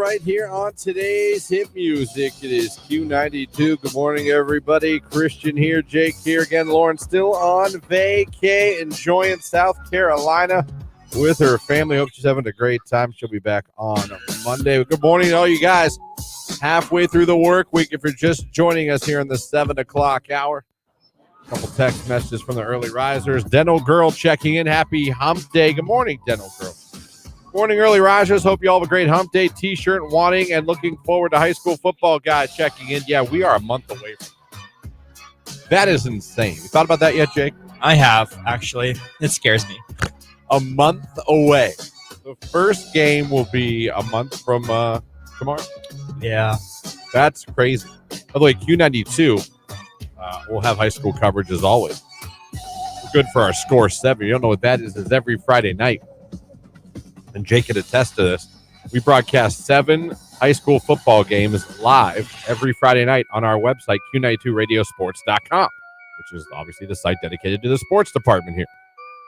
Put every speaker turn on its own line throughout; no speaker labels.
right here on today's hit music. It is Q92. Good morning, everybody. Christian here, Jake here again. Lauren still on vacay, enjoying South Carolina with her family. Hope she's having a great time. She'll be back on Monday. Good morning to all you guys halfway through the work week. If you're just joining us here in the 7 o'clock hour, a couple text messages from the early risers. Dental Girl checking in. Happy hump day. Good morning, Dental Girl. Morning, early risers. Hope you all have a great hump day. T-shirt wanting and looking forward to high school football guys checking in. Yeah, we are a month away from that. That is insane. You thought about that yet, Jake?
I have, actually. It scares me.
A month away. The first game will be a month from tomorrow.
Yeah.
That's crazy. By the way, Q92 will have high school coverage as always. Good for our Score 7. You don't know what that is. It's every Friday night. And Jake can attest to this. We broadcast 7 high school football games live every Friday night on our website, Q92radiosports.com, which is obviously the site dedicated to the sports department here.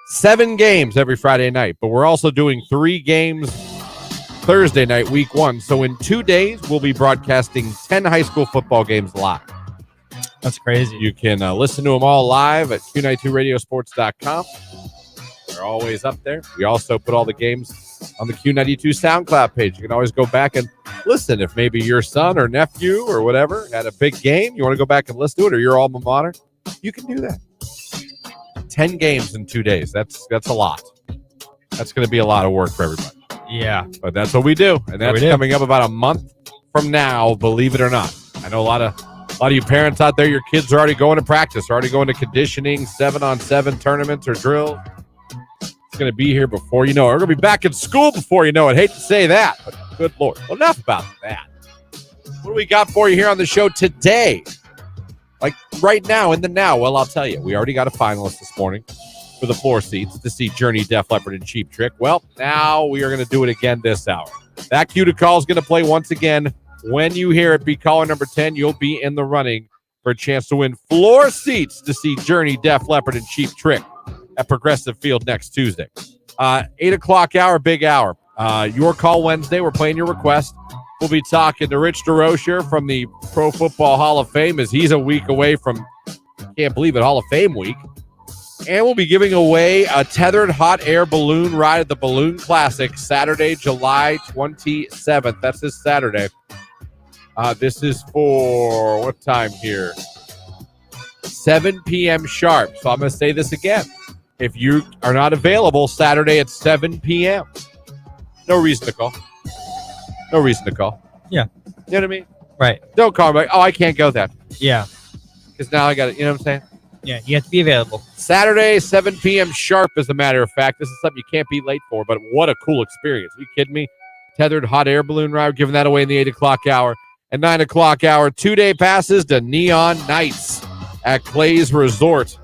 7 games every Friday night, but we're also doing 3 games Thursday night, week 1. So in 2 days, we'll be broadcasting 10 high school football games live.
That's crazy.
You can listen to them all live at Q92radiosports.com. They're always up there. We also put all the games on the Q92 SoundCloud page. You can always go back and listen. If maybe your son or nephew or whatever had a big game, you want to go back and listen to it, or your alma mater, you can do that. 10 games in 2 days. That's a lot. That's going to be a lot of work for everybody.
Yeah.
But that's what we do. And that's coming up about a month from now, believe it or not. I know a lot of you parents out there, your kids are already going to practice, are already going to conditioning, 7-on-7 tournaments or drills. Going to be here before you know it. We're going to be back in school before you know it. Hate to say that, but good Lord. Well, enough about that. What do we got for you here on the show today? Like right now, in the now. Well, I'll tell you, we already got a finalist this morning for the floor seats to see Journey, Def Leppard, and Cheap Trick. Well, now we are going to do it again this hour. That cue to call is going to play once again. When you hear it, be caller number 10. You'll be in the running for a chance to win floor seats to see Journey, Def Leppard, and Cheap Trick at Progressive Field next Tuesday. 8 o'clock hour, big hour. Your call Wednesday. We're playing your request. We'll be talking to Rich DeRocher from the Pro Football Hall of Fame as he's a week away from, can't believe it, Hall of Fame week. And we'll be giving away a tethered hot air balloon ride at the Balloon Classic Saturday, July 27th. That's this Saturday. This is for what time here? 7 p.m. sharp. So I'm going to say this again. If you are not available Saturday at 7 p.m., no reason to call. No reason to call.
Yeah.
You know what I mean?
Right.
Don't call me like, oh, I can't go then.
Yeah.
Because now I got it. You know what I'm saying?
Yeah, you have to be available.
Saturday, 7 p.m. sharp, as a matter of fact. This is something you can't be late for, but what a cool experience. Are you kidding me? Tethered hot air balloon ride. We're giving that away in the 8 o'clock hour. And 9 o'clock hour, 2-day passes to Neon Nights at Clay's Resort.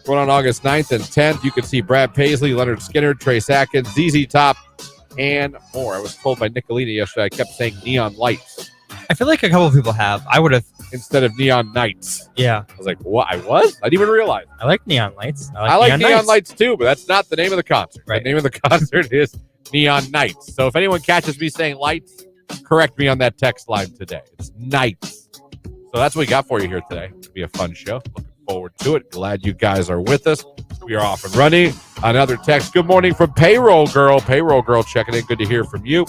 Going on August 9th and 10th. You can see Brad Paisley, Leonard Skinner, Trace Atkins, ZZ Top, and more. I was told by Nicolina yesterday I kept saying Neon Lights.
I feel like a couple of people have. I would have.
Instead of Neon Nights.
Yeah.
I was like, what? I was? I didn't even realize.
I like Neon Lights.
I like Neon Lights too, but that's not the name of the concert.
Right.
The name of the concert is Neon Nights. So if anyone catches me saying lights, correct me on that text line today. It's Nights. So that's what we got for you here today. It'll be a fun show. Looking forward to it. Glad you guys are with us. We are off and running. Another text. Good morning from Payroll Girl. Payroll Girl checking in. Good to hear from you.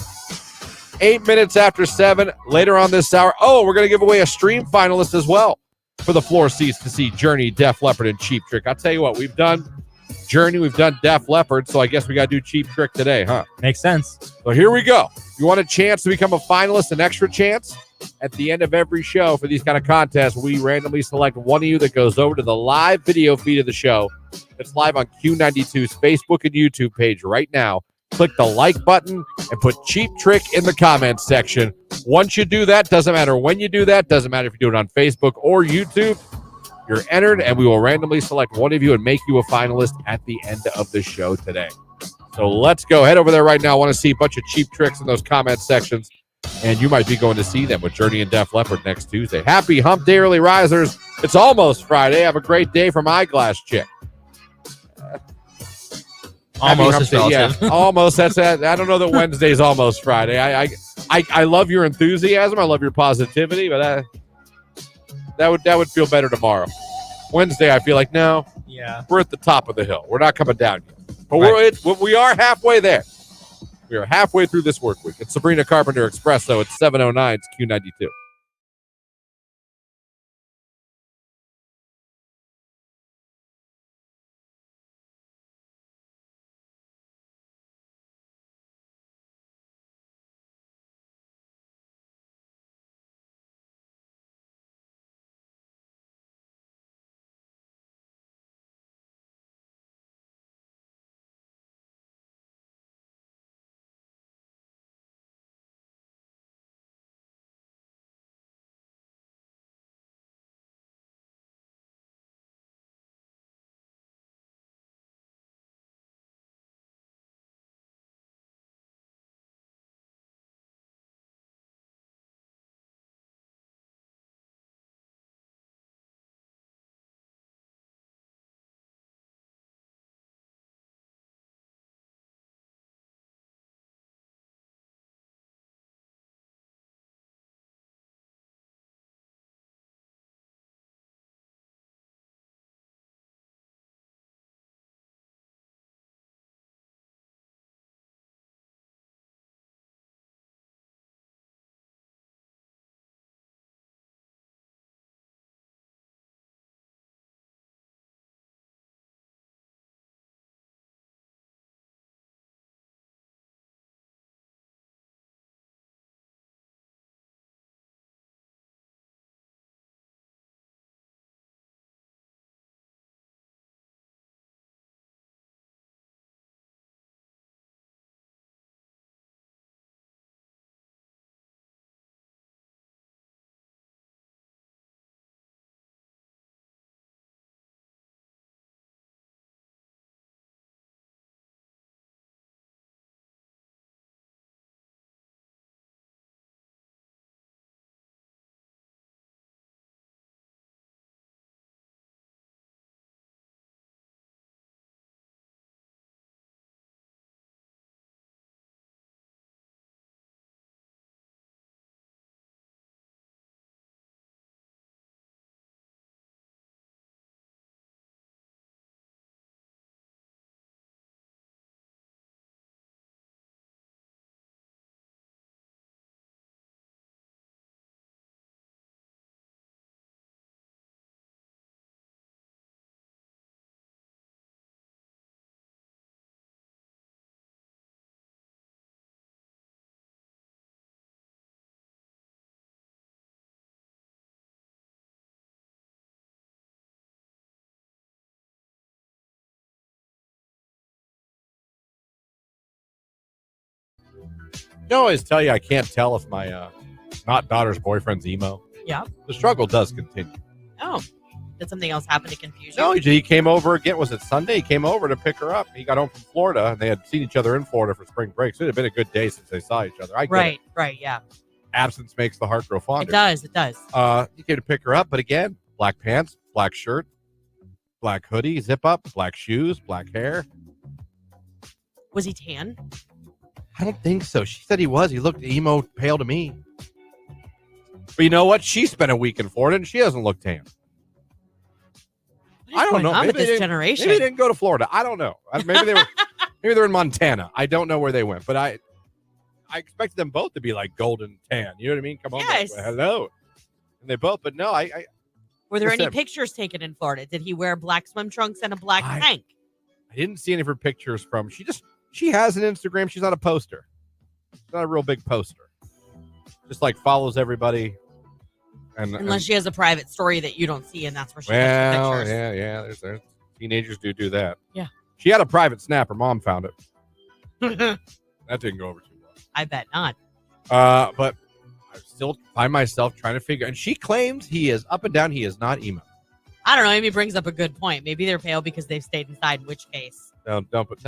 8 minutes after 7. Later on this hour. Oh, we're going to give away a stream finalist as well for the floor seats to see Journey, Def Leppard, and Cheap Trick. I'll tell you what. We've done Journey. We've done Def Leppard. So I guess we got to do Cheap Trick today, huh?
Makes sense.
So here we go. You want a chance to become a finalist, an extra chance? At the end of every show for these kind of contests, we randomly select one of you that goes over to the live video feed of the show. It's live on Q92's Facebook and YouTube page right now. Click the like button and put Cheap Trick in the comments section. Once you do that, doesn't matter when you do that, doesn't matter if you do it on Facebook or YouTube, you're entered, and we will randomly select one of you and make you a finalist at the end of the show today. So let's go. Head over there right now. I want to see a bunch of Cheap Tricks in those comment sections. And you might be going to see them with Journey and Def Leppard next Tuesday. Happy Hump Day, early risers. It's almost Friday. Have a great day from Eyeglass Chick.
Almost is relative.
Yeah, almost. That's that. I don't know that Wednesday's almost Friday. I love your enthusiasm. I love your positivity, but that would feel better tomorrow. Wednesday, I feel like no.
Yeah.
We're at the top of the hill. We're not coming down yet, but we are halfway there. We are halfway through this work week. It's Sabrina Carpenter Expresso. It's 7:09. It's Q92. I always tell you I can't tell if my not daughter's boyfriend's emo.
Yeah.
The struggle does continue.
Oh, did something else happen to confuse you?
No, he came over again. Was it Sunday? He came over to pick her up. He got home from Florida, and they had seen each other in Florida for spring break. So it had been a good day since they saw each other. I get it.
Right, yeah.
Absence makes the heart grow fonder.
It does.
He came to pick her up, but again, black pants, black shirt, black hoodie, zip up, black shoes, black hair.
Was he tan?
I don't think so. She said he was. He looked emo pale to me. But you know what? She spent a week in Florida, and she doesn't look tan.
What is going on with this generation?
Maybe they didn't go to Florida. I don't know. Maybe they were. Maybe they're in Montana. I don't know where they went, but I expected them both to be like golden tan. You know what I mean? Come on,
Yes.
hello. And they both, but no.
Were there any pictures taken in Florida? Did he wear black swim trunks and a black tank?
I didn't see any of her pictures from. She has an Instagram. She's not a poster. She's not a real big poster. Just like follows everybody.
Unless she has a private story that you don't see, and that's where she gets the pictures.
Yeah. There's teenagers do that.
Yeah.
She had a private snap. Her mom found it. That didn't go over too well.
I bet not.
But I still find myself trying to figure. And she claims he is up and down. He is not emo.
I don't know. Amy brings up a good point. Maybe they're pale because they've stayed inside. In which case,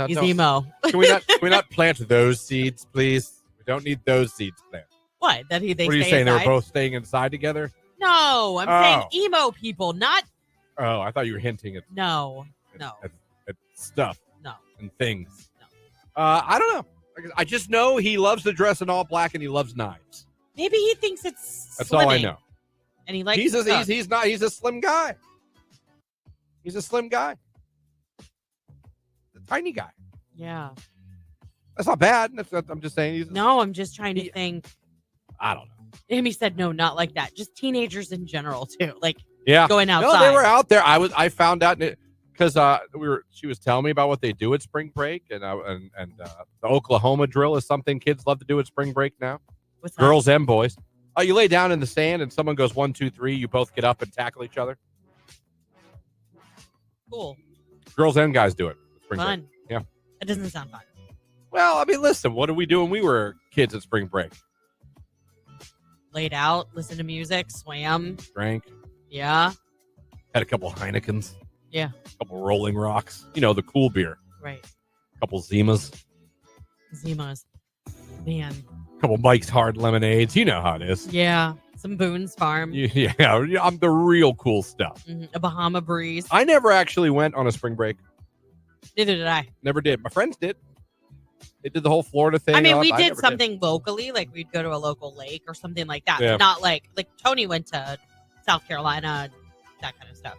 he's emo.
Can we not plant those seeds, please? We don't need those seeds planted.
What? What are you saying?
Inside? They were both staying inside together?
No, I'm saying emo people, not.
Oh, I thought you were hinting at.
No.
At stuff.
No.
And things.
No.
I don't know. I just know he loves to dress in all black and he loves knives.
Maybe he thinks it's
That's
slimming,
all I know.
and he likes.
He's a slim guy. He's a slim guy. A tiny guy.
Yeah.
That's not bad. I'm just saying.
I'm just trying to think.
I don't know.
Amy said no, not like that. Just teenagers in general too. Like
Yeah.
going outside.
No, they were out there. I found out because she was telling me about what they do at spring break, and the Oklahoma drill is something kids love to do at spring break now.
What's that?
Girls and boys. Oh, you lay down in the sand and someone goes 1, 2, 3. You both get up and tackle each other.
Cool.
Girls and guys do it. Spring
Fun.
break. Yeah.
It doesn't sound fun.
Well, I mean, listen. What did we do when we were kids at spring break?
Laid out, listen to music, swam.
Drank.
Yeah.
Had a couple Heinekens.
Yeah.
A couple Rolling Rocks. You know, the cool beer.
Right.
A couple Zimas.
Man.
A couple Mike's Hard Lemonades. You know how it is.
Yeah. Some Boone's Farm.
Yeah. I'm the real cool stuff.
Mm-hmm. A Bahama Breeze.
I never actually went on a spring break.
Neither did I.
Never did. My friends did. They did the whole Florida thing.
I mean, we
I
did
never
something locally, like we'd go to a local lake or something like that.
Yeah.
But not like Tony went to South Carolina, that kind of stuff.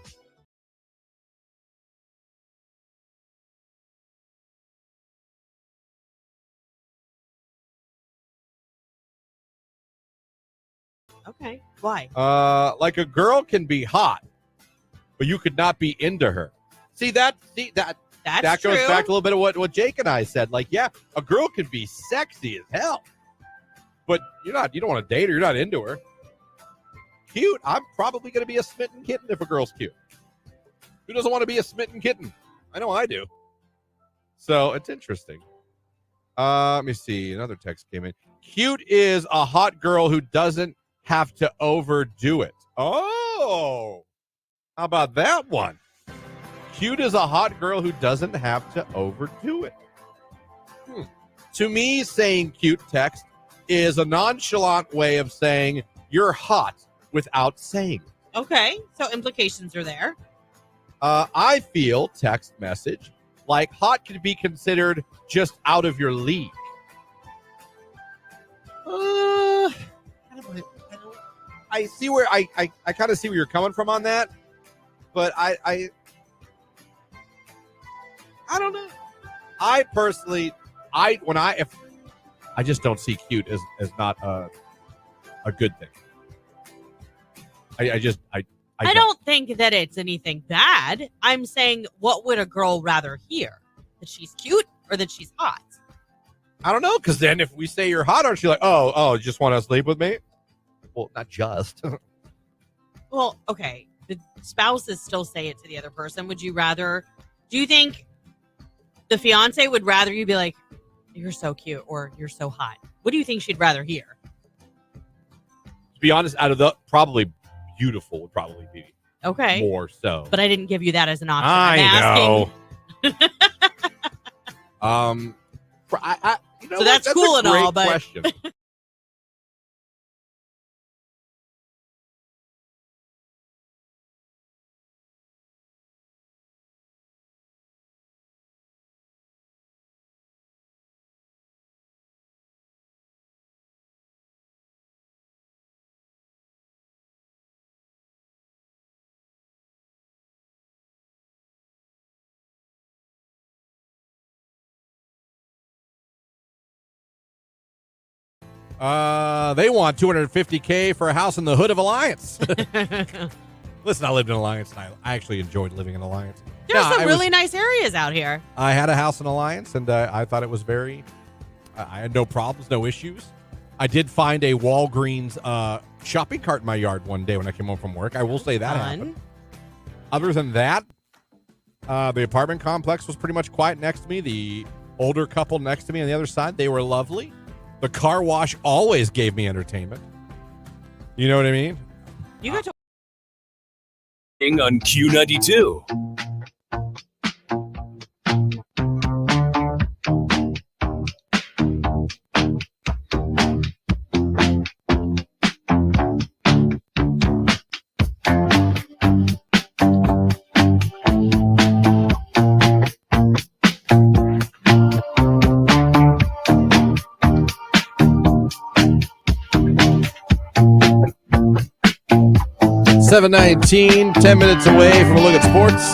Okay. Why?
Like a girl can be hot, but you could not be into her. That
That's
goes
true.
back to a little bit of what Jake and I said. Like, yeah, a girl can be sexy as hell, but you don't want to date her. You're not into her. Cute. I'm probably going to be a smitten kitten if a girl's cute. Who doesn't want to be a smitten kitten? I know I do. So it's interesting. Let me see. Another text came in. Cute is a hot girl who doesn't have to overdo it. Oh, how about that one? Cute is a hot girl who doesn't have to overdo it. To me, saying cute text is a nonchalant way of saying you're hot without saying it.
Okay. So implications are there.
I feel text message like hot can be considered just out of your league. I see where I kind of see where you're coming from on that, but I don't know. I personally, I just don't see cute as not a good thing. I
don't think that it's anything bad. I'm saying, what would a girl rather hear? That she's cute or that she's hot?
I don't know, because then if we say you're hot, aren't you like, oh, you just want to sleep with me? Well, not just.
Well, okay. The spouses still say it to the other person. Do you think the fiance would rather you be like, you're so cute or you're so hot? What do you think she'd rather hear?
To be honest, out of the probably beautiful would probably be
okay
more so.
But I didn't give you that as an option.
I know.
So that's cool and all, but
question. They want $250K for a house in the hood of Alliance. Listen, I lived in Alliance, and I actually enjoyed living in Alliance.
There's some really nice areas out here.
I had a house in Alliance, and I thought it was I had no problems, no issues. I did find a Walgreens shopping cart in my yard one day when I came home from work. I will say that happened. Other than that, the apartment complex was pretty much quiet next to me. The older couple next to me on the other side, they were lovely. The car wash always gave me entertainment. You know what I mean?
You got to
on Q92.
7:19, 10 minutes away from a look at sports.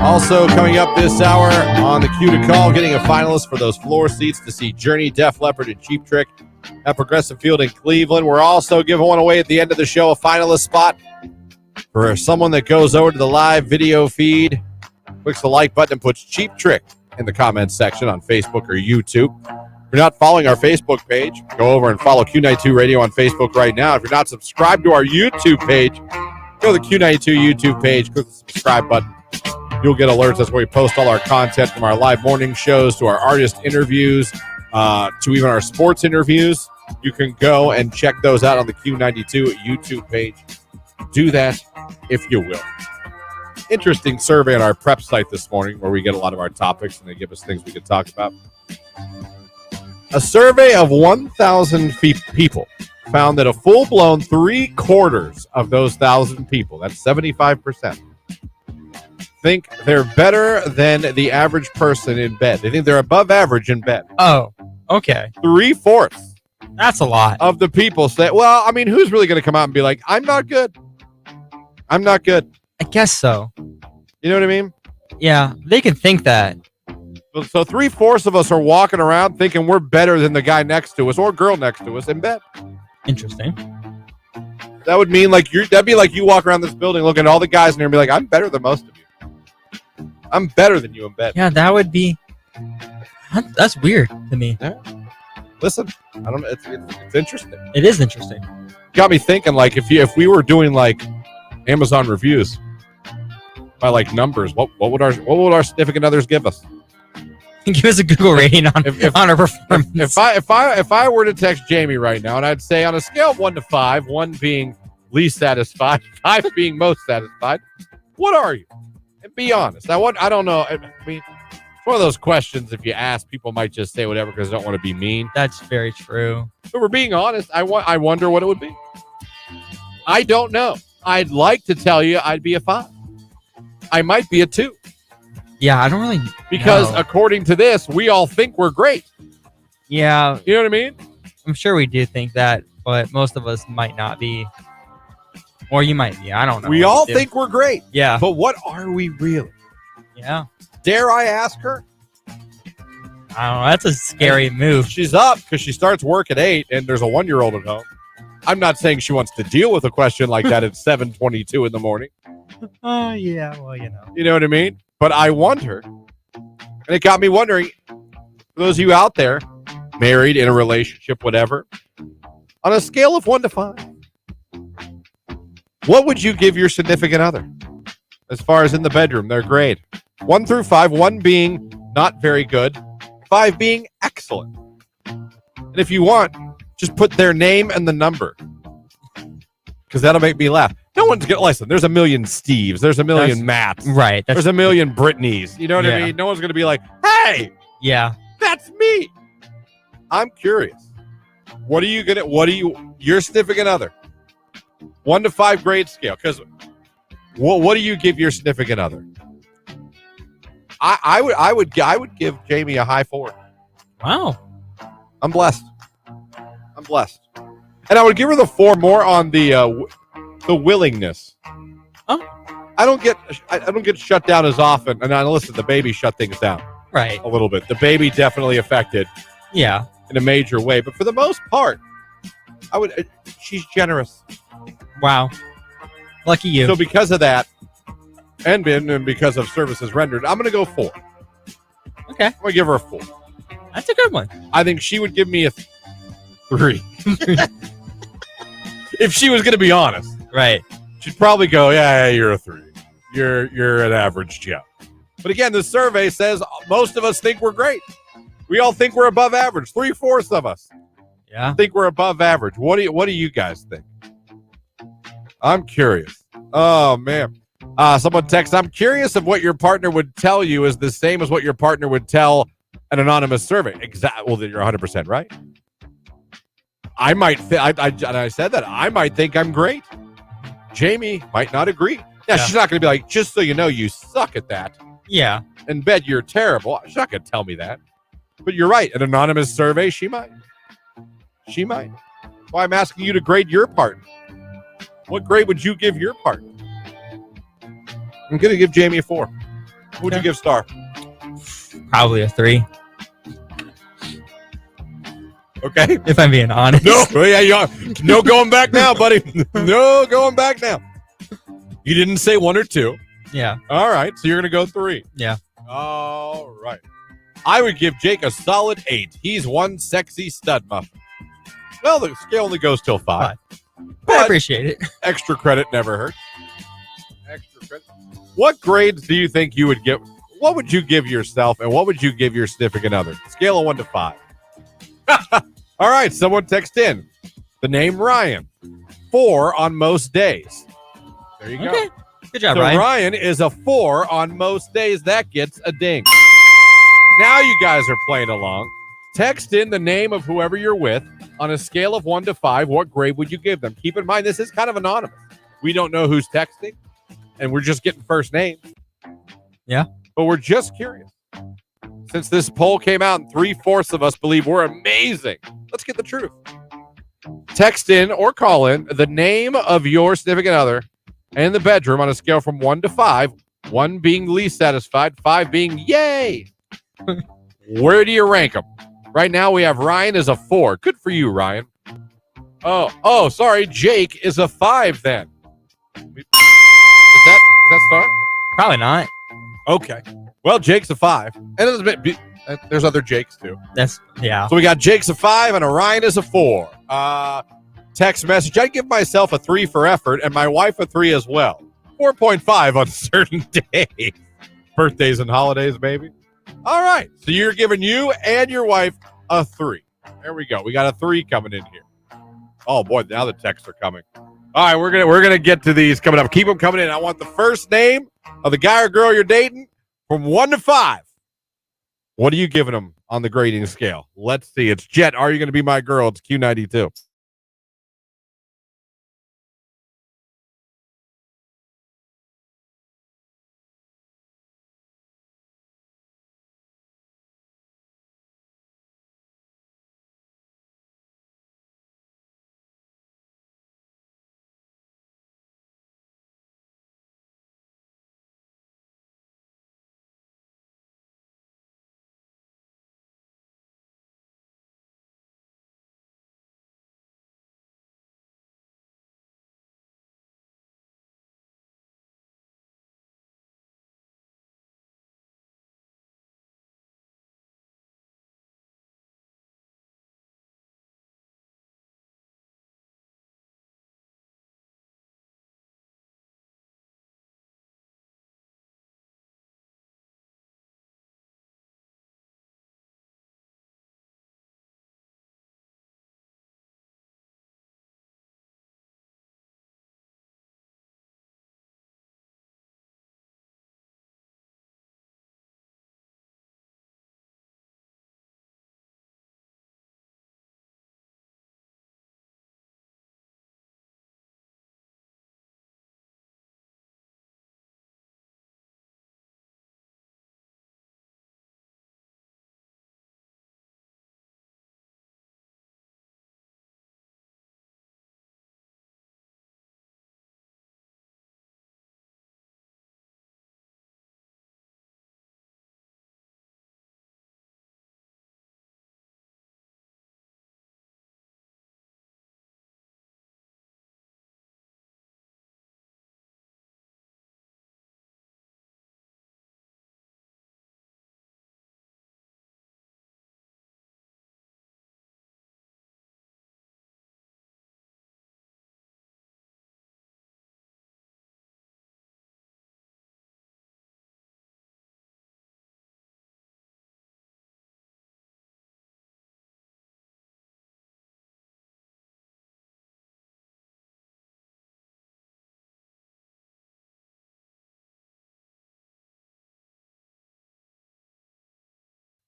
Also coming up this hour on the Q to Call, getting a finalist for those floor seats to see Journey, Def Leppard, and Cheap Trick at Progressive Field in Cleveland. We're also giving one away at the end of the show, a finalist spot for someone that goes over to the live video feed, clicks the like button, and puts Cheap Trick in the comments section on Facebook or YouTube. If you're not following our Facebook page, go over and follow Q92 Radio on Facebook right now. If you're not subscribed to our YouTube page, go to the Q92 YouTube page, click the subscribe button. You'll get alerts. That's where we post all our content, from our live morning shows to our artist interviews to even our sports interviews. You can go and check those out on the Q92 YouTube page. Do that if you will. Interesting survey on our prep site this morning where we get a lot of our topics and they give us things we can talk about. A survey of 1,000 people found that a full-blown 3/4 of those 1,000 people, that's 75%, think they're better than the average person in bed. They think they're above average in bed.
Oh, okay.
3/4
That's a lot.
of the people say, well, I mean, who's really going to come out and be like, I'm not good. I'm not good.
I guess so.
You know what I mean?
Yeah, they can think that.
So 3/4 of us are walking around thinking we're better than the guy next to us or girl next to us in bed.
Interesting.
That would mean that'd be like you walk around this building looking at all the guys in here and be like, I'm better than most of you. I'm better than you in bed.
Yeah, that would be. That's weird to me.
Yeah. Listen, I don't know. It's interesting.
It is interesting.
Got me thinking, like, if we were doing like Amazon reviews by like numbers, what would our significant others give us?
Give us a Google rating on our performance.
If I were to text Jamie right now, and I'd say on a scale of 1 to 5, 1 being least satisfied, 5 being most satisfied, what are you? And be honest. I don't know. I mean, it's one of those questions. If you ask, people might just say whatever because they don't want to be mean.
That's very true.
But we're being honest. I wonder what it would be. I don't know. I'd like to tell you I'd be a 5. I might be a 2.
Yeah, I don't really
because
know.
According to this, we all think we're great.
Yeah,
you know what I mean?
I'm sure we do think that, but most of us might not be. Or you might be. I don't know.
We all think we're great.
Yeah.
But what are we really?
Yeah.
Dare I ask her?
I don't know. That's a scary move.
She's up because she starts work at 8 and there's a 1-year-old at home. I'm not saying she wants to deal with a question like that at 7:22 in the morning.
Oh, yeah. Well, you know.
You know what I mean? But I wonder, and it got me wondering, for those of you out there, married, in a relationship, whatever, on a scale of 1 to 5, what would you give your significant other as far as in the bedroom, their grade? 1 through 5, 1 being not very good, 5 being excellent. And if you want, just put their name and the number, because that'll make me laugh. No one's going to listen. There's a million Steves. There's a million Matts.
Right.
There's a million Britneys. You know what I mean? No one's going to be like, hey,
yeah, that's
me. I'm curious. What are you, your significant other? 1 to 5 grade scale. Because what do you give your significant other? I would give Jamie a high 4.
Wow.
I'm blessed. And I would give her the 4 more on the willingness.
Oh.
I don't get shut down as often. And listen, the baby shut things down.
Right.
A little bit. The baby definitely affected.
Yeah.
In a major way. But for the most part, she's generous.
Wow. Lucky you.
So because of that, and because of services rendered, I'm going to go 4.
Okay.
I'm going to give her a 4.
That's a good one.
I think she would give me a 3. If she was going to be honest.
Right.
She'd probably go, yeah, you're a 3. You're an average Joe. But again, the survey says most of us think we're great. We all think we're above average. 3/4 of us think we're above average. What do you guys think? I'm curious. Oh, man. Someone texts, I'm curious if what your partner would tell you is the same as what your partner would tell an anonymous survey. Exactly. Well, then you're 100% right. I might I said that. I might think I'm great. Jamie might not agree. Yeah, she's not going to be like, just so you know, you suck at that.
Yeah.
In bed, you're terrible. She's not going to tell me that. But you're right. An anonymous survey, she might. She might. Well, I'm asking you to grade your partner. What grade would you give your partner? I'm going to give Jamie a 4. What would you give Star?
Probably a 3,
Okay.
if I'm being honest.
No, no going back now, buddy. No going back now. You didn't say 1 or 2.
Yeah.
All right, so you're going to go 3.
Yeah.
All right. I would give Jake a solid 8. He's one sexy stud muffin. Well, the scale only goes till 5.
I
But
appreciate it.
extra credit never hurts. Extra credit. What grades do you think you would give? What would you give yourself, and what would you give your significant other? Scale of 1 to 5. All right, someone text in. The name Ryan. 4 on most days. There you go.
Okay. Good job,
So
Ryan.
Ryan is a 4 on most days. That gets a ding. Now you guys are playing along. Text in the name of whoever you're with. On a scale of 1 to 5, what grade would you give them? Keep in mind, this is kind of anonymous. We don't know who's texting, and we're just getting first names.
Yeah.
But we're just curious. Since this poll came out and 3/4 of us believe we're amazing, let's get the truth. Text in or call in the name of your significant other and the bedroom on a scale from 1 to 5, 1 being least satisfied, 5 being yay. Where do you rank them? Right now we have Ryan as a 4. Good for you, Ryan. Oh, sorry. Jake is a 5 then. Is that Star?
Probably not.
Okay. Well, Jake's a 5. And there's other Jakes too.
Yeah.
So we got Jake's a 5 and Orion is a 4. Text message. I give myself a 3 for effort and my wife a 3 as well. 4.5 on certain days. Birthdays and holidays, baby. All right. So you're giving you and your wife a 3. There we go. We got a 3 coming in here. Oh boy, now the texts are coming. All right, we're gonna get to these coming up. Keep them coming in. I want the first name of the guy or girl you're dating from 1 to 5. What are you giving them on the grading scale? Let's see. It's Jet. Are you going to be my girl? It's Q92.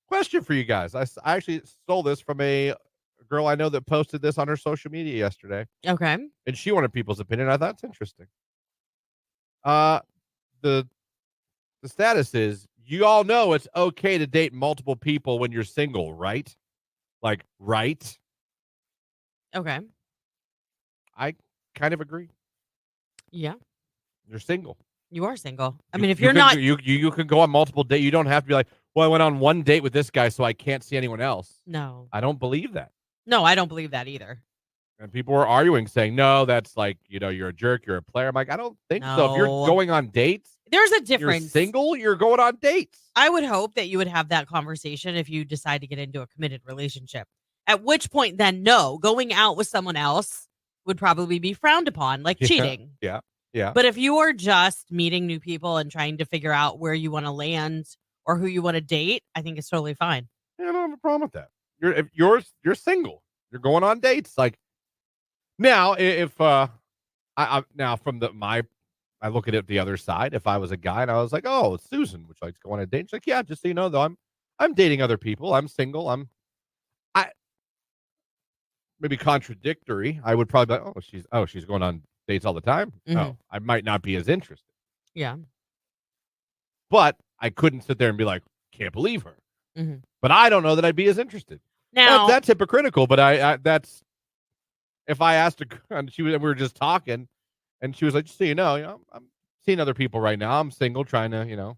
Question for you guys. I actually stole this from a girl I know that posted this on her social media yesterday,
Okay.
and she wanted people's opinion. I thought it's interesting. Uh, the the status is you all know it's okay to date multiple people when you're single, right? Like, right?
Okay.
I kind of agree.
Yeah.
You're single.
You are single. I
You-
mean, if
you
you're
can-
not,
you can go on multiple dates. You don't have to be like, well, I went on one date with this guy, so I can't see anyone else.
no,
I don't believe that.
no, I don't believe that either.
And people were arguing, saying, no, that's like, you're a jerk, you're a player. I'm like, I don't think so. If you're
No.
going on dates,
There's a
you're
difference.
single, you're going on dates.
I would hope that you would have that conversation if you decide to get into a committed relationship. At which point, then no, going out with someone else would probably be frowned upon, like
Yeah.
cheating.
Yeah.
But if you are just meeting new people and trying to figure out where you want to land or who you want to date, I think it's totally fine.
Yeah, I don't have a problem with that. If you're single, you're going on dates. Like now, if I now from I look at it the other side. If I was a guy and I was like, oh, it's Susan, which likes to go on a date. She's like, yeah, just so you know, though, I'm dating other people. I'm single. I maybe contradictory. I would probably be like, she's going on dates all the time.
Mhm.
Oh, I might not be as interested.
Yeah.
But I couldn't sit there and be like, can't believe her.
Mhm.
But I don't know that I'd be as interested.
Now,
That's hypocritical. But I that's if I asked her, and we were just talking, and she was like, just so you know, I'm seeing other people right now. I'm single, trying to,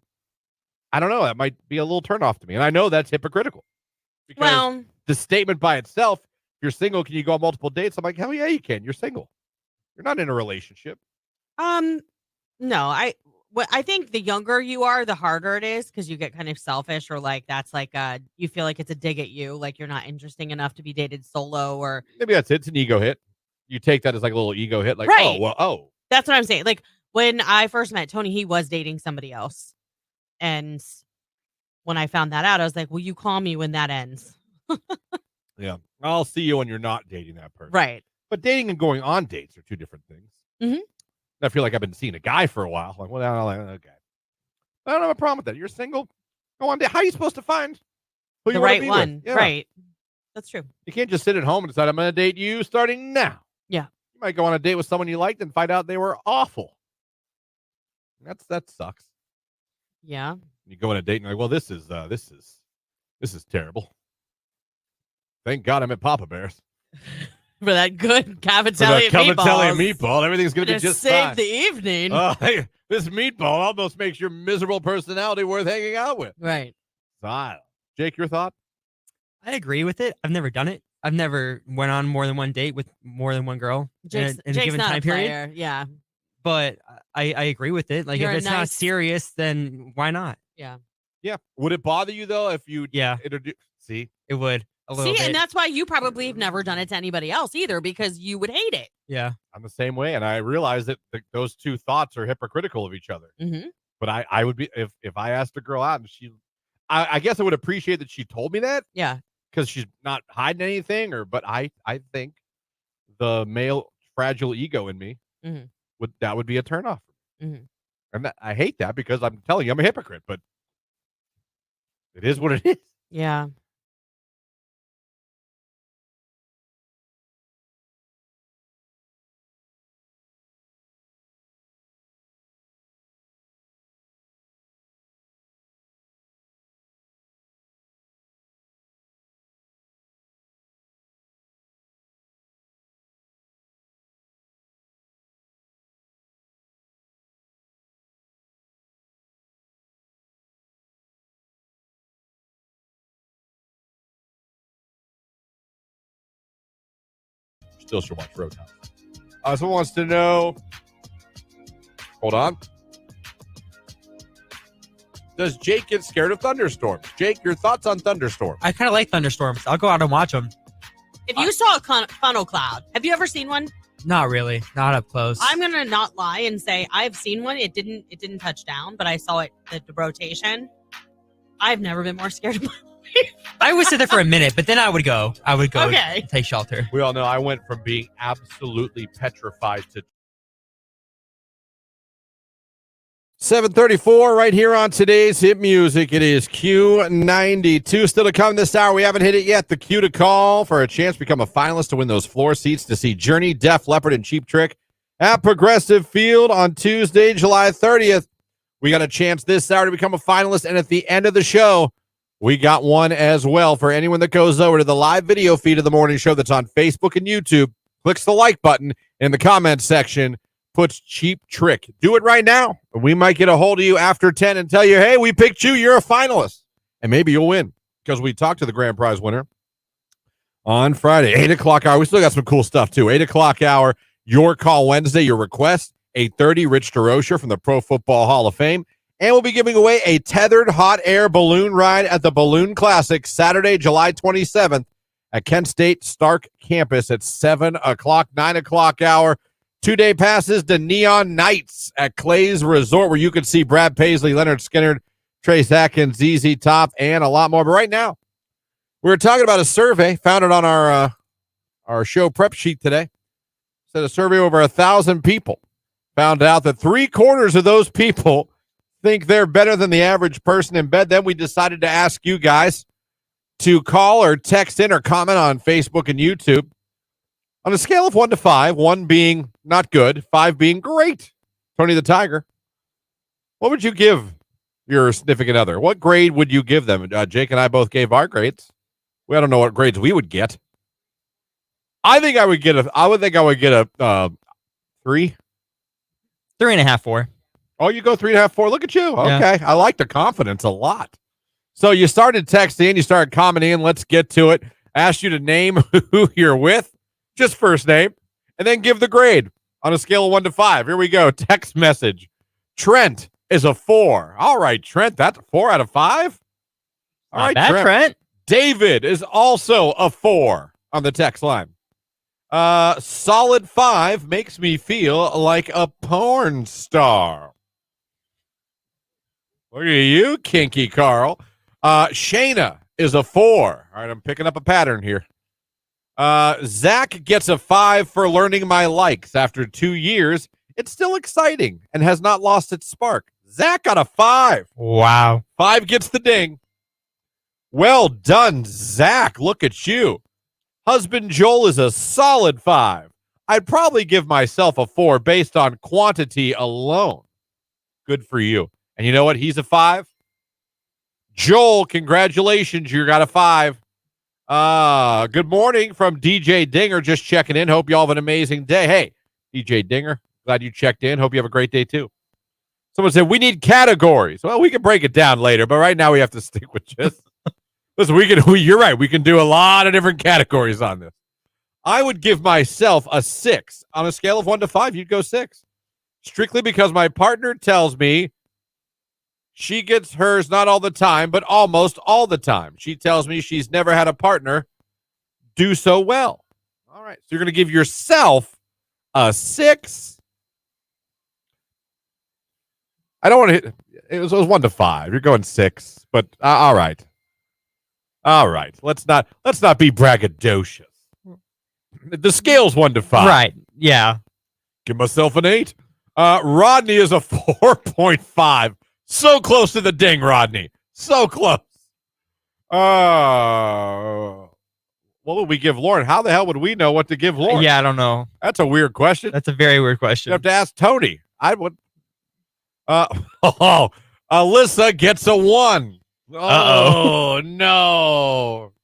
I don't know. That might be a little turnoff to me, and I know that's hypocritical. Because
well,
the statement by itself, if you're single, can you go on multiple dates? I'm like, hell yeah, you can. You're single. You're not in a relationship.
no, I think the younger you are, the harder it is because you get kind of selfish or like that's like you feel like it's a dig at you, like you're not interesting enough to be dated solo or
Maybe that's it. It's an ego hit. You take that as like a little ego hit, like,
Right.
oh.
that's what I'm saying. Like when I first met Tony, he was dating somebody else. And when I found that out, I was like, will you call me when that ends?
Yeah. I'll see you when you're not dating that person.
Right.
But dating and going on dates are two different things.
Mhm.
I feel like I've been seeing a guy for a while. Like, well, okay. I don't have a problem with that. You're single. Go on date. How are you supposed to find who
The
you want to
right
be
one.
with? Yeah.
Right. That's true.
You can't just sit at home and decide I'm going to date you starting now.
Yeah.
You might go on a date with someone you liked and find out they were awful. That sucks.
Yeah.
You go on a date and you're like, well, this is terrible. Thank God I'm at Papa Bear's.
For that good
For
cavatelli
that
and
cavatelli
meatballs.
and meatball, everything's going to be
Just
just
save
fine.
the evening.
Oh, hey, this meatball almost makes your miserable personality worth hanging out with.
Right.
Style. Jake, your thought?
I agree with it. I've never done it. I've never went on more than one date with more than one girl
Jake's
in a given
not
time
a
period.
player. Yeah.
But I agree with it. Like
You're a
if it's not
nice-
serious, then why not?
Yeah.
Yeah. Would it bother you though if you
Yeah,
introduce? See,
it would a little
See,
bit.
and that's why you probably have never done it to anybody else either because you would hate it.
Yeah,
I'm the same way, and I realize that those two thoughts are hypocritical of each other.
Mm-hmm.
But I would be if I asked a girl out and I guess I would appreciate that she told me that
Yeah.
because she's not hiding anything. But I think the male fragile ego in me
Mhm.
would be a turnoff.
Mhm.
And I hate that because I'm telling you I'm a hypocrite, but it is what it is.
Yeah.
Still should watch Roadhouse. Someone wants to know. Hold on. Does Jake get scared of thunderstorms? Jake, your thoughts on thunderstorms?
I kind of like thunderstorms. I'll go out and watch them.
If you saw a funnel cloud, have you ever seen one?
Not really, not up close.
I'm gonna not lie and say I've seen one. It didn't touch down, but I saw it the rotation. I've never been more scared of my life.
I would sit there for a minute, but then I would go.
Okay.
Take shelter.
We all know I went from being absolutely petrified to 7:34 right here on today's hit music. It is Q92. Still to come this hour. We haven't hit it yet. The Q to call for a chance to become a finalist to win those floor seats to see Journey, Def Leppard, and Cheap Trick at Progressive Field on Tuesday, July 30th. We got a chance this hour to become a finalist, and at the end of the show, we got one as well. For anyone that goes over to the live video feed of the morning show that's on Facebook and YouTube, clicks the like button in the comments section, puts Cheap Trick. Do it right now. We might get a hold of you after 10 and tell you, hey, we picked you. You're a finalist. And maybe you'll win because we talked to the grand prize winner on Friday, 8 o'clock hour. We still got some cool stuff, too. 8 o'clock hour, your call Wednesday, your request, 8:30, Rich DeRocher from the Pro Football Hall of Fame. And we'll be giving away a tethered hot air balloon ride at the Balloon Classic Saturday, July 27th at Kent State Stark Campus at 7 o'clock, 9 o'clock hour. 2-day passes to Neon Nights at Clay's Resort, where you can see Brad Paisley, Leonard Skinner, Trace Atkins, ZZ Top, and a lot more. But right now, we were talking about a survey found it on our show prep sheet today. Said a survey over 1,000 people found out that 3/4 of those people think they're better than the average person in bed. Then we decided to ask you guys to call or text in or comment on Facebook and YouTube on a scale of 1 to 5, 1 being not good, 5 being great. Tony the Tiger, what would you give your significant other? What grade would you give them? Jake and I both gave our grades. We don't know what grades we would get. I think I would get a 3.
3.5, 4.
Oh, you go 3.5, 4. Look at you. Okay.
Yeah.
I like the confidence a lot. So you started texting, you started commenting. Let's get to it. Asked you to name who you're with, just first name, and then give the grade on a scale of 1 to 5. Here we go. Text message. Trent is a 4. All right, Trent, that's a 4 out of 5. All right,
Not bad, Trent.
David is also a 4 on the text line. Solid 5 makes me feel like a porn star. Look at you, kinky Carl. Shayna is a 4. All right, I'm picking up a pattern here. Zach gets a 5 for learning my likes. After 2 years, it's still exciting and has not lost its spark. Zach got a 5.
Wow.
5 gets the ding. Well done, Zach. Look at you. Husband Joel is a solid 5. I'd probably give myself a 4 based on quantity alone. Good for you. And you know what? He's a 5. Joel, congratulations. You got a 5. Good morning from DJ Dinger. Just checking in. Hope you all have an amazing day. Hey, DJ Dinger, glad you checked in. Hope you have a great day, too. Someone said, we need categories. Well, we can break it down later, but right now we have to stick with just. Listen, you're right. We can do a lot of different categories on this. I would give myself a 6. On a scale of 1 to 5, you'd go 6. Strictly because my partner tells me she gets hers not all the time, but almost all the time. She tells me she's never had a partner do so well. All right. So you're going to give yourself a 6. I don't want to hit. It was 1 to 5. You're going 6, but all right. All right. Let's not be braggadocious. The scale's 1 to 5.
Right. Yeah.
Give myself an 8. Rodney is a 4.5. So close to the ding, Rodney. So close. What would we give Lauren? How the hell would we know what to give Lauren?
Yeah, I don't know.
That's a weird question.
That's a very weird question.
You have to ask Tony. I would. Alyssa gets a 1. Oh, no.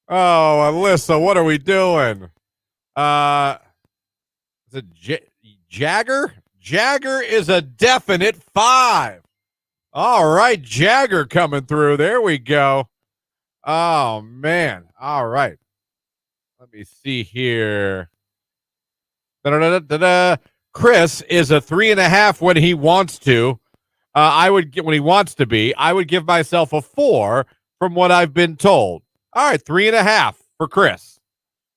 Oh, Alyssa, what are we doing? Is it Jagger? Jagger is a definite 5. All right, Jagger coming through. There we go. Oh, man. All right. Let me see here. Da-da-da-da-da. Chris is a 3.5 when he wants to. When he wants to be. I would give myself a 4 from what I've been told. All right, 3.5 for Chris.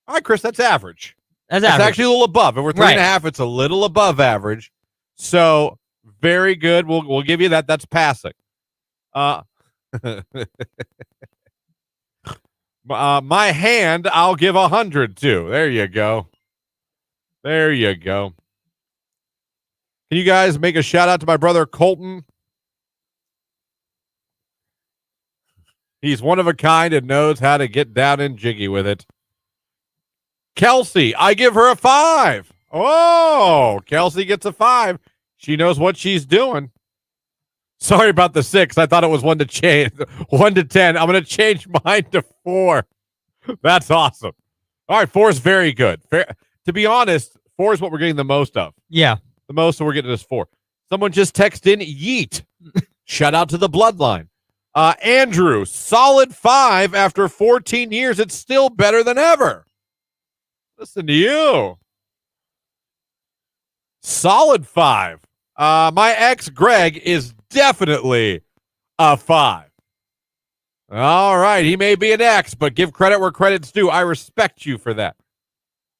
All right, Chris, that's average.
That's
actually a little above. If we're 3.5, it's a little above average. So very good. We'll give you that. That's passing. My hand, I'll give 100 to. There you go. There you go. Can you guys make a shout out to my brother Colton? He's one of a kind and knows how to get down and jiggy with it. Kelsey, I give her a 5. Oh, Kelsey gets a 5. She knows what she's doing. Sorry about the 6. I thought it was 1 to 10. I'm going to change mine to 4. That's awesome. All right, 4 is very good. To be honest, 4 is what we're getting the most of.
Yeah.
The most we're getting is 4. Someone just texted in yeet. Shout out to the bloodline. Andrew, solid 5 after 14 years. It's still better than ever. Listen to you. Solid 5. My ex, Greg, is definitely a 5. All right. He may be an ex, but give credit where credit's due. I respect you for that.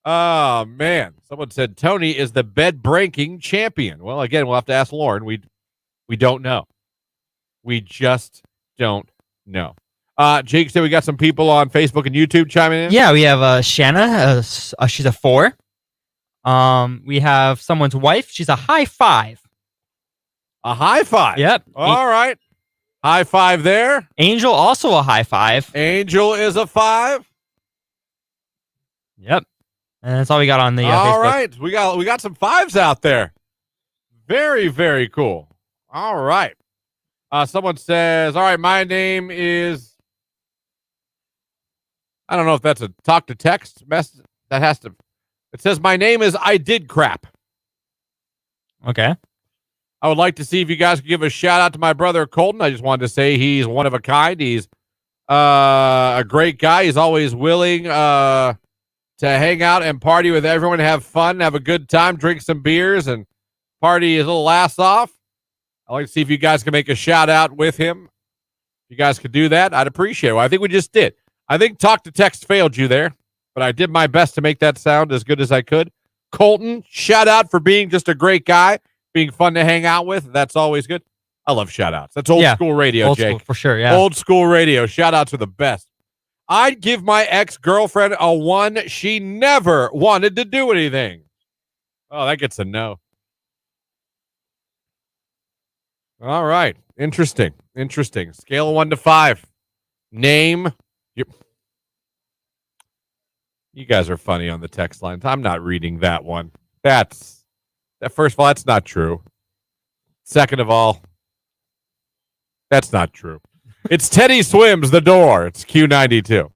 Oh, man. Someone said Tony is the bed breaking champion. Well, again, we'll have to ask Lauren. We don't know. We just don't know. Jake said we got some people on Facebook and YouTube chiming in.
Yeah, we have Shanna. She's a 4. We have someone's wife. She's a high 5.
A high 5.
Yep.
All right. High 5 there.
Angel, also a high 5.
Angel is a 5.
Yep. And that's all we got on the
All
Facebook.
right. We got some 5s out there. Very, very cool. All right. Someone says, all right, my name is, I don't know if that's a talk to text message. That has to, it says, my name is I Did Crap.
Okay.
I would like to see if you guys could give a shout out to my brother Colton. I just wanted to say he's one of a kind. He's a great guy. He's always willing to hang out and party with everyone, have fun, have a good time, drink some beers, and party his little ass off. I'd like to see if you guys can make a shout out with him. If you guys could do that, I'd appreciate it. Well, I think we just did. I think talk to text failed you there, but I did my best to make that sound as good as I could. Colton, shout out for being just a great guy, being fun to hang out with. That's always good. I love shout outs. That's old school radio,
old
Jake.
School, for sure, yeah.
Old school radio. Shout outs are the best. I'd give my ex-girlfriend a 1. She never wanted to do anything. Oh, that gets a no. All right. Interesting. Scale of 1 to 5. Name. You guys are funny on the text lines. I'm not reading that one. First of all, that's not true. Second of all, that's not true. It's Teddy Swims the door. It's Q92.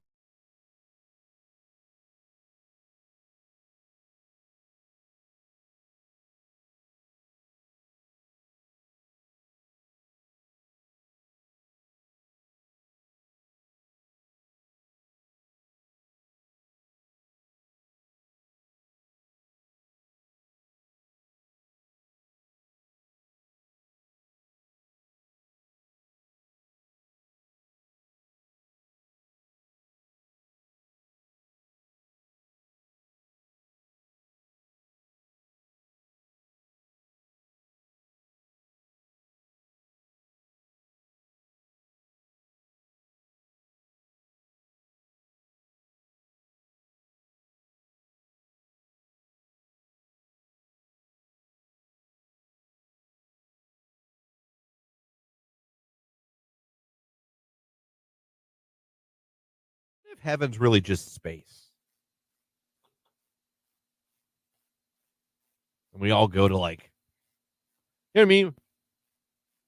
If heaven's really just space, and we all go to, like, you know what I mean?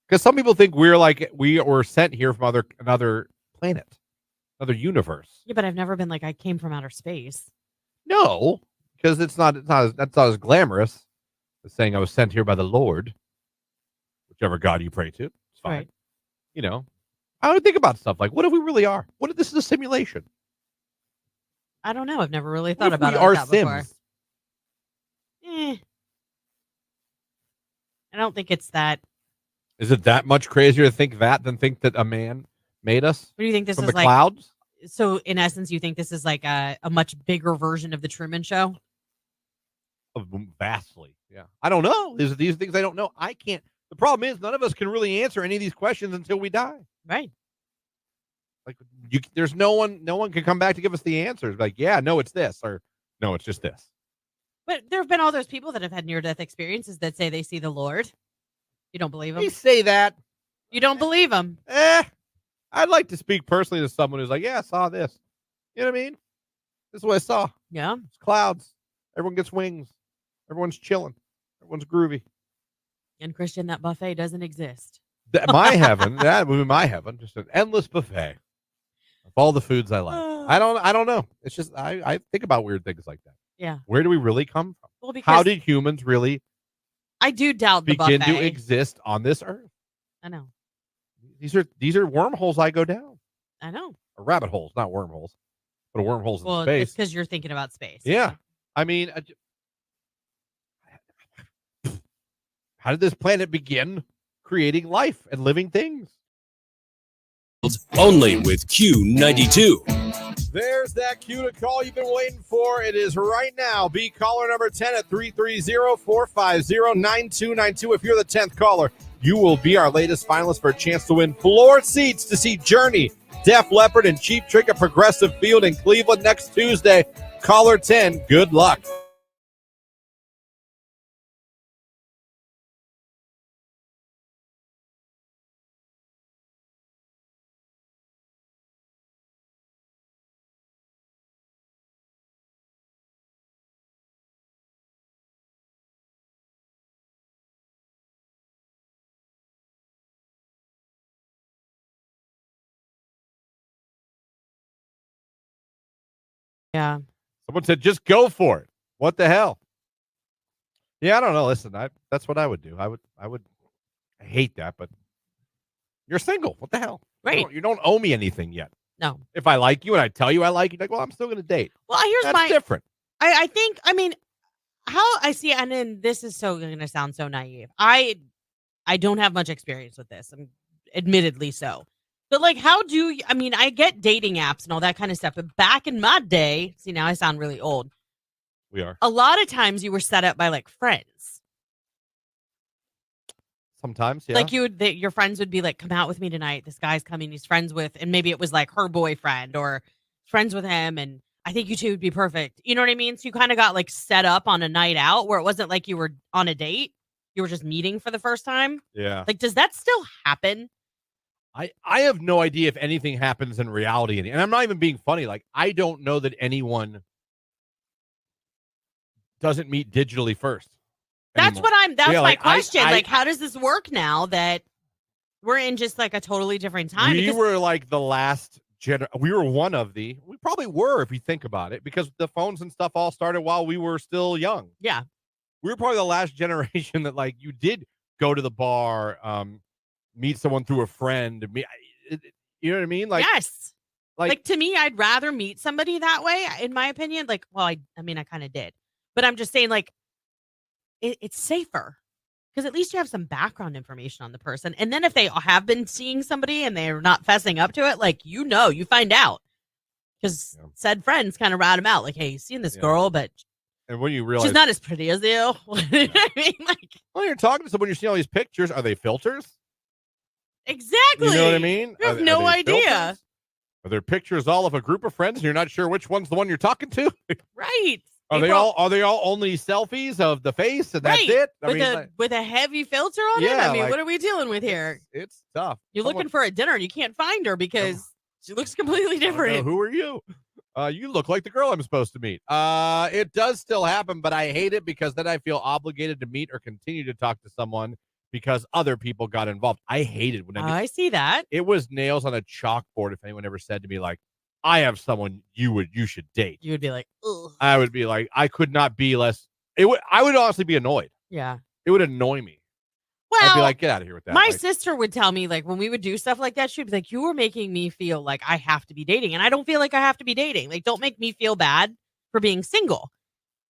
Because some people think we were sent here from another planet, another universe.
Yeah, but I've never been like I came from outer space.
No, because that's not as glamorous as saying I was sent here by the Lord, whichever God you pray to. It's fine.
Right.
You know, I would think about stuff like, what if we really are? What if this is a simulation?
I don't know. I've never really
What
thought
if
about
we
it
are
like that before.
Sims?
I don't think it's that.
Is it that much crazier to think that than think that a man made us
What do you think this
from
is
the
like?
clouds?
So, in essence, you think this is like a much bigger version of the Truman Show?
Vastly, yeah. I don't know. These things I don't know. I can't. The problem is none of us can really answer any of these questions until we die.
Right.
Like, there's no one can come back to give us the answers. Like, yeah, no, it's this, or no, it's just this.
But there have been all those people that have had near-death experiences that say they see the Lord. You don't believe them?
They say that.
You don't believe them?
I'd like to speak personally to someone who's like, yeah, I saw this. You know what I mean? This is what I saw.
Yeah.
It's clouds. Everyone gets wings. Everyone's chilling. Everyone's groovy.
And Christian, that buffet doesn't exist.
My heaven, that would be my heaven. Just an endless buffet of all the foods I like. I don't know. It's just I think about weird things like that.
Yeah.
Where do we really come from?
Well, because
How did humans really
I do doubt the
begin
buffet.
to exist on this earth?
I know.
These are wormholes I go down.
I know.
Or rabbit holes, not wormholes, but wormholes in
Well,
space.
it's because you're thinking about space.
Yeah. I mean, how did this planet begin creating life and living things?
Only with Q92.
There's that cue to call you've been waiting for. It is right now. Be caller number 10 at 330-450-9292. If you're the 10th caller, you will be our latest finalist for a chance to win floor seats to see Journey, Def Leppard, and Cheap Trick at Progressive Field in Cleveland next Tuesday. Caller 10, good luck.
Yeah.
Someone said, just go for it. What the hell? Yeah, I don't know. Listen, that's what I would do. I hate that, but you're single. What the hell?
Right.
You don't owe me anything yet.
No.
If I like you and I tell you I like you, like, well, I'm still going to date.
Well, here's
That's different.
I think, I mean, how I see, and then this is so going to sound so naive. I don't have much experience with this. I'm admittedly so. But like, how do you, I mean, I get dating apps and all that kind of stuff, but back in my day, see, now I sound really old.
We are.
A lot of times you were set up by like friends.
Sometimes, yeah.
Like your friends would be like, come out with me tonight. This guy's coming. He's friends with, and maybe it was like her boyfriend or friends with him. And I think you two would be perfect. You know what I mean? So you kind of got like set up on a night out where it wasn't like you were on a date. You were just meeting for the first time.
Yeah.
Like, does that still happen?
I have no idea if anything happens in reality. And I'm not even being funny. Like, I don't know that anyone doesn't meet digitally first.
That's
anymore.
that's my
like,
question. Like, how does this work now that we're in just like a totally different time?
We were like the last we were one of we probably were, if you think about it, because the phones and stuff all started while we were still young.
Yeah.
We were probably the last generation that like you did go to the bar, meet someone through a friend. You know what I mean? Like,
yes. Like to me, I'd rather meet somebody that way, in my opinion. Like, well, I mean, I kind of did, but I'm just saying, like, it's safer because at least you have some background information on the person. And then if they have been seeing somebody and they're not fessing up to it, like, you find out because said friends kind of rat them out. Like, hey, you seen this girl, but
and when you realize
she's not as pretty as you. You know what I mean? Like,
well, you're talking to someone, you're seeing all these pictures. Are they filters?
Exactly.
You know what I mean?
You have no idea.
Filters? Are there pictures all of a group of friends and you're not sure which one's the one you're talking to?
Right.
Are they all only selfies of the face and that's it?
With a heavy filter on it? I mean, what are we dealing with here?
It's tough.
You're looking for a dinner and you can't find her because she looks completely different.
Who are you? You look like the girl I'm supposed to meet. It does still happen, but I hate it because then I feel obligated to meet or continue to talk to someone because other people got involved. I hate it when
I see that.
It was nails on a chalkboard if anyone ever said to me, like, I have someone you should date.
You would be like, ugh.
I would be like, I could not be less. I would honestly be annoyed.
Yeah.
It would annoy me.
Well,
I'd be like, get out of here with that.
My sister would tell me, like, when we would do stuff like that, she'd be like, you were making me feel like I have to be dating. And I don't feel like I have to be dating. Like, don't make me feel bad for being single.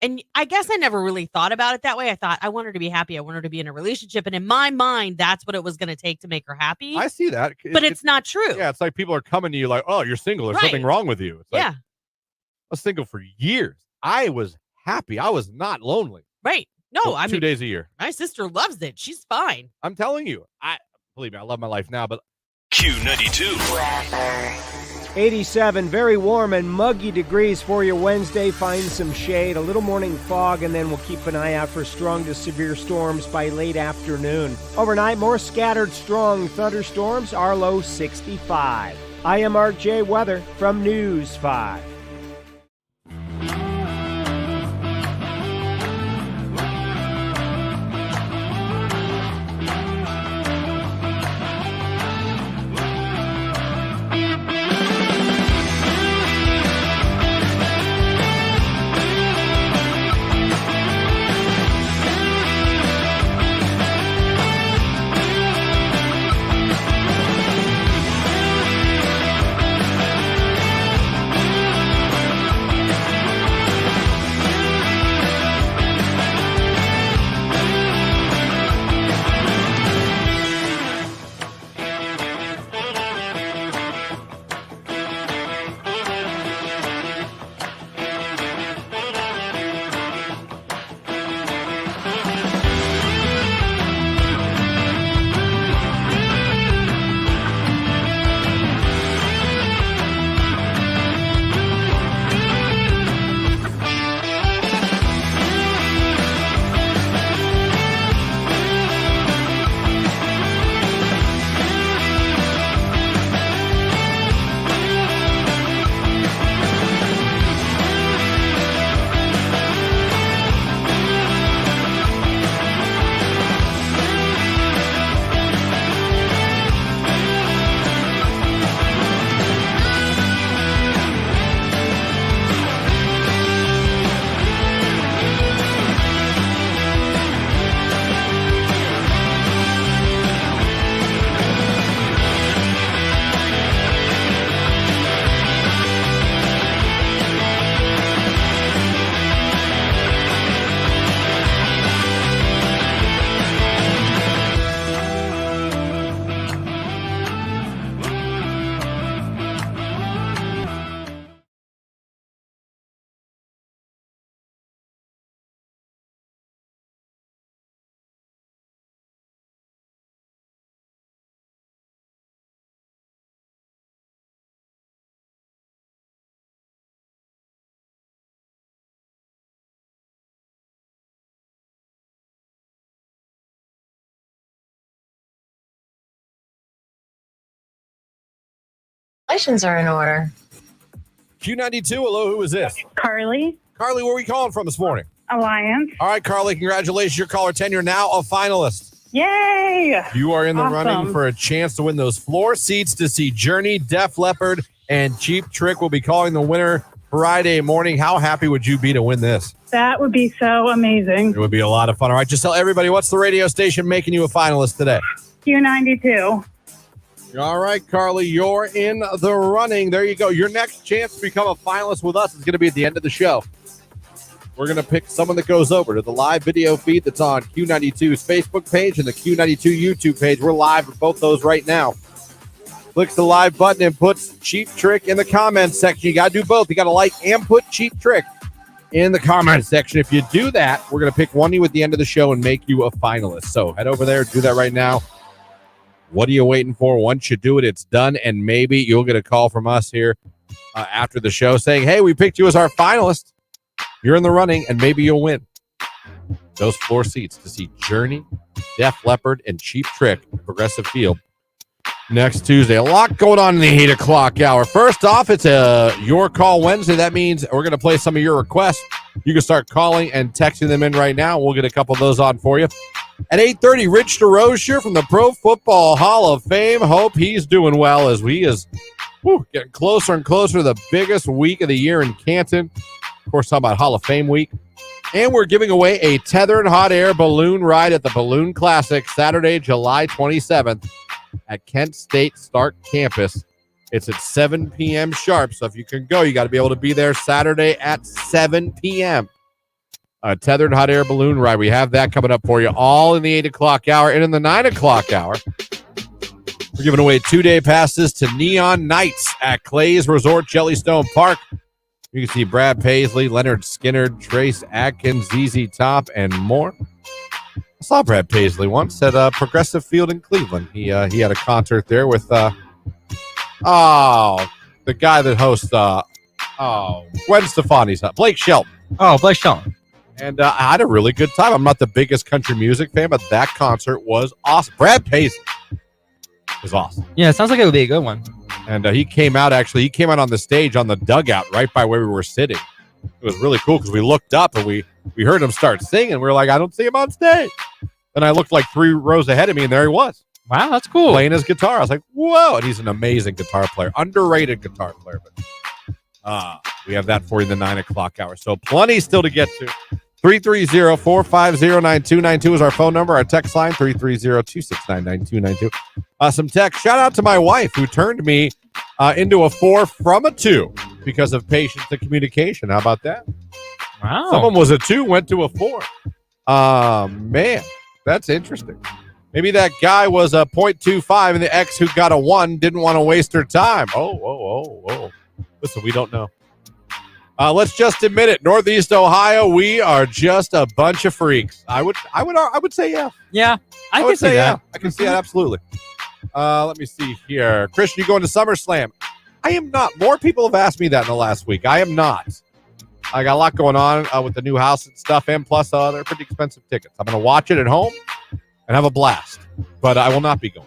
And I guess I never really thought about it that way. I thought I want her to be happy. I want her to be in a relationship. And in my mind, that's what it was going to take to make her happy.
I see that.
But it's not true.
Yeah, it's like people are coming to you like, oh, you're single. There's something wrong with you. It's like, I was single for years. I was happy. I was not lonely.
Right. No, I mean,
2 days a year.
My sister loves it. She's fine.
I'm telling you. Believe me, I love my life now, but
Q92.
87, very warm and muggy degrees for your Wednesday. Find some shade, a little morning fog, and then we'll keep an eye out for strong to severe storms by late afternoon. Overnight, more scattered strong thunderstorms, our low 65. I am Mark J. Weather from News 5.
Congratulations are in order.
Q92, hello, who is this?
Carly,
Carly, where are we calling from this morning?
Alliance.
All right, Carly, congratulations. You're caller 10. You're now a finalist.
Yay!
You are in the
Awesome.
running for a chance to win those floor seats to see Journey, Def Leppard, and Cheap Trick. We'll be calling the winner Friday morning. How happy would you be to win this?
That would be so amazing.
It would be a lot of fun. All right, just tell everybody, what's the radio station making you a finalist today?
Q92.
All right, Carly, you're in the running. There you go. Your next chance to become a finalist with us is going to be at the end of the show. We're going to pick someone that goes over to the live video feed that's on Q92's Facebook page and the Q92 YouTube page. We're live with both those right now. Clicks the live button and puts Cheap Trick in the comments section. You got to do both. You got to like and put Cheap Trick in the comments section. If you do that, we're going to pick one of you at the end of the show and make you a finalist. So head over there, do that right now. What are you waiting for? Once you do it, it's done, and maybe you'll get a call from us here after the show saying, hey, we picked you as our finalist. You're in the running, and maybe you'll win those floor seats to see Journey, Def Leppard, and Cheap Trick at Progressive Field next Tuesday. A lot going on in the 8 o'clock hour. First off, it's a Your Call Wednesday. That means we're going to play some of your requests. You can start calling and texting them in right now. We'll get a couple of those on for you. At 8:30, Rich DeRozier from the Pro Football Hall of Fame. Hope he's doing well as we is getting closer and closer to the biggest week of the year in Canton. Of course, talking about Hall of Fame week. And we're giving away a tethered hot air balloon ride at the Balloon Classic Saturday, July 27th at Kent State Stark Campus. It's at 7 p.m. sharp, so if you can go, you got to be able to be there Saturday at 7 p.m. A tethered hot air balloon ride. We have that coming up for you all in the 8 o'clock hour. And in the 9 o'clock hour, we're giving away 2-day passes to Neon Nights at Clay's Resort Jellystone Park. You can see Brad Paisley, Leonard Skinner, Trace Atkins, ZZ Top, and more. I saw Brad Paisley once at Progressive Field in Cleveland. He had a concert there with the guy that hosts Gwen Stefani's Blake Shelton.
Oh, Blake Shelton.
And I had a really good time. I'm not the biggest country music fan, but that concert was awesome. Brad Paisley is awesome.
Yeah, it sounds like it would be a good one.
And he came out on the stage on the dugout right by where we were sitting. It was really cool because we looked up and we heard him start singing. We were like, I don't see him on stage. And I looked like 3 rows ahead of me, and there he was.
Wow, that's cool.
Playing his guitar. I was like, whoa. And he's an amazing guitar player. Underrated guitar player. But we have that for you in the 9 o'clock hour. So plenty still to get to. 330-450-9292 is our phone number. Our text line, 330-269-9292. Some text. Shout out to my wife who turned me into a 4 from a 2 because of patience and communication. How about that?
Wow.
Someone was a 2, went to a 4. Man, that's interesting. Maybe that guy was a 0.25 and the ex who got a 1 didn't want to waste her time. Oh. Listen, we don't know. Let's just admit it. Northeast Ohio, we are just a bunch of freaks. I would say yeah.
Yeah, I can see that.
Yeah. I can see that absolutely. Let me see here. Christian, you going to SummerSlam? I am not. More people have asked me that in the last week. I am not. I got a lot going on with the new house and stuff, and plus they're pretty expensive tickets. I'm going to watch it at home and have a blast, but I will not be going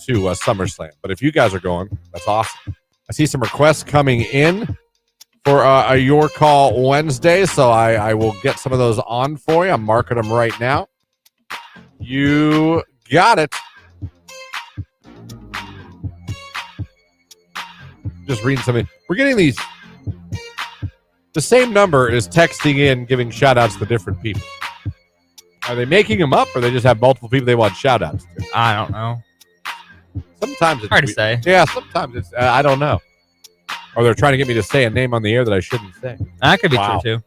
to SummerSlam. But if you guys are going, that's awesome. I see some requests coming in for a Your Call Wednesday, so I will get some of those on for you. I'm marking them right now. You got it. Just reading something. We're getting these. The same number is texting in, giving shout-outs to different people. Are they making them up, or they just have multiple people they want shout-outs to?
I don't know.
Sometimes it's
hard to say.
Yeah, sometimes it's I don't know. Or they're trying to get me to say a name on the air that I shouldn't say.
That could be true, too.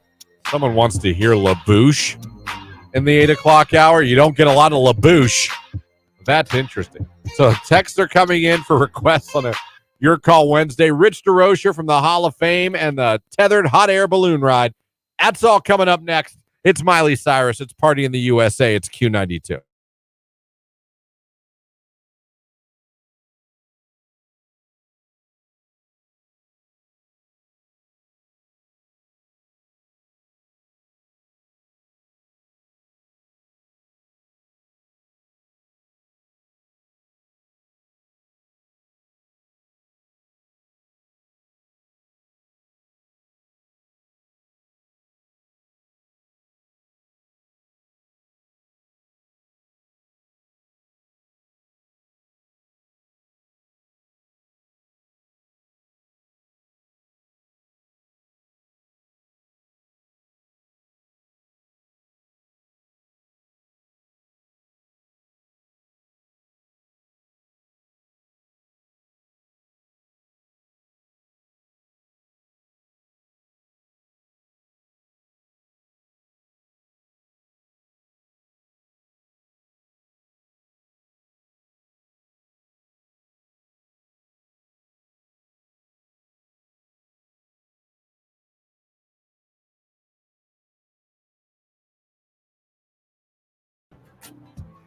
Someone wants to hear LaBouche in the 8 o'clock hour. You don't get a lot of LaBouche. That's interesting. So texts are coming in for requests on a Your Call Wednesday. Rich DeRozier from the Hall of Fame and the tethered hot air balloon ride. That's all coming up next. It's Miley Cyrus. It's Party in the USA. It's Q92.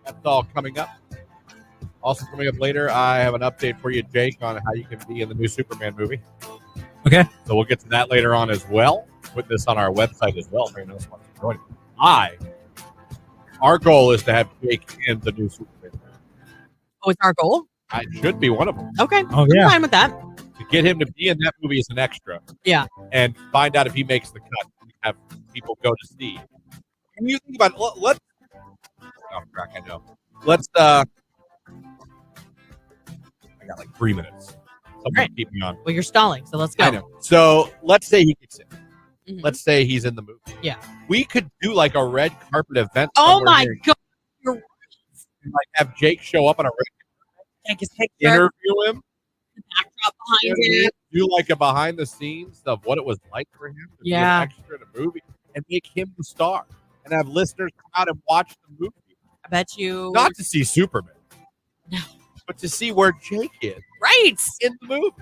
That's all coming up. Also coming up later, I have an update for you, Jake, on how you can be in the new Superman movie.
Okay.
So we'll get to that later on as well. Put this on our website as well. If anyone wants to join our goal is to have Jake in the new Superman movie.
Oh, it's our goal?
It should be one of them.
Okay.
Oh,
I'm
yeah.
fine with that.
To get him to be in that movie as an extra.
Yeah.
And find out if he makes the cut. Have people go to see. When you think about it, let's. Oh, crack, I know. Let's. I got like 3 minutes. Someone
Right.
keep me on.
Well, you're stalling, so let's go.
I know. So let's say he gets in.
Mhm.
Let's say he's in the movie.
Yeah.
We could do like a red carpet event.
Oh
somewhere
my
here.
God. You're right.
And, like have Jake show up on a red
Take his picture,
interview him.
backdrop behind it.
Do like a behind the scenes of what it was like for him to be
Yeah.
an extra in a movie and make him the star and have listeners come out and watch the movie.
I bet you.
Not to see Superman.
No.
But to see where Jake is
Right.
in the movie.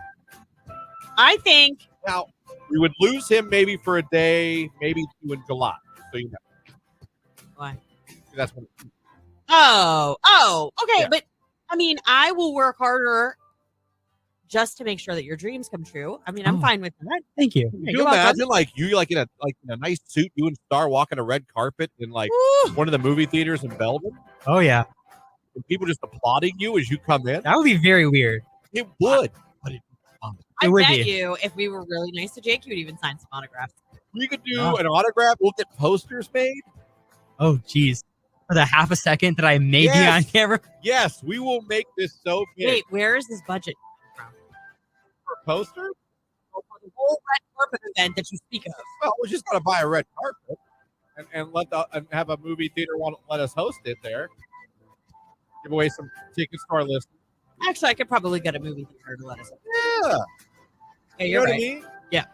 I think.
Now, we would lose him maybe for a day, maybe 2 in July. So you know.
Why?
That's what
Oh, okay.
Yeah.
But I mean, I will work harder just to make sure that your dreams come true. I mean, I'm
Oh.
fine with that.
Thank you.
Can
Yeah,
you
you're welcome.
imagine like you like in a nice suit, you and Star walking a red carpet in like
Woo!
one of the movie theaters in Belgium,
Oh, yeah.
and people just applauding you as you come in?
That would be very weird.
It would. But it,
I
It would
bet
be.
you, if we were really nice to Jake, you would even sign some autographs.
we could do
Yeah.
an autograph. We'll get posters made.
Oh, geez. For the half a second that I may be on
Yes.
camera.
Yes, we will make this so big.
Wait, where is this budget from?
For a poster?
For the whole red carpet event that you speak of.
Well, we just got to buy a red carpet and have a movie theater want to let us host it there. Give away some tickets to our list.
Actually, I could probably get a movie theater to let us.
Yeah.
Yeah,
You
you're
know
right.
what I mean?
Yeah.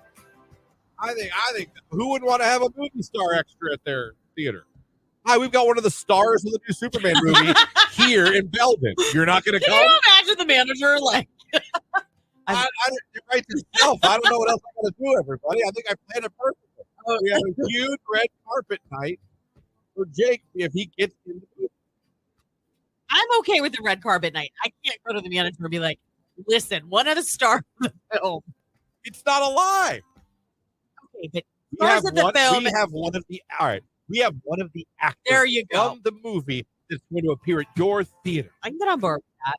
I think who would want to have a movie star extra at their theater? Hi, we've got one of the stars of the new Superman movie here in Belgium. You're not going to
Can
come?
you imagine the manager like?
I right to yourself. I don't know what else I got to do, everybody. I think I planned it perfectly. We have a huge red carpet night for Jake if he gets in the movie.
I'm okay with the red carpet night. I can't go to the manager and be like, "Listen, one of the stars of the film."
It's not a lie.
Okay, but
We
Stars
have
of the
one.
film-
We have one of the. All right. We have one of the actors
there you go.
from the movie that's going to appear at your theater.
I can get on board with that.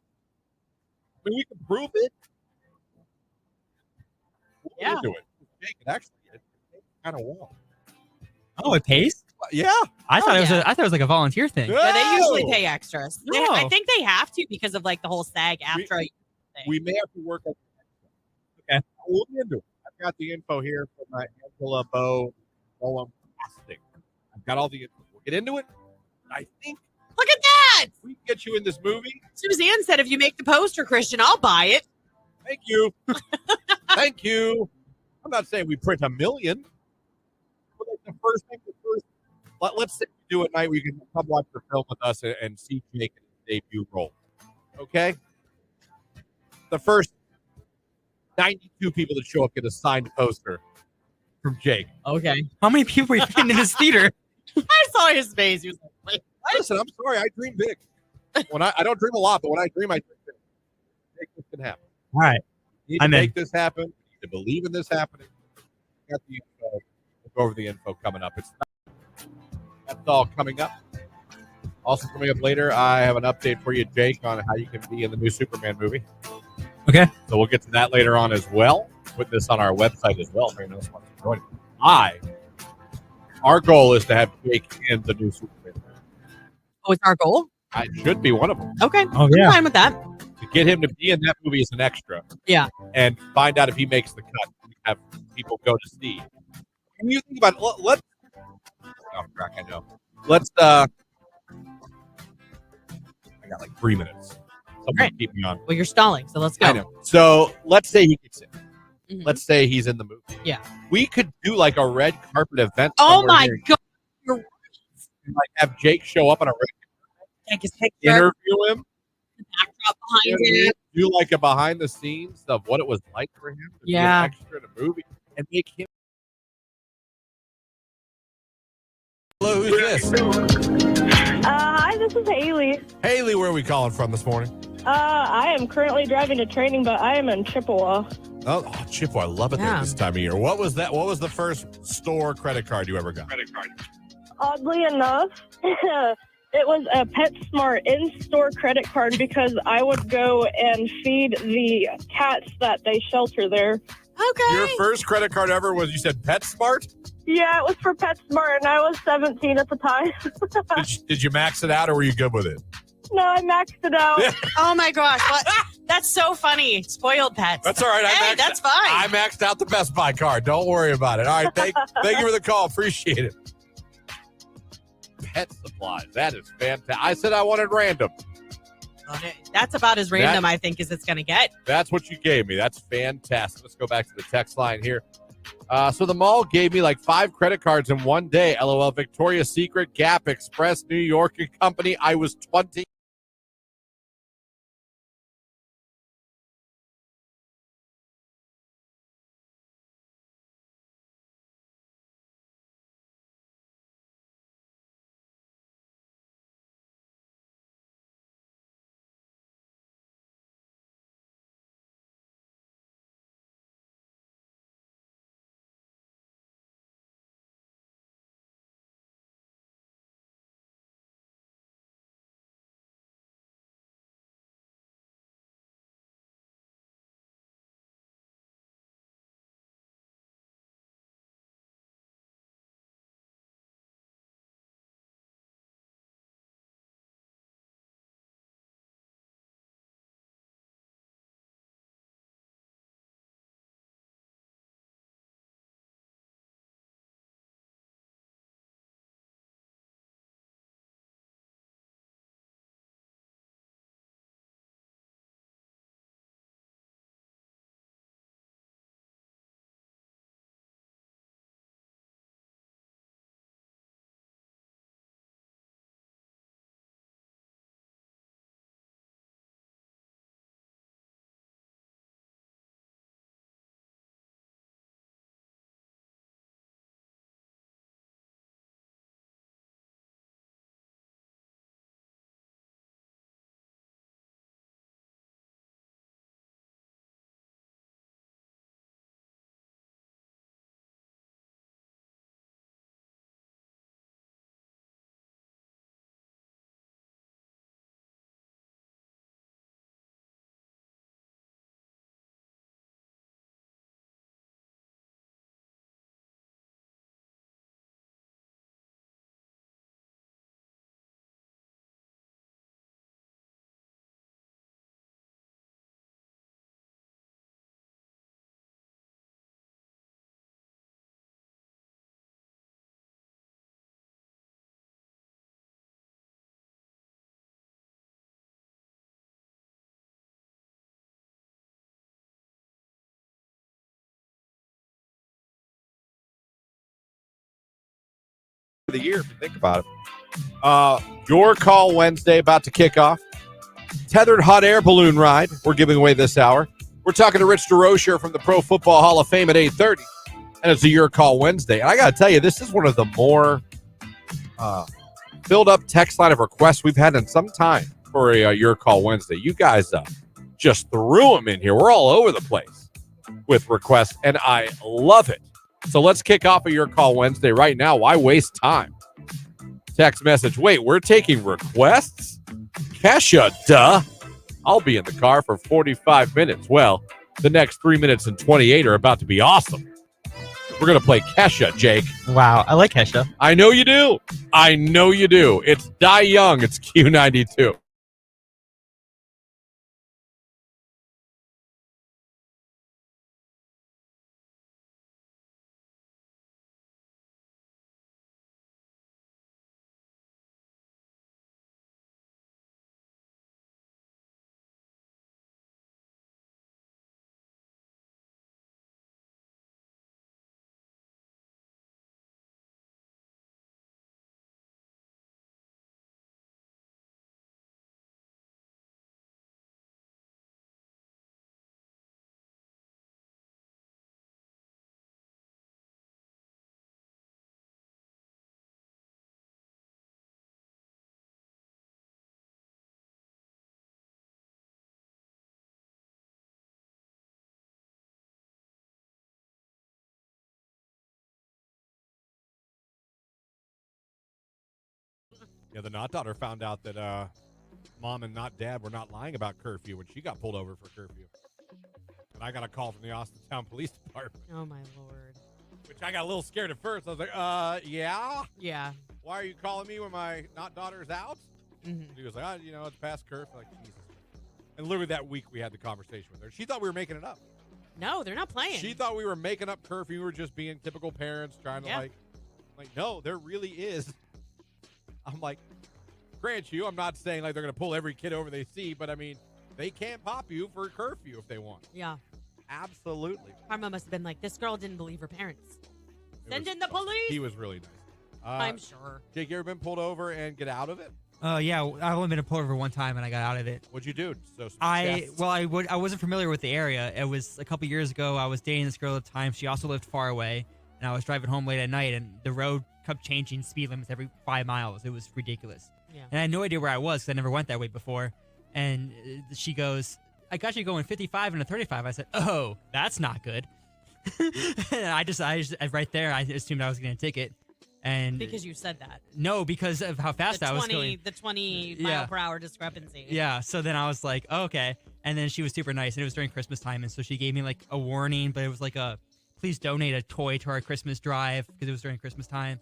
I mean, we can prove it.
Yeah.
We'll do it. Jake, it actually kind of well.
Oh, it pays?
Yeah.
I thought it was.
yeah.
I thought it was like a volunteer thing.
Yeah, they usually
No!
pay extras.
No.
I think they have to because of like the whole SAG after. thing.
We may have to work on.
Okay.
We'll look into it. I've got the info here from Angela Bow. Casting. I've got all the info. We'll get into it. I think
Look at that!
we can get you in this movie.
Suzanne said, "If you make the poster, Christian, I'll buy it."
Thank you. Thank you. I'm not saying we print 1 million. But like the first thing, let's say we do it at night where you can come watch the film with us and see Jake in his debut role. Okay? The first 92 people that show up get a signed poster from Jake.
Okay.
How many people are you fitting in this theater?
I saw his face. He was like, "Wait,
Listen, I'm sorry, I dream big. When I don't dream a lot, but when I dream big. Make this can happen.
All right.
You need to
I'm in.
make this happen. You need to believe in this happening. Got the info. We'll go over the info coming up. That's all coming up. Also coming up later, I have an update for you, Jake, on how you can be in the new Superman movie.
Okay.
So we'll get to that later on as well. Put this on our website as well. If anyone else wants to join our goal is to have Jake in the new Superman movie.
oh, it's our goal."
It should be one of them.
Okay.
Oh,
I'm
yeah.
fine with that.
To get him to be in that movie as an extra.
Yeah.
And find out if he makes the cut. Have people go to see. When you think about it, let's. Oh, crack, I know. Let's. I got like 3 minutes. Someone
Right.
keep me on.
Well, you're stalling, so let's go.
I know. So let's say he gets in.
Mhm.
Let's say he's in the movie.
Yeah.
We could do like a red carpet event.
Oh
somewhere
my
here.
God! You're right.
And, like have Jake show up on a red
Take his picture,
interview him.
backdrop behind it.
Do like a behind the scenes of what it was like for him to be
Yeah.
an extra in a movie and make him. Hello, who's this?
Hi, this is Haley.
Haley, where are we calling from this morning?
I am currently driving to training, but I am in Chippewa.
Oh, Chippewa, I love it there this time of year. What was that? What was the first store credit card you ever got?
Oddly enough, it was a PetSmart in-store credit card because I would go and feed the cats that they shelter there.
Okay.
Your first credit card ever was, you said PetSmart?
Yeah, it was for PetSmart, and I was 17 at the time.
Did you max it out, or were you good with it?
No, I maxed it out.
Oh my gosh, that's so funny. Spoiled pets.
That's all right.
That's fine.
I maxed out the Best Buy card. Don't worry about it. All right, thank you for the call. Appreciate it. Pet supplies. That is fantastic. I said I wanted random.
That's about as random, I think, as it's going to get.
That's what you gave me. That's fantastic. Let's go back to the text line here. So the mall gave me like 5 credit cards in one day. LOL. Victoria's Secret, Gap, Express, New York and Company. I was 20. The year, if you think about it. Your Call Wednesday about to kick off. Tethered hot air balloon ride we're giving away this hour. We're talking to Rich DeRocher from the Pro Football Hall of Fame at 8:30, and it's a Your Call Wednesday. And I got to tell you, this is one of the more filled up text line of requests we've had in some time for a Your Call Wednesday. You guys just threw them in here. We're all over the place with requests, and I love it. So let's kick off a Your Call Wednesday right now. Why waste time? Text message. Wait, we're taking requests? Kesha, duh. I'll be in the car for 45 minutes. Well, the next 3 minutes and 28 are about to be awesome. We're going to play Kesha, Jake.
Wow, I like Kesha.
I know you do. I know you do. It's Die Young. It's Q92. Yeah, the not daughter found out that mom and not dad were not lying about curfew when she got pulled over for curfew. And I got a call from the Austintown Police Department,
Oh my lord.
which I got a little scared at first. I was like, yeah?
Yeah.
Why are you calling me when my not daughter's out?
Mm-hmm.
He was like, it's past curfew. Like, Jesus. And literally that week we had the conversation with her. She thought we were making it up.
No, they're not playing.
She thought we were making up curfew. We were just being typical parents trying to like, no, there really is. I'm like, grant you, I'm not saying like they're going to pull every kid over they see, but I mean, they can't pop you for curfew if they want.
Yeah.
Absolutely.
Karma must have been like, this girl didn't believe her parents. Send in the police.
He was really nice.
I'm sure.
Jake, you ever been pulled over and get out of it?
Yeah, I've only been pulled over one time and I got out of it.
What'd you do? So
I wasn't familiar with the area. It was a couple years ago. I was dating this girl at the time. She also lived far away, and I was driving home late at night, and the road kept changing speed limits every 5 miles. It was ridiculous.
Yeah.
And I had no idea where I was because I never went that way before. And she goes, "I got you going 55 and a 35." I said, "Oh, that's not good." And I just right there, I assumed I was getting a ticket. And
Because you said that.
no, because of how fast I was going.
The 20 mile per hour discrepancy.
Yeah, so then I was like, oh, okay. And then she was super nice, and it was during Christmas time, and so she gave me like a warning, but it was like please donate a toy to our Christmas drive because it was during Christmas time.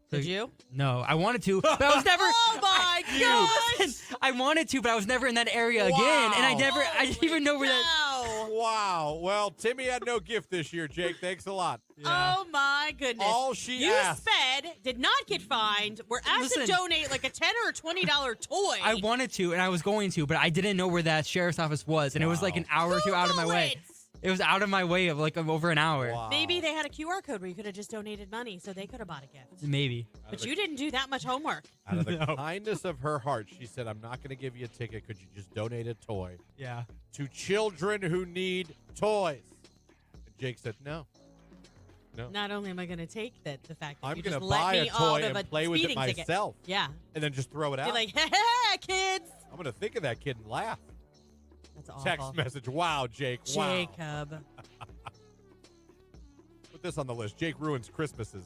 So,
Did you?
No, I wanted to, but I was never.
Oh my gosh!
I wanted to, but I was never in that area again, and I didn't even know where that.
Wow. Well, Timmy had no gift this year, Jake. Thanks a lot.
Yeah.
Oh my goodness!
All she
you
asked.
sped, did not get fined. We're asked to
Listen.
donate like a $10 or $20 toy.
I wanted to, and I was going to, but I didn't know where that sheriff's office was, and it was like an hour or two out of my way.
Google it.
It was out of my way of like over an hour.
Wow.
Maybe they had a QR code where you could have just donated money, so they could have bought a gift.
Maybe.
But you didn't do that much homework.
Out of the
No.
kindness of her heart, she said, I'm not going to give you a ticket. Could you just donate a toy
Yeah.
to children who need toys? And Jake said, no.
Not only am I going to take the fact that
I'm
you
going
just
to
let
buy
me
a
out
toy
of
and
a
play with it
speeding ticket.
myself.
Yeah.
And then just throw it out.
Be like, hey, kids.
I'm going to think of that kid and laugh.
That's awful.
Text message. Wow, Jake. Wow.
Jacob.
Put this on the list. Jake ruins Christmases.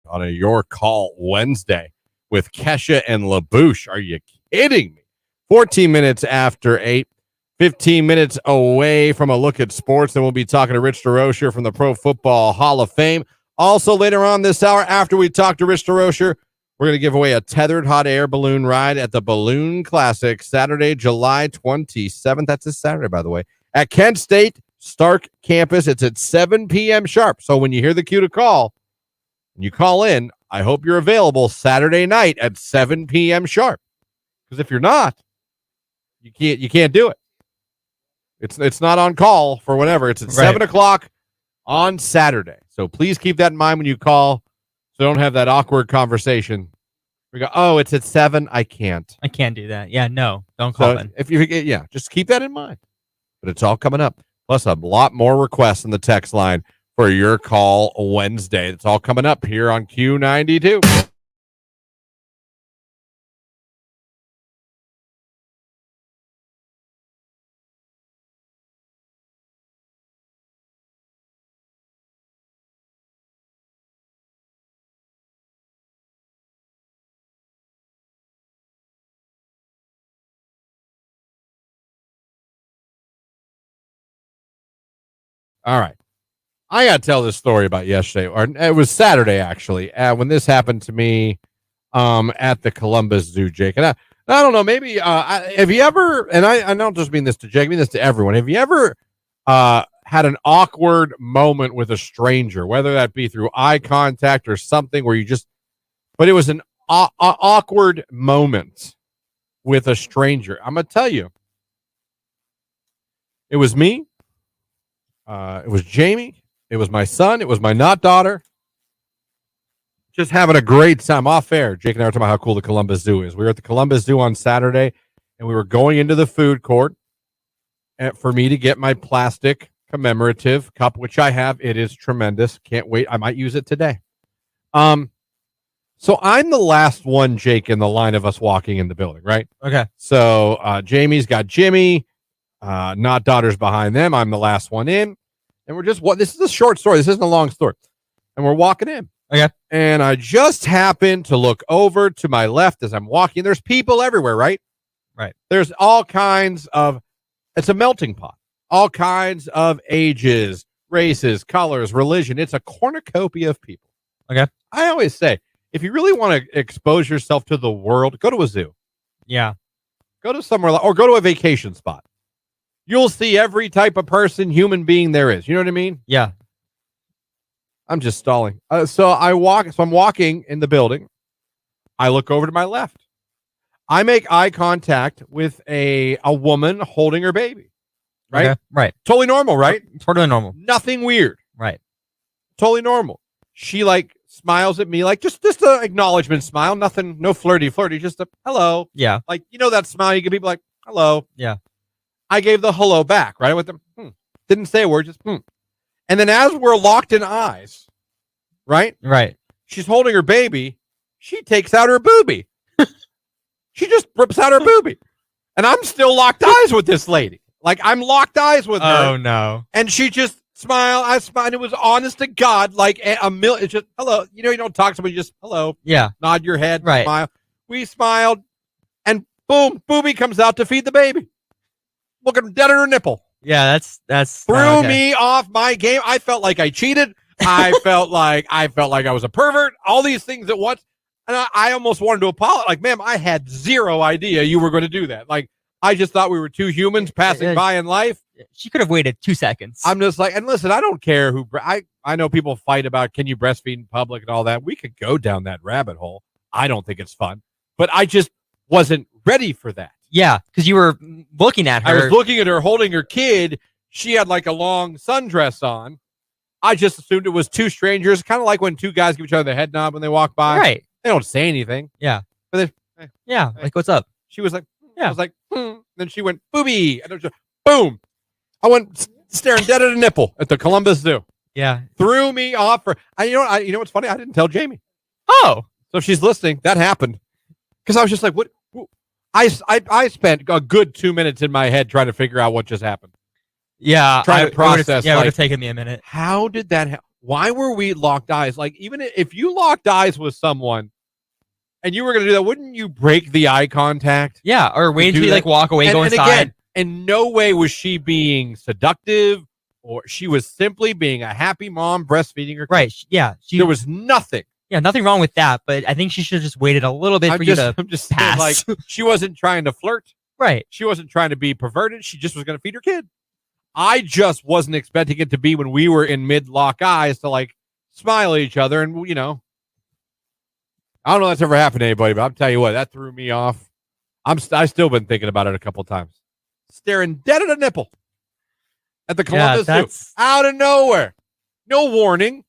on a Your Call Wednesday with Kesha and LaBouche. Are you kidding me? 14 minutes after 8, 15 minutes away from a look at sports. Then we'll be talking to Rich DeRocher from the Pro Football Hall of Fame. Also, later on this hour, after we talk to Rich DeRocher, we're going to give away a tethered hot air balloon ride at the Balloon Classic Saturday, July 27th. That's this Saturday, by the way, at Kent State Stark Campus. It's at 7 p.m. sharp. So when you hear the cue to call, and you call in, I hope you're available Saturday night at 7 p.m. sharp. Because if you're not, you can't do it. It's not on call for whatever. It's at 7 o'clock on Saturday. So please keep that in mind when you call, so don't have that awkward conversation. We go, oh, it's at 7. I can't
do that. Yeah, no, don't call in.
If you just keep that in mind. But it's all coming up. Plus a lot more requests in the text line for Your Call Wednesday. It's all coming up here on Q92. All right. I got to tell this story about yesterday, or it was Saturday, actually, when this happened to me at the Columbus Zoo, Jake. And I don't know, maybe, have you ever, and I don't just mean this to Jake, I mean this to everyone. Have you ever had an awkward moment with a stranger, whether that be through eye contact or something where but it was an awkward moment with a stranger? I'm going to tell you. It was me. It was Jamie. It was my son. It was my not daughter. Just having a great time off air. Jake and I were talking about how cool the Columbus Zoo is. We were at the Columbus Zoo on Saturday, and we were going into the food court for me to get my plastic commemorative cup, which I have. It is tremendous. Can't wait. I might use it today. So I'm the last one, Jake, in the line of us walking in the building, right?
Okay.
So Jamie's got Jimmy. Not daughters behind them. I'm the last one in. And we're just, this is a short story. This isn't a long story. And we're walking in.
Okay.
And I just happened to look over to my left as I'm walking. There's people everywhere, right?
Right.
There's all kinds of, it's a melting pot. All kinds of ages, races, colors, religion. It's a cornucopia of people.
Okay.
I always say, if you really want to expose yourself to the world, go to a zoo.
Yeah.
Go to somewhere, or go to a vacation spot. You'll see every type of person, human being there is. You know what I mean?
Yeah.
I'm just stalling. So I'm walking in the building. I look over to my left. I make eye contact with a woman holding her baby. Right?
Okay. Right.
Totally normal, right?
Totally normal.
Nothing weird.
Right.
Totally normal. She smiles at me, just an acknowledgement smile. Nothing, no flirty, just a hello.
Yeah.
That smile you give people hello.
Yeah.
I gave the hello back, right? With them, didn't say a word, just And then as we're locked in eyes, right?
Right.
She's holding her baby. She takes out her boobie. She just rips out her boobie. And I'm still locked eyes with this lady. I'm locked eyes with her.
Oh, no.
And she just smiled. I smiled. And it was honest to God, it's just hello. You don't talk to somebody, just hello.
Yeah.
Nod your head.
Right.
Smile. We smiled. And boom, boobie comes out to feed the baby. Looking dead at her nipple.
Yeah, that's
threw me off my game. I felt like I cheated. I felt like I was a pervert. All these things at once, and I almost wanted to apologize. Ma'am, I had zero idea you were going to do that. I just thought we were two humans passing by in life.
She could have waited 2 seconds.
I'm just and listen, I don't care who. I know people fight about can you breastfeed in public and all that. We could go down that rabbit hole. I don't think it's fun, but I just wasn't ready for that.
Yeah, because you were looking at her.
I was looking at her holding her kid. She had a long sundress on. I just assumed it was two strangers, kind of like when two guys give each other the head nod when they walk by.
Right.
They don't say anything.
Yeah.
But
yeah, what's up?
She was like,
yeah.
I was like, Then she went, boobie. And it was just, boom. I went staring dead at a nipple at the Columbus Zoo.
Yeah.
Threw me off. You know what's funny? I didn't tell Jamie.
Oh.
So if she's listening, that happened. Because I was just like, what? I spent a good 2 minutes in my head trying to figure out what just happened.
Yeah.
Trying to process.
It would have taken me a minute.
How did that happen? why were we locked eyes? Like, even if you locked eyes with someone and you were going to do that, wouldn't you break the eye contact?
Yeah, or wait until you
that?
like walk away, go inside.
Again, in no way was she being seductive, or she was simply being a happy mom breastfeeding her kid.
Right. Yeah.
There was nothing.
Yeah, nothing wrong with that, but I think she should have just waited a little bit for you to
I'm just
pass.
saying, like, she wasn't trying to flirt.
Right.
She wasn't trying to be perverted. She just was going to feed her kid. I just wasn't expecting it to be when we were in mid-lock eyes to, like, smile at each other. And, you know, I don't know if that's ever happened to anybody, but I'll tell you what, that threw me off. I've still been thinking about it a couple times. Staring dead at a nipple at the Columbus Zoo. Out of nowhere. No warning.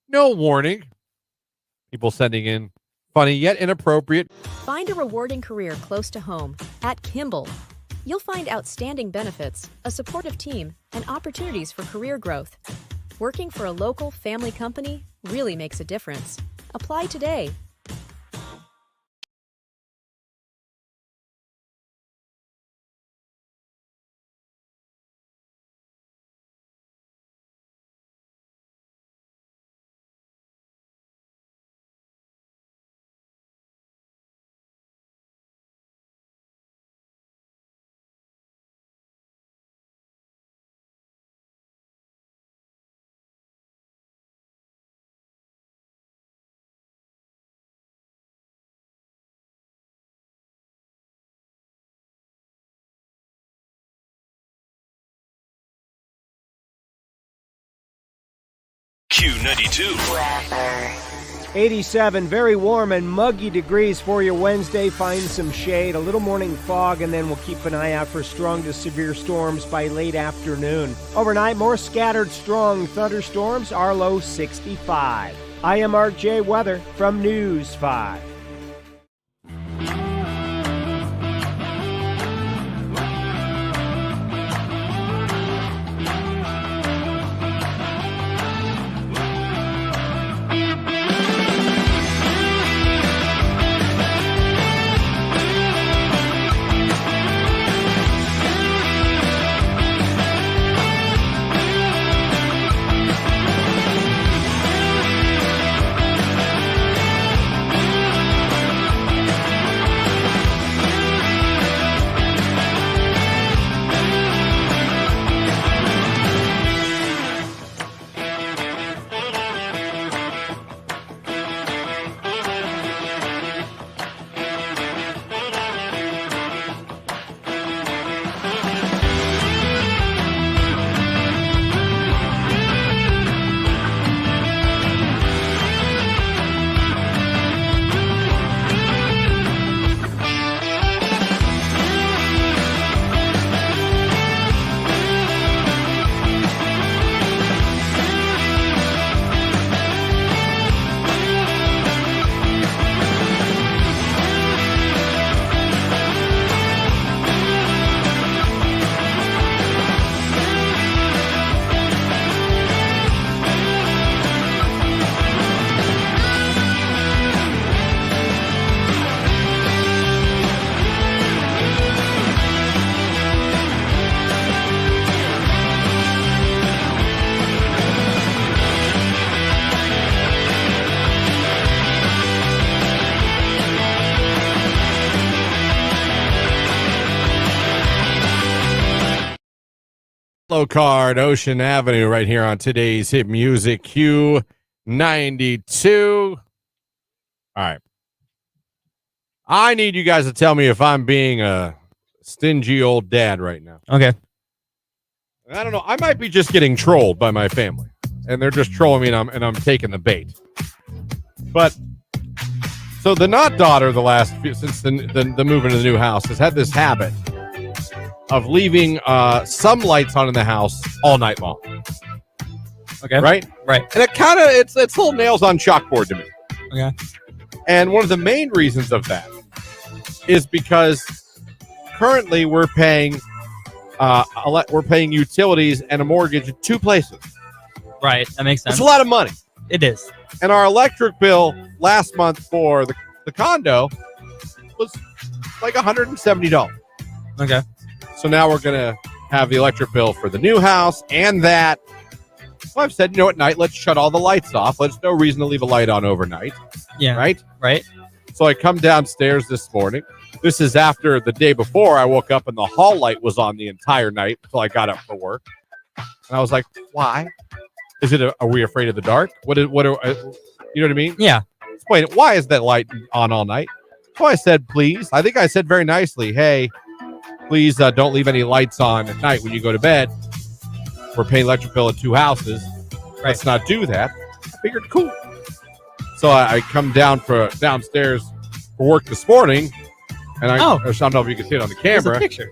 No warning. People sending in funny yet inappropriate.
Find a rewarding career close to home at Kimball. You'll find outstanding benefits, a supportive team, and opportunities for career growth. Working for a local family company really makes a difference. Apply today.
Q92.
87, very warm and muggy degrees for your Wednesday. Find some shade, a little morning fog, and then we'll keep an eye out for strong to severe storms by late afternoon. Overnight, more scattered strong thunderstorms, our low 65. I am Mark J. Weather from News 5.
Low card, Ocean Avenue, right here on today's hit music, Q92. All right. I need you guys to tell me if I'm being a stingy old dad right now.
Okay.
I don't know. I might be just getting trolled by my family, and they're just trolling me, and I'm taking the bait. But so the not daughter, since the move into the new house, has had this habit of leaving some lights on in the house all night long.
Okay.
Right?
Right.
And it kind of, it's little nails on chalkboard to me.
Okay.
And one of the main reasons of that is because currently we're paying utilities and a mortgage in two places.
Right. That makes sense.
It's a lot of money.
It is.
And our electric bill last month for the condo was like $170.
Okay.
So now we're going to have the electric bill for the new house and that. Well, I've said, at night, let's shut all the lights off. There's no reason to leave a light on overnight.
Yeah.
Right?
Right.
So I come downstairs this morning. This is after the day before I woke up and the hall light was on the entire night until I got up for work. And I was like, why? Is it are we afraid of the dark? You know what I mean?
Yeah.
Explain it. Why is that light on all night? So I said, please. I think I said very nicely, hey, please don't leave any lights on at night when you go to bed. We're paying electric bill at 2 houses. Right. Let's not do that. I figured, cool. So I come downstairs for work this morning, and I don't know if you can see it on the camera.
There's a picture.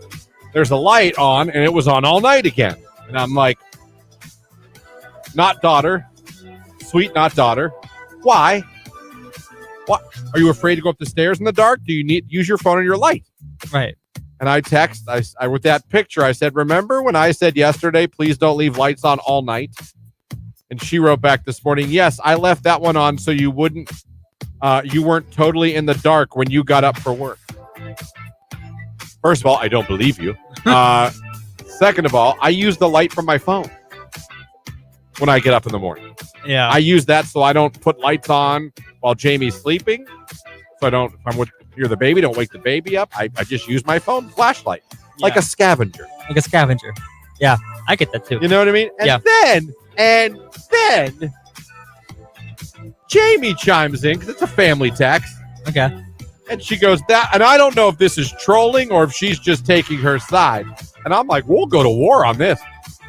There's a light on, and it was on all night again. And I'm like, not daughter, sweet not daughter. Why? What? Are you afraid to go up the stairs in the dark? Do you need use your phone or your light?
Right.
And I with that picture, I said, remember when I said yesterday, please don't leave lights on all night? And she wrote back this morning, yes, I left that one on so you weren't totally in the dark when you got up for work. First of all, I don't believe you. Second of all, I use the light from my phone when I get up in the morning.
Yeah.
I use that so I don't put lights on while Jamie's sleeping. So if I'm with the baby, don't wake the baby up. I just use my phone flashlight like a scavenger.
Like a scavenger. Yeah, I get that too.
You know what I mean? And then Jamie chimes in because it's a family text.
Okay.
And she goes, and I don't know if this is trolling or if she's just taking her side. And I'm like, we'll go to war on this.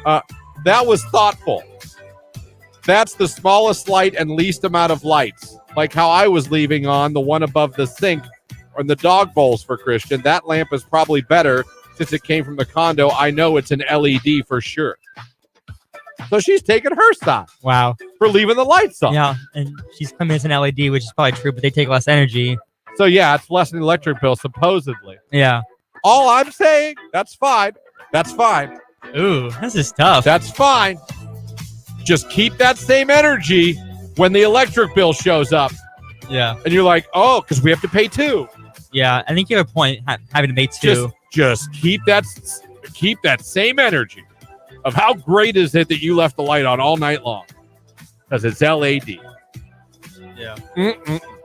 That was thoughtful. That's the smallest light and least amount of lights. Like how I was leaving on the one above the sink or the dog bowls for Christian. That lamp is probably better since it came from the condo. I know it's an LED for sure. So she's taking her side.
Wow.
For leaving the lights on.
Yeah, and she's coming as an LED, which is probably true, but they take less energy.
So yeah, it's less than the electric bill, supposedly.
Yeah.
All I'm saying, that's fine. That's fine.
Ooh, this is tough.
That's fine. Just keep that same energy when the electric bill shows up.
Yeah.
And you're like, oh, because we have to pay too.
Yeah, I think you have a point having to pay two.
Just keep that same energy of how great is it that you left the light on all night long because it's LED.
Yeah.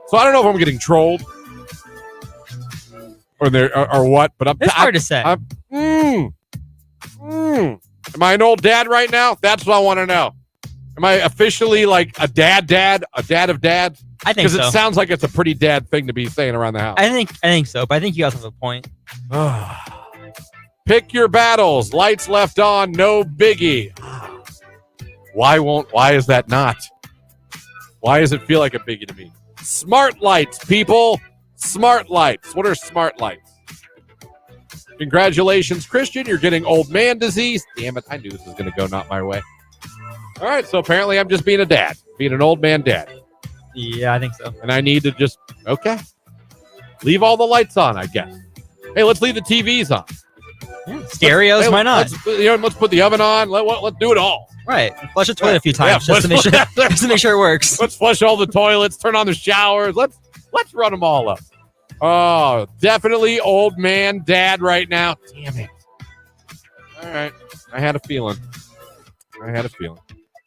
So I don't know if I'm getting trolled or what, but
it's hard to say.
Am I an old dad right now? That's what I want to know. Am I officially like a dad of dads?
I think so.
Because it sounds like it's a pretty dad thing to be saying around the house.
I think so, but I think you guys have a point.
Pick your battles. Lights left on, no biggie. Why is that not? Why does it feel like a biggie to me? Smart lights, people. Smart lights. What are smart lights? Congratulations, Christian. You're getting old man disease. Damn it. I knew this was going to go not my way. All right. So apparently I'm just being a dad, being an old man dad.
Yeah, I think so.
And I need to just, leave all the lights on, I guess. Hey, let's leave the TVs on.
Yeah, stereos, why not?
Let's put the oven on. Let's do it all.
Right. Flush the toilet a few times just to make sure it works.
Let's flush all the toilets, turn on the showers. Let's run them all up. Oh, definitely old man dad right now. Damn it. All right. I had a feeling.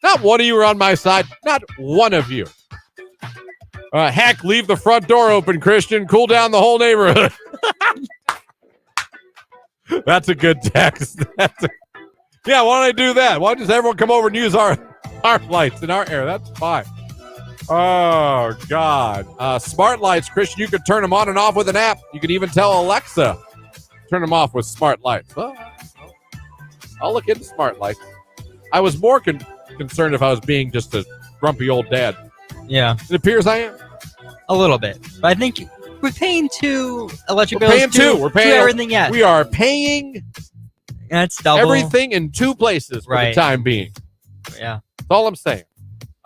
Not one of you are on my side. Not one of you. Heck, leave the front door open, Christian. Cool down the whole neighborhood. That's a good text. Yeah, why don't I do that? Why does everyone come over and use our lights in our air? That's fine. Oh, God. Smart lights, Christian, you could turn them on and off with an app. You could even tell Alexa, turn them off with smart lights. Well, I'll look into smart lights. I was more concerned if I was being just a grumpy old dad.
Yeah.
It appears I am.
A little bit. But I think we're paying two electric bills.
We're paying
everything yet.
We are paying
That's double.
everything in two places for the time being.
Yeah.
That's all I'm saying.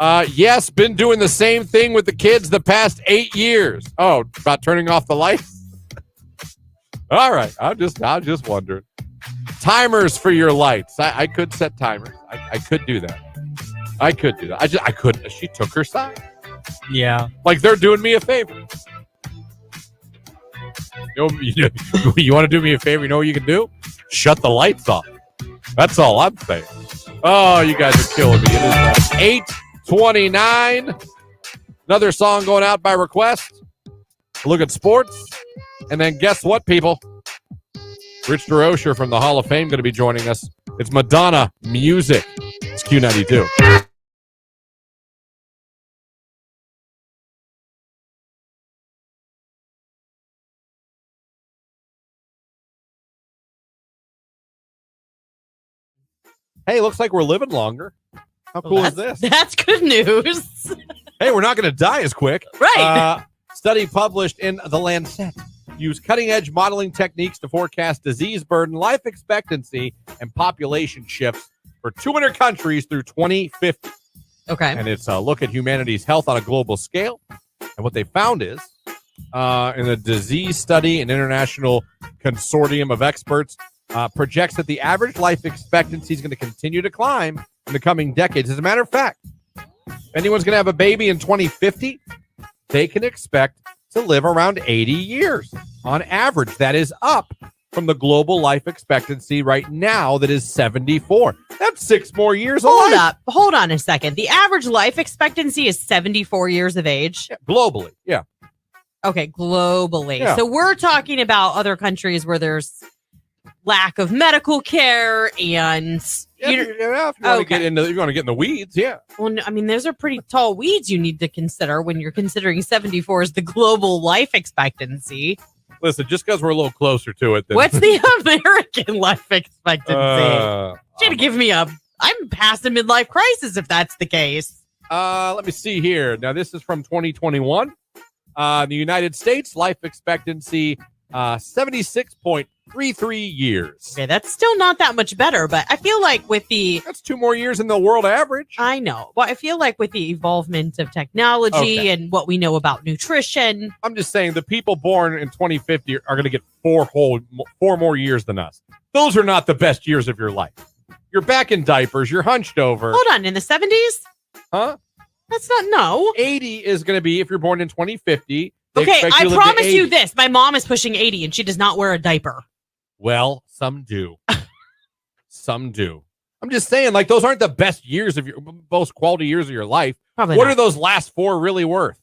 Yes, been doing the same thing with the kids the past 8 years. Oh, about turning off the lights? All right. I'm just wondering. Timers for your lights. I could set timers. I could do that. I couldn't. She took her side.
Yeah.
Like they're doing me a favor. You want to do me a favor? You know what you can do? Shut the lights off. That's all I'm saying. Oh, you guys are killing me. It is 8:29. Another song going out by request. Look at sports. And then guess what, people? Rich DeRocher from the Hall of Fame going to be joining us. It's Madonna Music. It's Q92. Hey, looks like we're living longer. How cool is this?
That's good news.
Hey, we're not going to die as quick.
Right.
Study published in The Lancet use cutting-edge modeling techniques to forecast disease burden, life expectancy, and population shifts for 200 countries through 2050.
Okay.
And it's a look at humanity's health on a global scale. And what they found is, in a disease study, an international consortium of experts projects that the average life expectancy is going to continue to climb in the coming decades. As a matter of fact, if anyone's going to have a baby in 2050, they can expect to live around 80 years on average. That is up from the global life expectancy right now that is 74. That's 6 more years of life.
Hold on a second. The average life expectancy is 74 years of age.
Yeah, globally, yeah.
Okay, globally.
Yeah.
So we're talking about other countries where there's lack of medical care and
If you want to get in the weeds, yeah.
Well, I mean, those are pretty tall weeds you need to consider when you're considering 74 as the global life expectancy.
Listen, just because we're a little closer to it.
What's the American life expectancy? Should have given me I'm past a midlife crisis if that's the case.
Let me see here. Now, this is from 2021. The United States life expectancy, 76.33 years.
Okay, that's still not that much better, but I feel like with
That's 2 more years than the world average.
I know. Well, I feel like with the evolvement of technology and what we know about nutrition.
I'm just saying the people born in 2050 are going to get 4 more years than us. Those are not the best years of your life. You're back in diapers. You're hunched over.
Hold on. In the 70s?
Huh?
That's not, no.
80 is going to be if you're born in 2050.
Okay, I promise you this. My mom is pushing 80 and she does not wear a diaper.
Well, some do. Some do. I'm just saying, like, those aren't the best years of your most quality years of your life.
Probably
what
not.
are those last 4 really worth?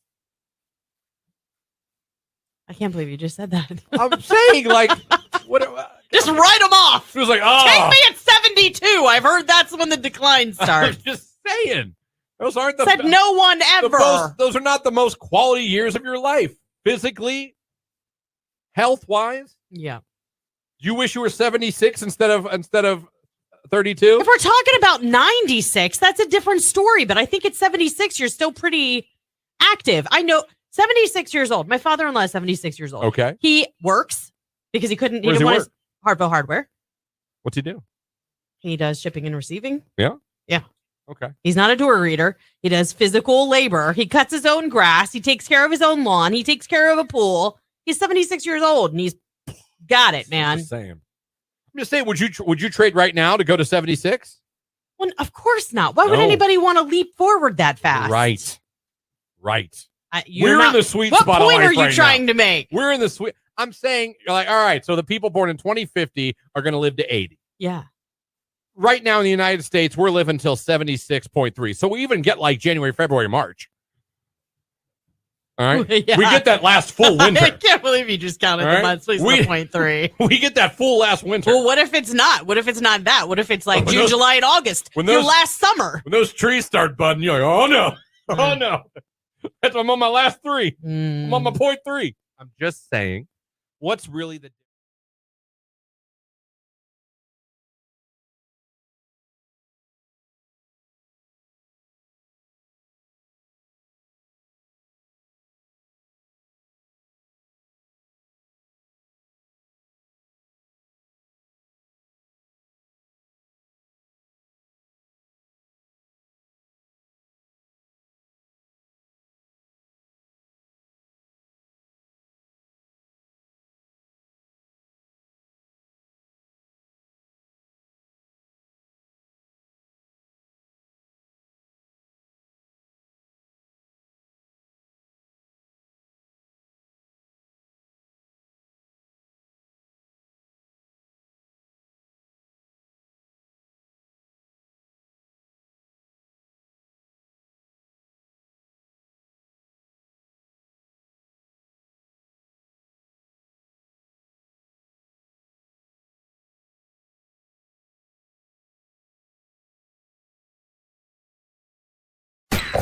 I can't believe you just said that.
I'm saying, like, what?
Just write them off.
It was like, oh,
take me at 72. I've heard that's when the decline starts.
I'm just saying, those aren't the
said no one ever.
Those are not the most quality years of your life, physically, health wise.
Yeah.
You wish you were 76 instead of 32?
If we're talking about 96, that's a different story. But I think at 76, you're still pretty active. I know 76 years old. My father-in-law is 76 years old.
Okay.
He works because he couldn't.
Where does he
want
work?
his Hartville Hardware.
What's he do?
He does shipping and receiving.
Yeah.
Yeah.
Okay.
He's not a door reader. He does physical labor. He cuts his own grass. He takes care of his own lawn. He takes care of a pool. He's 76 years old and he's got it, man.
I'm just saying, would you trade right now to go to 76?
Well, of course not. Why would
No.
anybody want to leap forward that fast?
Right.
You're
in the sweet
what
spot of
point
life
are you
right
trying
now.
to make?
We're in the sweet. I'm saying, you're like, all right, so the people born in 2050 are going to live to 80.
Yeah.
Right now in the United States, we're living till 76.3. So we even get like January, February, March. All right.
Yeah.
We get that last full winter.
I can't believe you just counted
All
the
right.
months. Please,
We-
0.3.
We get that full last winter.
Well, what if it's not? What if it's not that? What if it's like
When
June,
those-
July, and August?
when
Your
those-
last summer.
When those trees start budding, you're like, oh no. Oh no. I'm on my last 3. I'm on my 0.3. I'm just saying, what's really the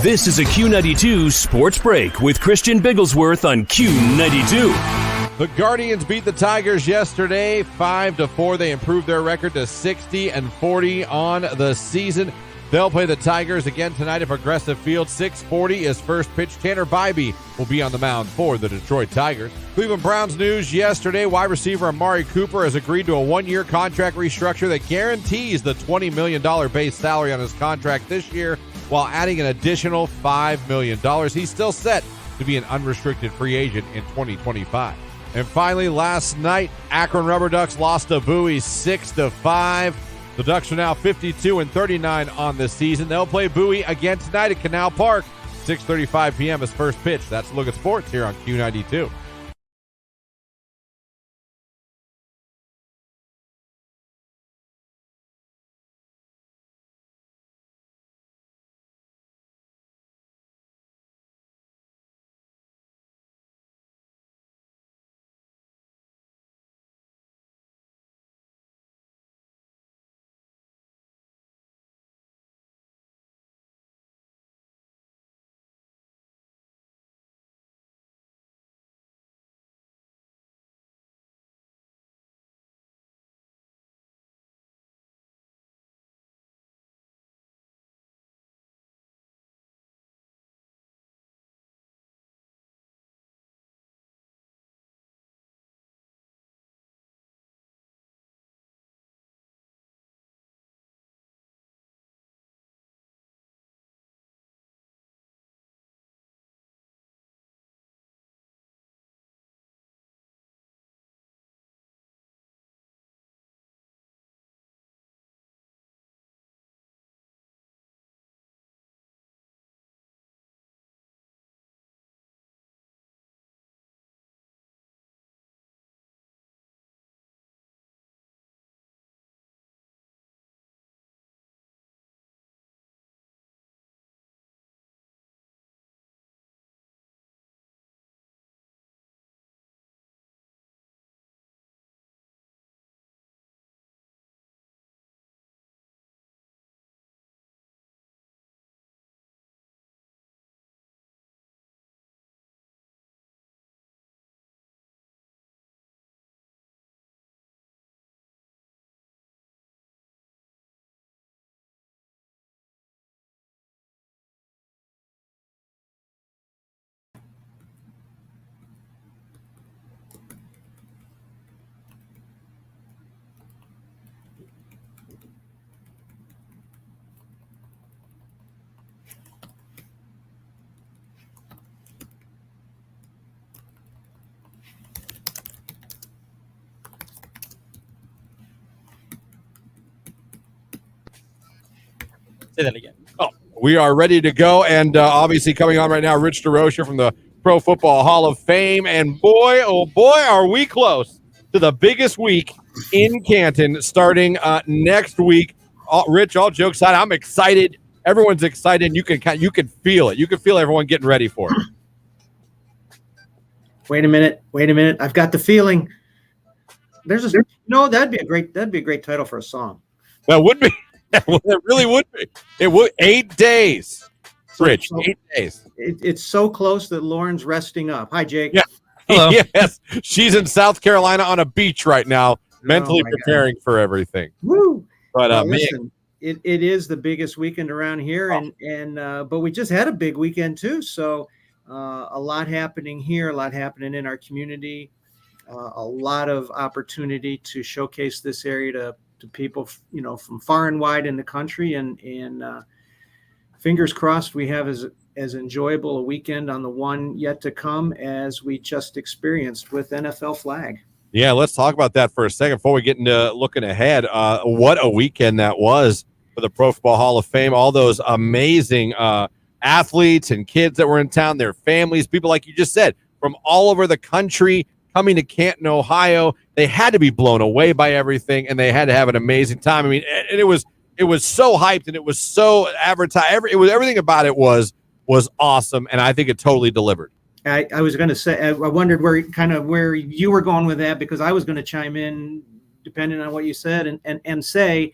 This is a Q92 Sports Break with Christian Bigglesworth on Q92.
The Guardians beat the Tigers yesterday 5-4. They improved their record to 60-40 on the season. They'll play the Tigers again tonight at Progressive Field. 6:40 is first pitch. Tanner Bybee will be on the mound for the Detroit Tigers. Cleveland Browns news yesterday. Wide receiver Amari Cooper has agreed to a one-year contract restructure that guarantees the $20 million base salary on his contract this year while adding an additional $5 million. He's still set to be an unrestricted free agent in 2025. And finally, last night, Akron Rubber Ducks lost to Bowie 6-5. The Ducks are now 52-39 on the season. They'll play Bowie again tonight at Canal Park. 6:35 p.m. is first pitch. That's a look at sports here on Q92.
Say that again.
Oh, we are ready to go, and obviously coming on right now, Rich DeRocher from the Pro Football Hall of Fame, and boy, oh boy, are we close to the biggest week in Canton starting next week. Rich, all jokes aside, I'm excited. Everyone's excited. You can feel it. You can feel everyone getting ready for it.
Wait a minute. I've got the feeling. That'd be a great title for a song.
That would be. It really would be. It would. 8 days, Rich. 8 days.
It's so close that Lauren's resting up. Hi, Jake.
Yeah.
Hello.
Yes, she's in South Carolina on a beach right now, mentally preparing for everything.
Woo!
But
listen, it is the biggest weekend around here, but we just had a big weekend too. So a lot happening here, a lot happening in our community, a lot of opportunity to showcase this area to people, from far and wide in the country, and fingers crossed we have as enjoyable a weekend on the one yet to come as we just experienced with NFL Flag.
Yeah, let's talk about that for a second before we get into looking ahead. What a weekend that was for the Pro Football Hall of Fame. All those amazing athletes and kids that were in town, their families, people like you just said, from all over the country coming to Canton, Ohio. They had to be blown away by everything, and they had to have an amazing time. I mean, and it was so hyped, and it was so advertised. Everything about it was awesome, and I think it totally delivered.
I was going to say, I wondered where you were going with that, because I was going to chime in depending on what you said and say,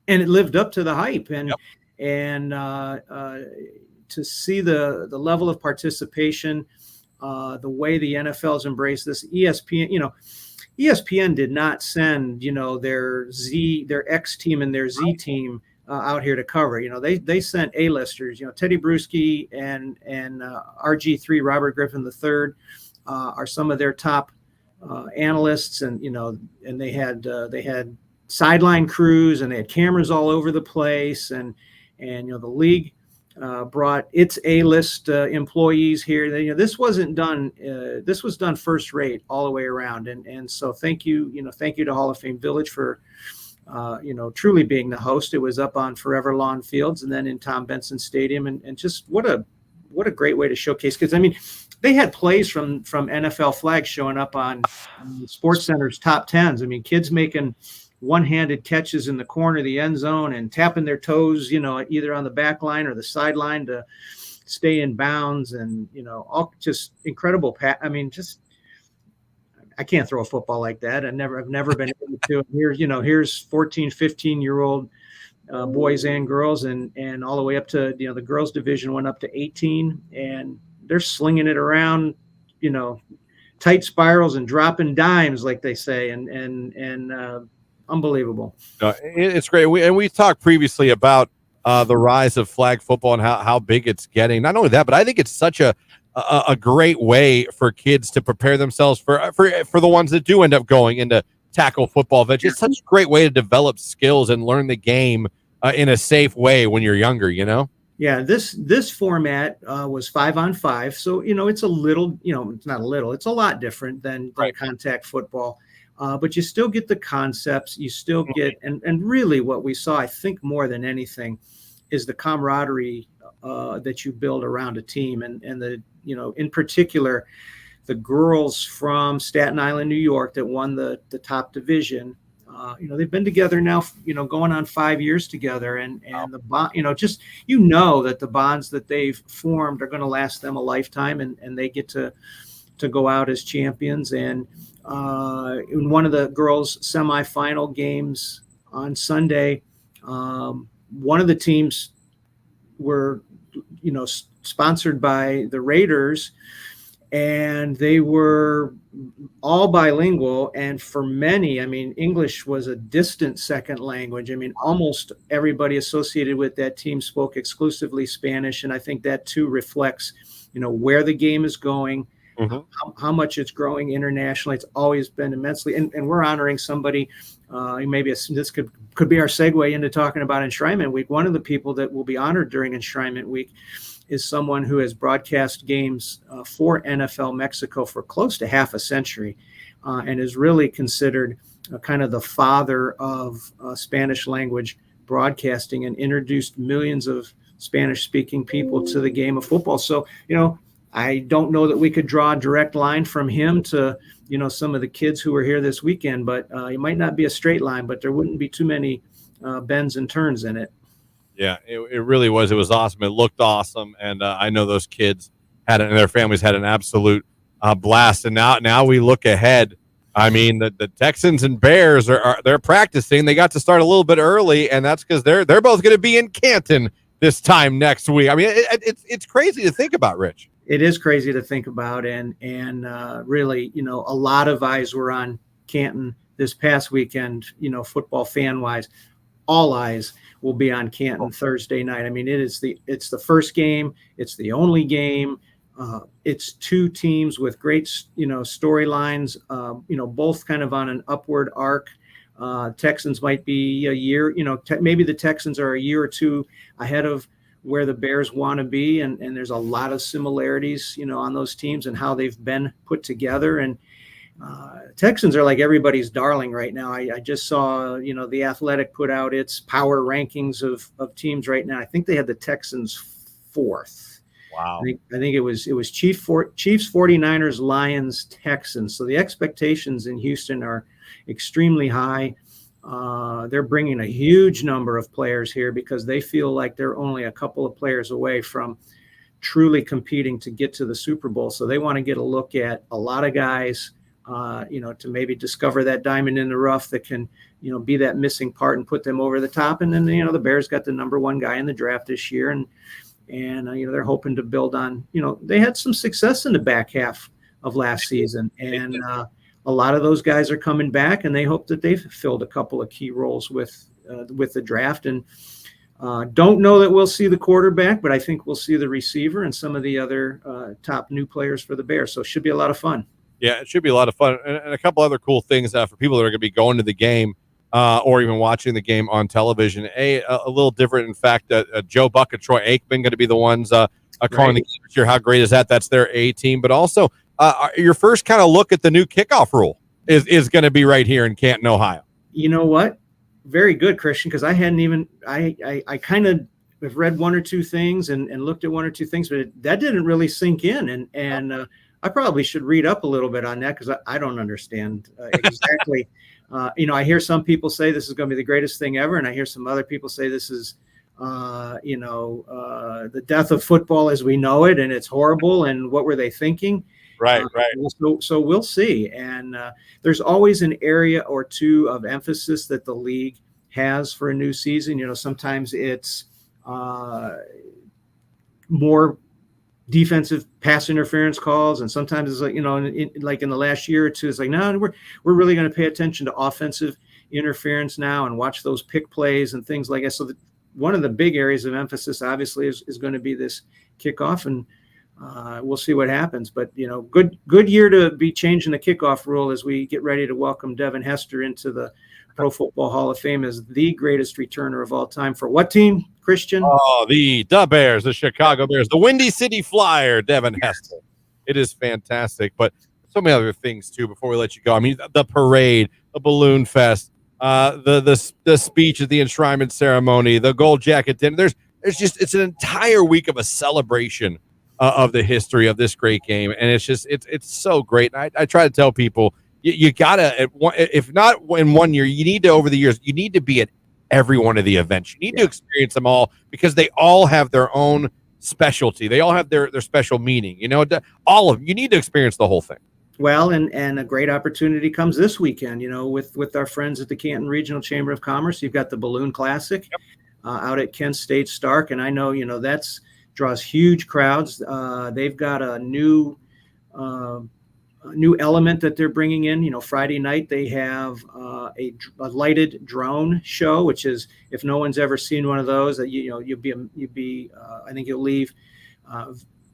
and it lived up to the hype. And to see the level of participation, the way the NFL's embraced this. ESPN did not send, their X team and their Z team out here to cover. They sent A-listers. Teddy Bruschi and RG3, Robert Griffin III, are some of their top analysts, and they had sideline crews, and they had cameras all over the place, and the league brought its A-list employees here. This wasn't done. This was done first rate all the way around, and so thank you to Hall of Fame Village for truly being the host. It was up on Forever Lawn Fields, and then in Tom Benson Stadium, and just what a great way to showcase. Because they had plays from NFL flags showing up on Sports Center's top tens. Kids making one-handed catches in the corner of the end zone and tapping their toes, either on the back line or the sideline to stay in bounds, and all just incredible. I can't throw a football like that. I've never been able to. Here's 14, 15-year-old boys and girls, and all the way up to the girls division went up to 18, and they're slinging it around, tight spirals and dropping dimes, like they say, and unbelievable.
It's great. We talked previously about the rise of flag football and how big it's getting. Not only that, but I think it's such a great way for kids to prepare themselves for the ones that do end up going into tackle football. It's such a great way to develop skills and learn the game in a safe way when you're younger,
Yeah, this format was 5-on-5, so it's a little, it's not a little, it's a lot different than contact football. But you still get the concepts, you still get, and really what we saw, I think more than anything, is the camaraderie that you build around a team. And the, in particular, the girls from Staten Island, New York, that won the top division, they've been together now, going on 5 years together. And the bond, just, that the bonds that they've formed are going to last them a lifetime, and they get to go out as champions. And in one of the girls' semifinal games on Sunday, one of the teams were, sponsored by the Raiders, and they were all bilingual. And for many, English was a distant second language. Almost everybody associated with that team spoke exclusively Spanish. And I think that too reflects, where the game is going, how much it's growing internationally. It's always been immensely, and we're honoring somebody. Maybe this could be our segue into talking about Enshrinement Week. One of the people that will be honored during Enshrinement Week is someone who has broadcast games for NFL Mexico for close to half a century, and is really considered kind of the father of Spanish language broadcasting, and introduced millions of Spanish-speaking people to the game of football. So, I don't know that we could draw a direct line from him to, some of the kids who were here this weekend, but it might not be a straight line, but there wouldn't be too many bends and turns in it.
Yeah, it really was. It was awesome. It looked awesome. And I know those kids and their families had an absolute blast. And now we look ahead. The Texans and Bears they're practicing. They got to start a little bit early, and that's because they're both going to be in Canton this time next week. It's crazy to think about, Rich.
It is crazy to think about, and really, a lot of eyes were on Canton this past weekend. Football fan wise, all eyes will be on Canton Thursday night. It's the first game, it's the only game. It's two teams with great storylines. Both kind of on an upward arc. Texans might be a year. Maybe the Texans are a year or two ahead of where the Bears want to be, and there's a lot of similarities, on those teams and how they've been put together. And Texans are like everybody's darling right now. I just saw, The Athletic put out its power rankings of teams right now. I think they had the Texans fourth.
Wow.
I think it was Chiefs, 49ers, Lions, Texans. So the expectations in Houston are extremely high. They're bringing a huge number of players here because they feel like they're only a couple of players away from truly competing to get to the Super Bowl. So they want to get a look at a lot of guys, to maybe discover that diamond in the rough that can, be that missing part and put them over the top. And then, the Bears got the number one guy in the draft this year. And and they're hoping to build on. They had some success in the back half of last season, and a lot of those guys are coming back, and they hope that they've filled a couple of key roles with the draft. And don't know that we'll see the quarterback, but I think we'll see the receiver and some of the other top new players for the Bears. So it should be a lot of fun. Yeah, it should be a lot of fun. And a couple other cool things for people that are going to be going to the game or even watching the game on television. A little different, in fact, Joe Buck and Troy Aikman going to be the ones calling the game this year. How great is that? That's their A team. But also, your first kind of look at the new kickoff rule is going to be right here in Canton, Ohio. You know what? Very good, Christian, because I hadn't even I kind of have read one or two things and looked at one or two things, but that didn't really sink in. And I probably should read up a little bit on that because I don't understand exactly. I hear some people say this is going to be the greatest thing ever, and I hear some other people say this is, the death of football as we know it, and it's horrible. And what were they thinking? Right. So we'll see. And there's always an area or two of emphasis that the league has for a new season. Sometimes it's more defensive pass interference calls, and sometimes it's like in the last year or two, it's like, no, we're really going to pay attention to offensive interference now and watch those pick plays and things like that. So one of the big areas of emphasis obviously is going to be this kickoff, and we'll see what happens. But good year to be changing the kickoff rule as we get ready to welcome Devin Hester into the Pro Football Hall of Fame as the greatest returner of all time. For what team, Christian? Oh, the Bears, the Chicago Bears, the Windy City Flyer, Devin Hester. It is fantastic. But so many other things too before we let you go. I mean, the parade, the balloon fest, the speech at the enshrinement ceremony, the gold jacket dinner. It's an entire week of a celebration of the history of this great game, and it's so great. And I try to tell people, you gotta, if not in 1 year, you need to, over the years, you need to be at every one of the events. You need to experience them all because they all have their own specialty. They all have their special meaning. All of them. You need to experience the whole thing. Well, and a great opportunity comes this weekend. With our friends at the Canton Regional Chamber of Commerce, you've got the Balloon Classic out at Kent State Stark, and I know that's draws huge crowds. They've got a new element that they're bringing in. Friday night they have a lighted drone show, which is, if no one's ever seen one of those, you'll be I think you'll leave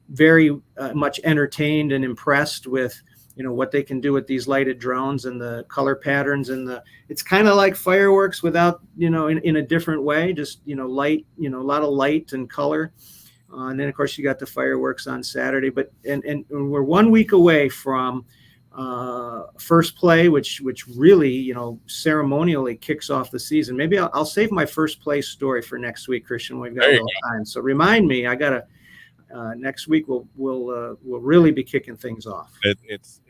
very much entertained and impressed with what they can do with these lighted drones and the color patterns, and it's kind of like fireworks without in a different way, just light, a lot of light and color. And then, of course, you got the fireworks on Saturday. But and we're 1 week away from first play, which really, ceremonially kicks off the season. Maybe I'll save my first play story for next week, Christian. We've got a little time, so remind me. I gotta next week we'll really be kicking things off. It's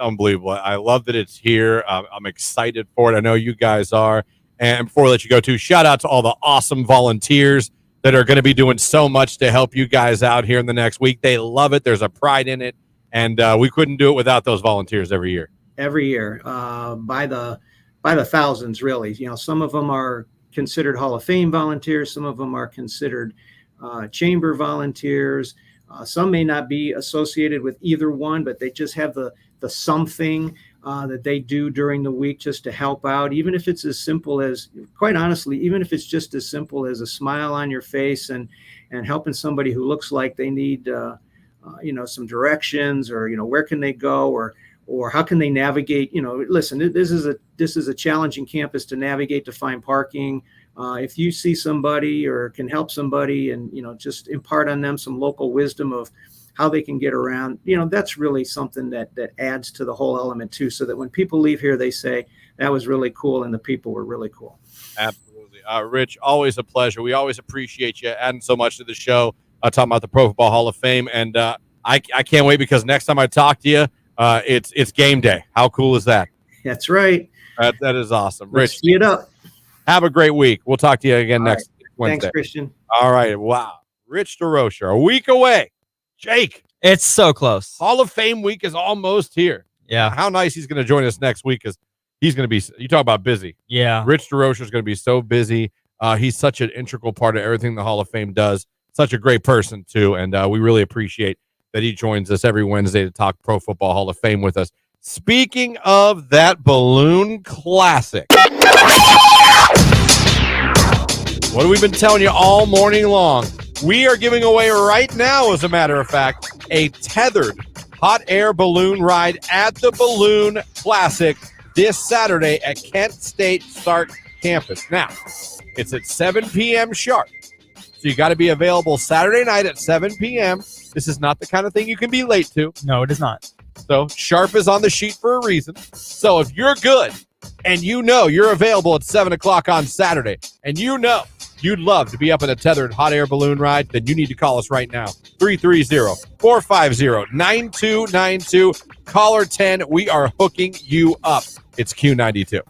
unbelievable. I love that it's here. I'm excited for it. I know you guys are. And before we let you go, too, shout out to all the awesome volunteers that are going to be doing so much to help you guys out here in the next week. They love it. There's a pride in it. And we couldn't do it without those volunteers every year. Every year, by the thousands, really. Some of them are considered Hall of Fame volunteers. Some of them are considered chamber volunteers. Some may not be associated with either one, but they just have the something that they do during the week just to help out, even if it's as simple as, quite honestly, even if it's just as simple as a smile on your face and helping somebody who looks like they need some directions, or where can they go, or how can they navigate. Listen, this is a challenging campus to navigate, to find parking. If you see somebody or can help somebody and just impart on them some local wisdom of how they can get around, that's really something that adds to the whole element too, so that when people leave here, they say, that was really cool and the people were really cool. Absolutely. Rich, always a pleasure. We always appreciate you adding so much to the show, talking about the Pro Football Hall of Fame. And I can't wait, because next time I talk to you, it's game day. How cool is that? That's right. That is awesome. Let's Rich, see it up. Have a great week. We'll talk to you again next Wednesday. Thanks, Christian. All right. Wow. Rich DeRocher, a week away. Jake.
It's so close.
Hall of Fame week is almost here.
Yeah.
How nice he's going to join us next week, because he's going to be, you talk about busy.
Yeah.
Rich DeRocher is going to be so busy. He's such an integral part of everything the Hall of Fame does. such a great person, too. And we really appreciate that he joins us every Wednesday to talk Pro Football Hall of Fame with us. Speaking of that balloon classic, what have we been telling you all morning long? We are giving away right now, as a matter of fact, a tethered hot air balloon ride at the Balloon Classic this Saturday at Kent State Stark Campus. Now, it's at 7 p.m. sharp. So you got to be available Saturday night at 7 p.m. This is not the kind of thing you can be late to.
No, it is not.
So sharp is on the sheet for a reason. So if you're good and you know you're available at 7 o'clock on Saturday and you know you'd love to be up in a tethered hot air balloon ride, then you need to call us right now. 330-450-9292. Caller 10. We are hooking you up. It's Q92.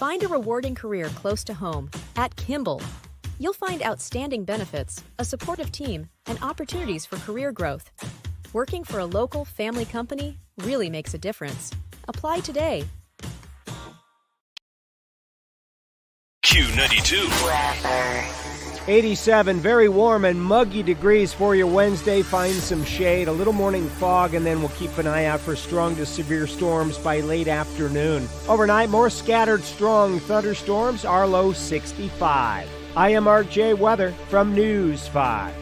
Find a rewarding career close to home at Kimball. You'll find outstanding benefits, a supportive team, and opportunities for career growth. Working for a local family company really makes a difference. Apply today.
Q92.
Weather.
87, very warm and muggy degrees for your Wednesday. Find some shade, a little morning fog, and then we'll keep an eye out for strong to severe storms by late afternoon. Overnight, more scattered strong thunderstorms, our low 65. I am Mark J. Weather from News 5.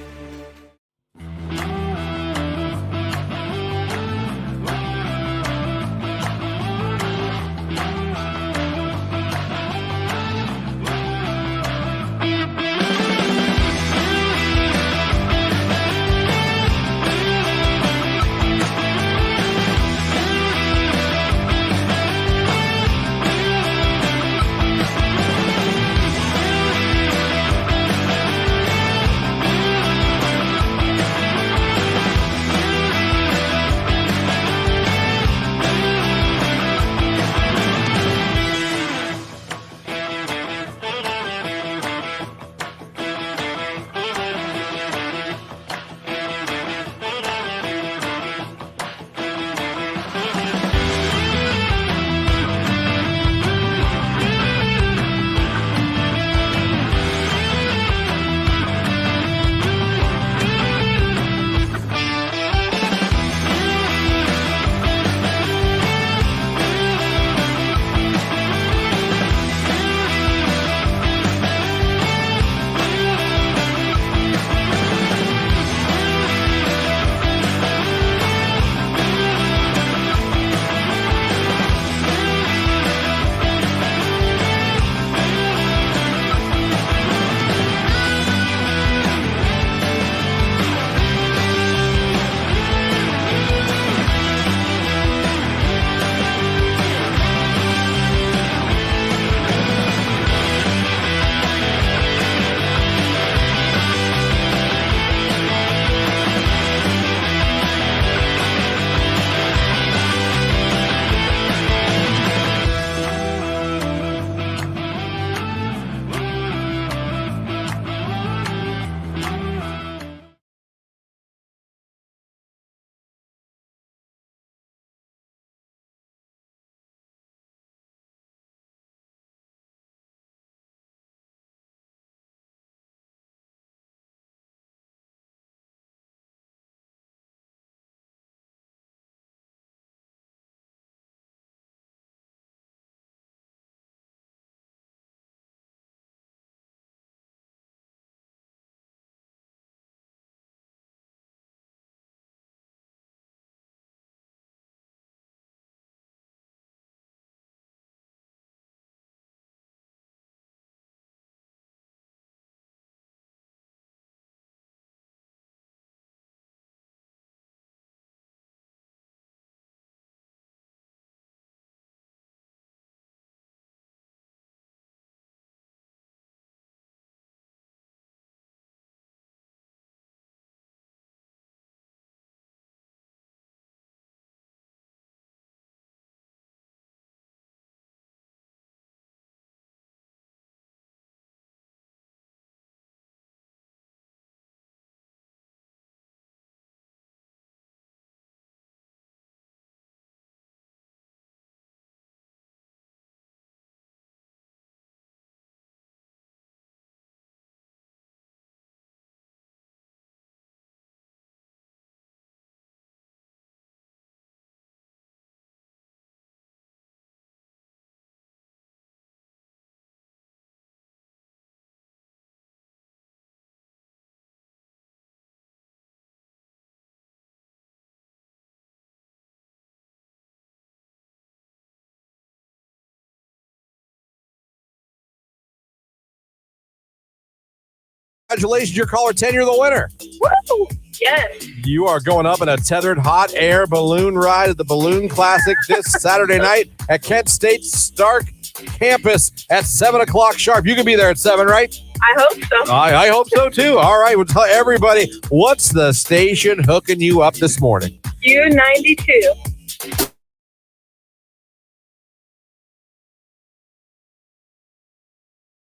Congratulations, you're caller 10. You're the winner.
Woo! Yes.
You are going up in a tethered hot air balloon ride at the Balloon Classic this Saturday night at Kent State Stark Campus at 7 o'clock sharp. You can be there at 7, right?
I hope so.
I hope so, too. All right, we'll tell everybody, what's the station hooking you up this morning?
Q92.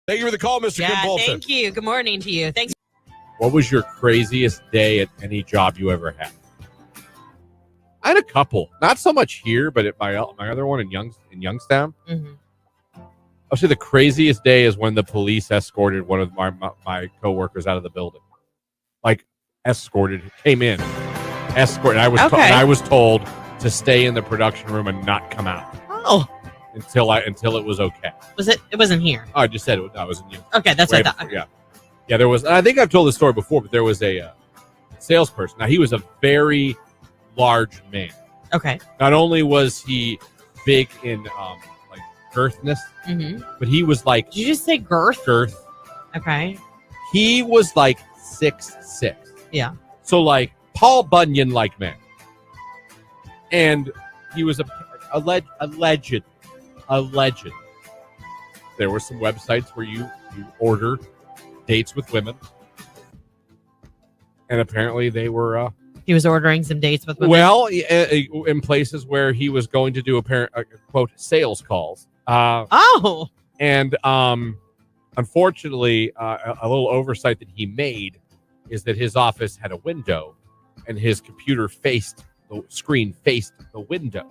Thank you for the call, Mr.
Yeah,
Kim Bolton.
thank you. Good morning to you. Thanks.
What was your craziest day at any job you ever had? I had a couple. Not so much here, but at my other one in Youngstown.
Mm-hmm.
I'll say the craziest day is when the police escorted one of my coworkers out of the building. Like came in, escorted. I was told to stay in the production room and not come out.
Oh,
until it was okay.
Was it? It wasn't here.
Oh, I just said it. I was in you.
Okay, that's what I thought.
Yeah. There was. I think I've told this story before, but there was a salesperson. Now he was a very large man.
Okay.
Not only was he big in like girthness, but he was like.
Did you just say girth?
Girth.
Okay.
He was like 6'6".
Yeah.
So like Paul Bunyan like man, and he was alleged. There were some websites where you order dates with women, and apparently they were.
He was ordering some dates with women.
Well, in places where he was going to do quote sales calls. And unfortunately, a little oversight that he made is that his office had a window, and his computer the screen faced the window.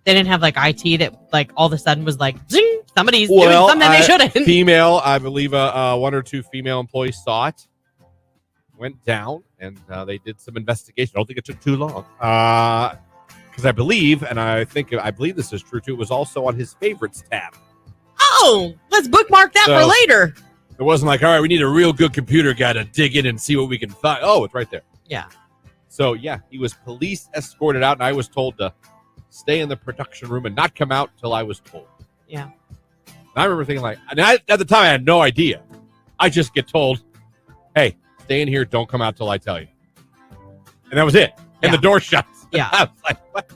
They didn't have like IT that like all of a sudden was like, zing, somebody's doing something they shouldn't.
Female, I believe one or two female employees saw it, went down, and they did some investigation. I don't think it took too long. Because I believe this is true too, it was also on his favorites tab.
Oh, let's bookmark that for later.
It wasn't like, all right, we need a real good computer guy to dig in and see what we can find. Oh, it's right there.
Yeah.
So, yeah, he was police escorted out, and I was told to stay in the production room and not come out until I was told.
Yeah.
And I remember thinking at the time I had no idea. I just get told, hey, stay in here, don't come out till I tell you. And that was it. And the door shuts.
Yeah.
I was like, what?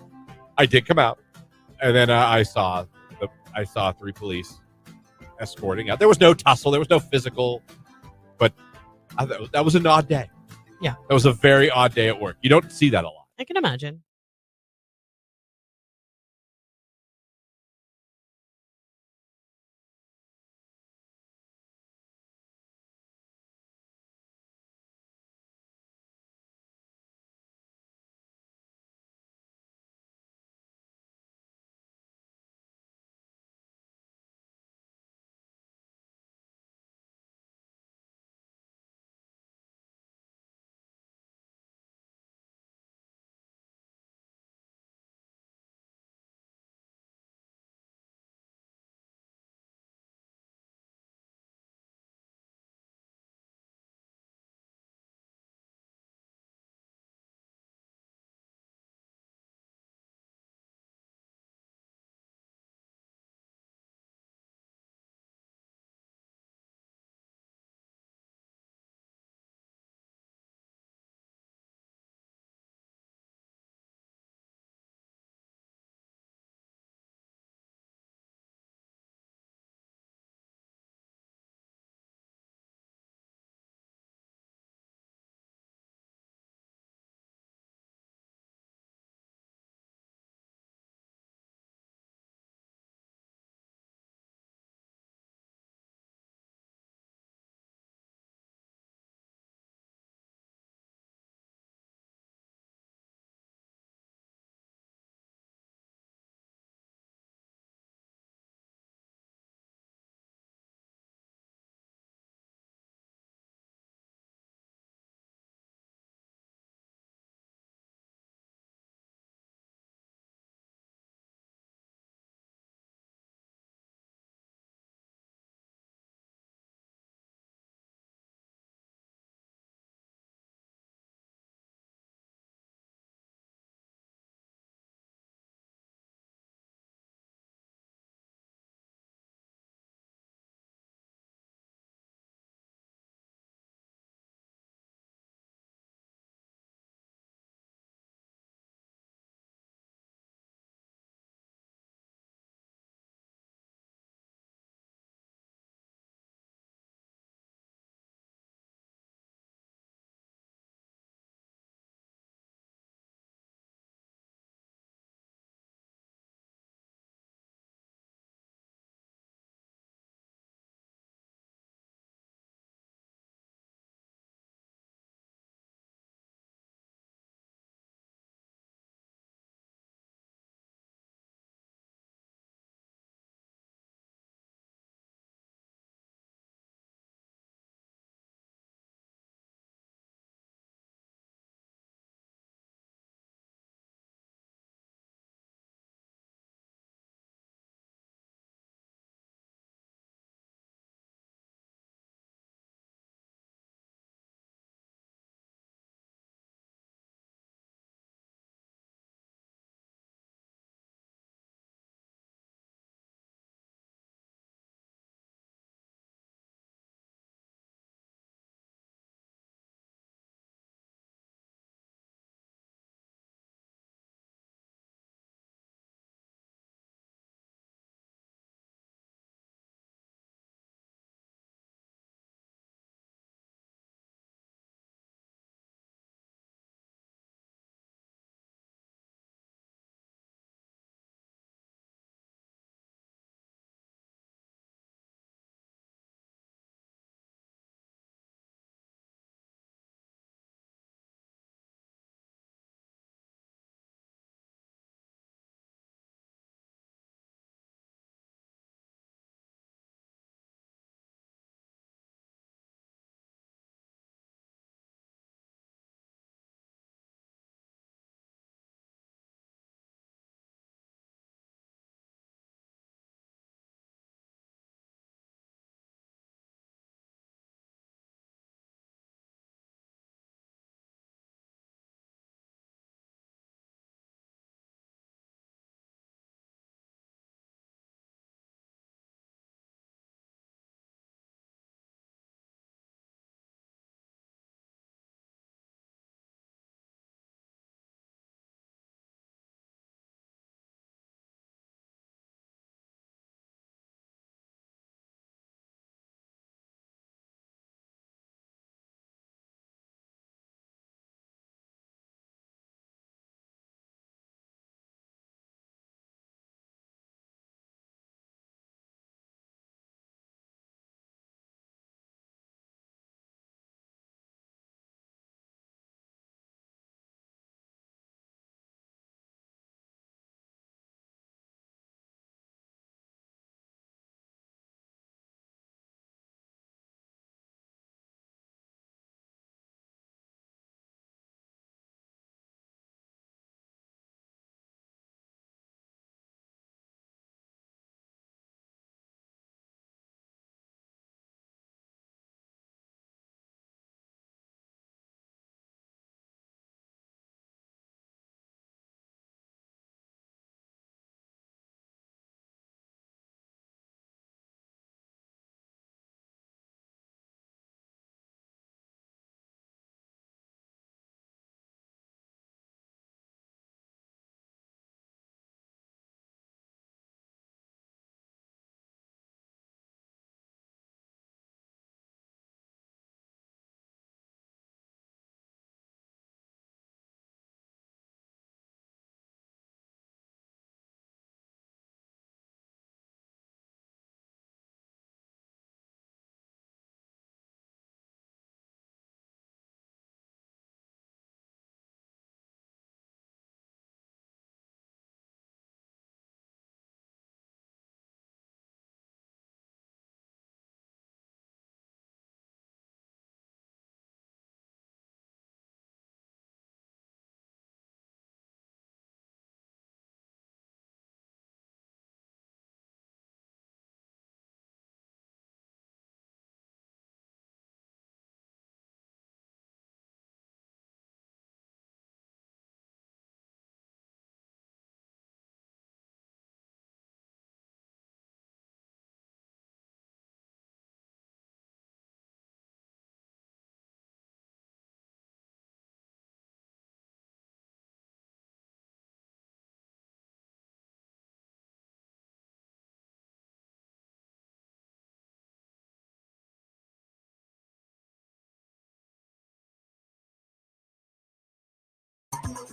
I did come out. And then I saw 3 police escorting out. There was no tussle. There was no physical. But that was an odd day.
Yeah.
That was a very odd day at work. You don't see that a lot.
I can imagine.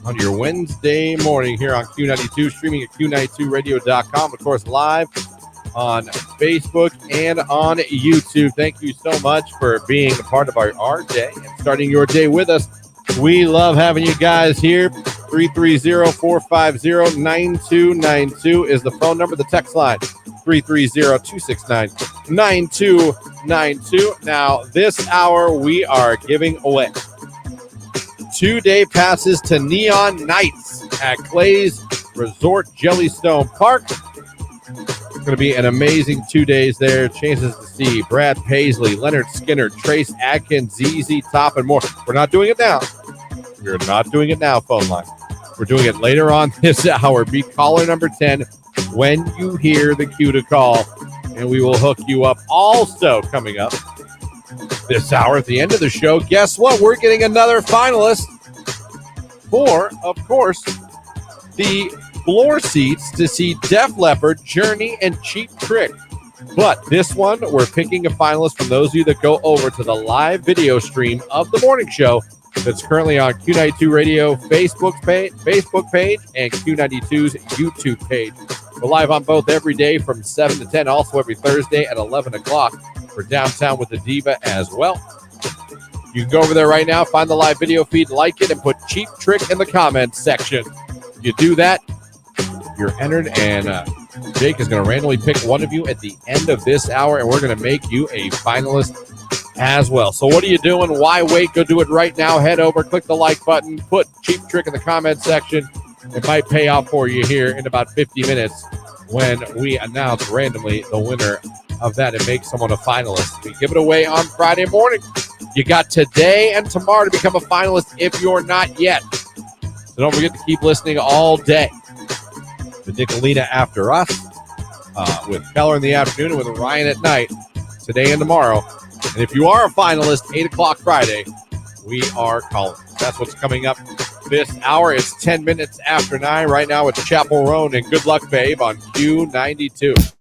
on your Wednesday morning here on Q92, streaming at Q92radio.com. Of course, live on Facebook and on YouTube. Thank you so much for being a part of our day and starting your day with us. We love having you guys here. 330-450-9292 is the phone number. The text line, 330-269-9292. Now, this hour, we are giving away 2-day passes to Neon Nights at Clay's Resort Jellystone Park. It's going to be an amazing 2 days there. Chances to see Brad Paisley, Leonard Skinner, Trace Adkins, ZZ Top, and more. We're not doing it now. We're not doing it now, phone line. We're doing it later on this hour. Be caller number 10 when you hear the cue to call, and we will hook you up. Also coming up this hour at the end of the show, guess what? We're getting another finalist for, of course, the floor seats to see Def Leppard, Journey, and Cheap Trick. But this one, we're picking a finalist from those of you that go over to the live video stream of the morning show that's currently on Q92 Radio Facebook page and Q92's YouTube page. We're live on both every day from 7 to 10, also every Thursday at 11 o'clock for Downtown with the Diva as well. You can go over there right now, find the live video feed, like it, and put Cheap Trick in the comments section. You do that, you're entered, and Jake is going to randomly pick one of you at the end of this hour, and we're going to make you a finalist as well. So what are you doing? Why wait? Go do it right now. Head over, click the like button, put Cheap Trick in the comment section. It might pay off for you here in about 50 minutes when we announce randomly the winner of that and make someone a finalist. We give it away on Friday morning. You got today and tomorrow to become a finalist if you're not yet. So don't forget to keep listening all day. The Nicolina after us, with Keller in the afternoon and with Ryan at night, today and tomorrow. And if you are a finalist, 8 o'clock Friday, we are calling. That's what's coming up this hour. It's 10 minutes after 9. Right now it's Chapel Roan and Good Luck Babe on Q92.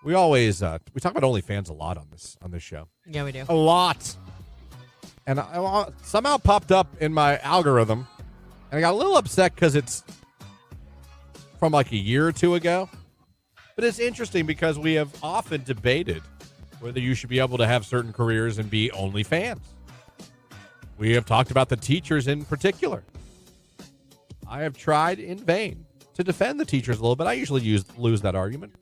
we always we talk about OnlyFans a lot on this show.
Yeah, we do.
A lot. And I somehow popped up in my algorithm, and I got a little upset because it's from like a year or two ago. But it's interesting because we have often debated whether you should be able to have certain careers and be OnlyFans. We have talked about the teachers in particular. I have tried in vain to defend the teachers a little bit. I usually lose that argument.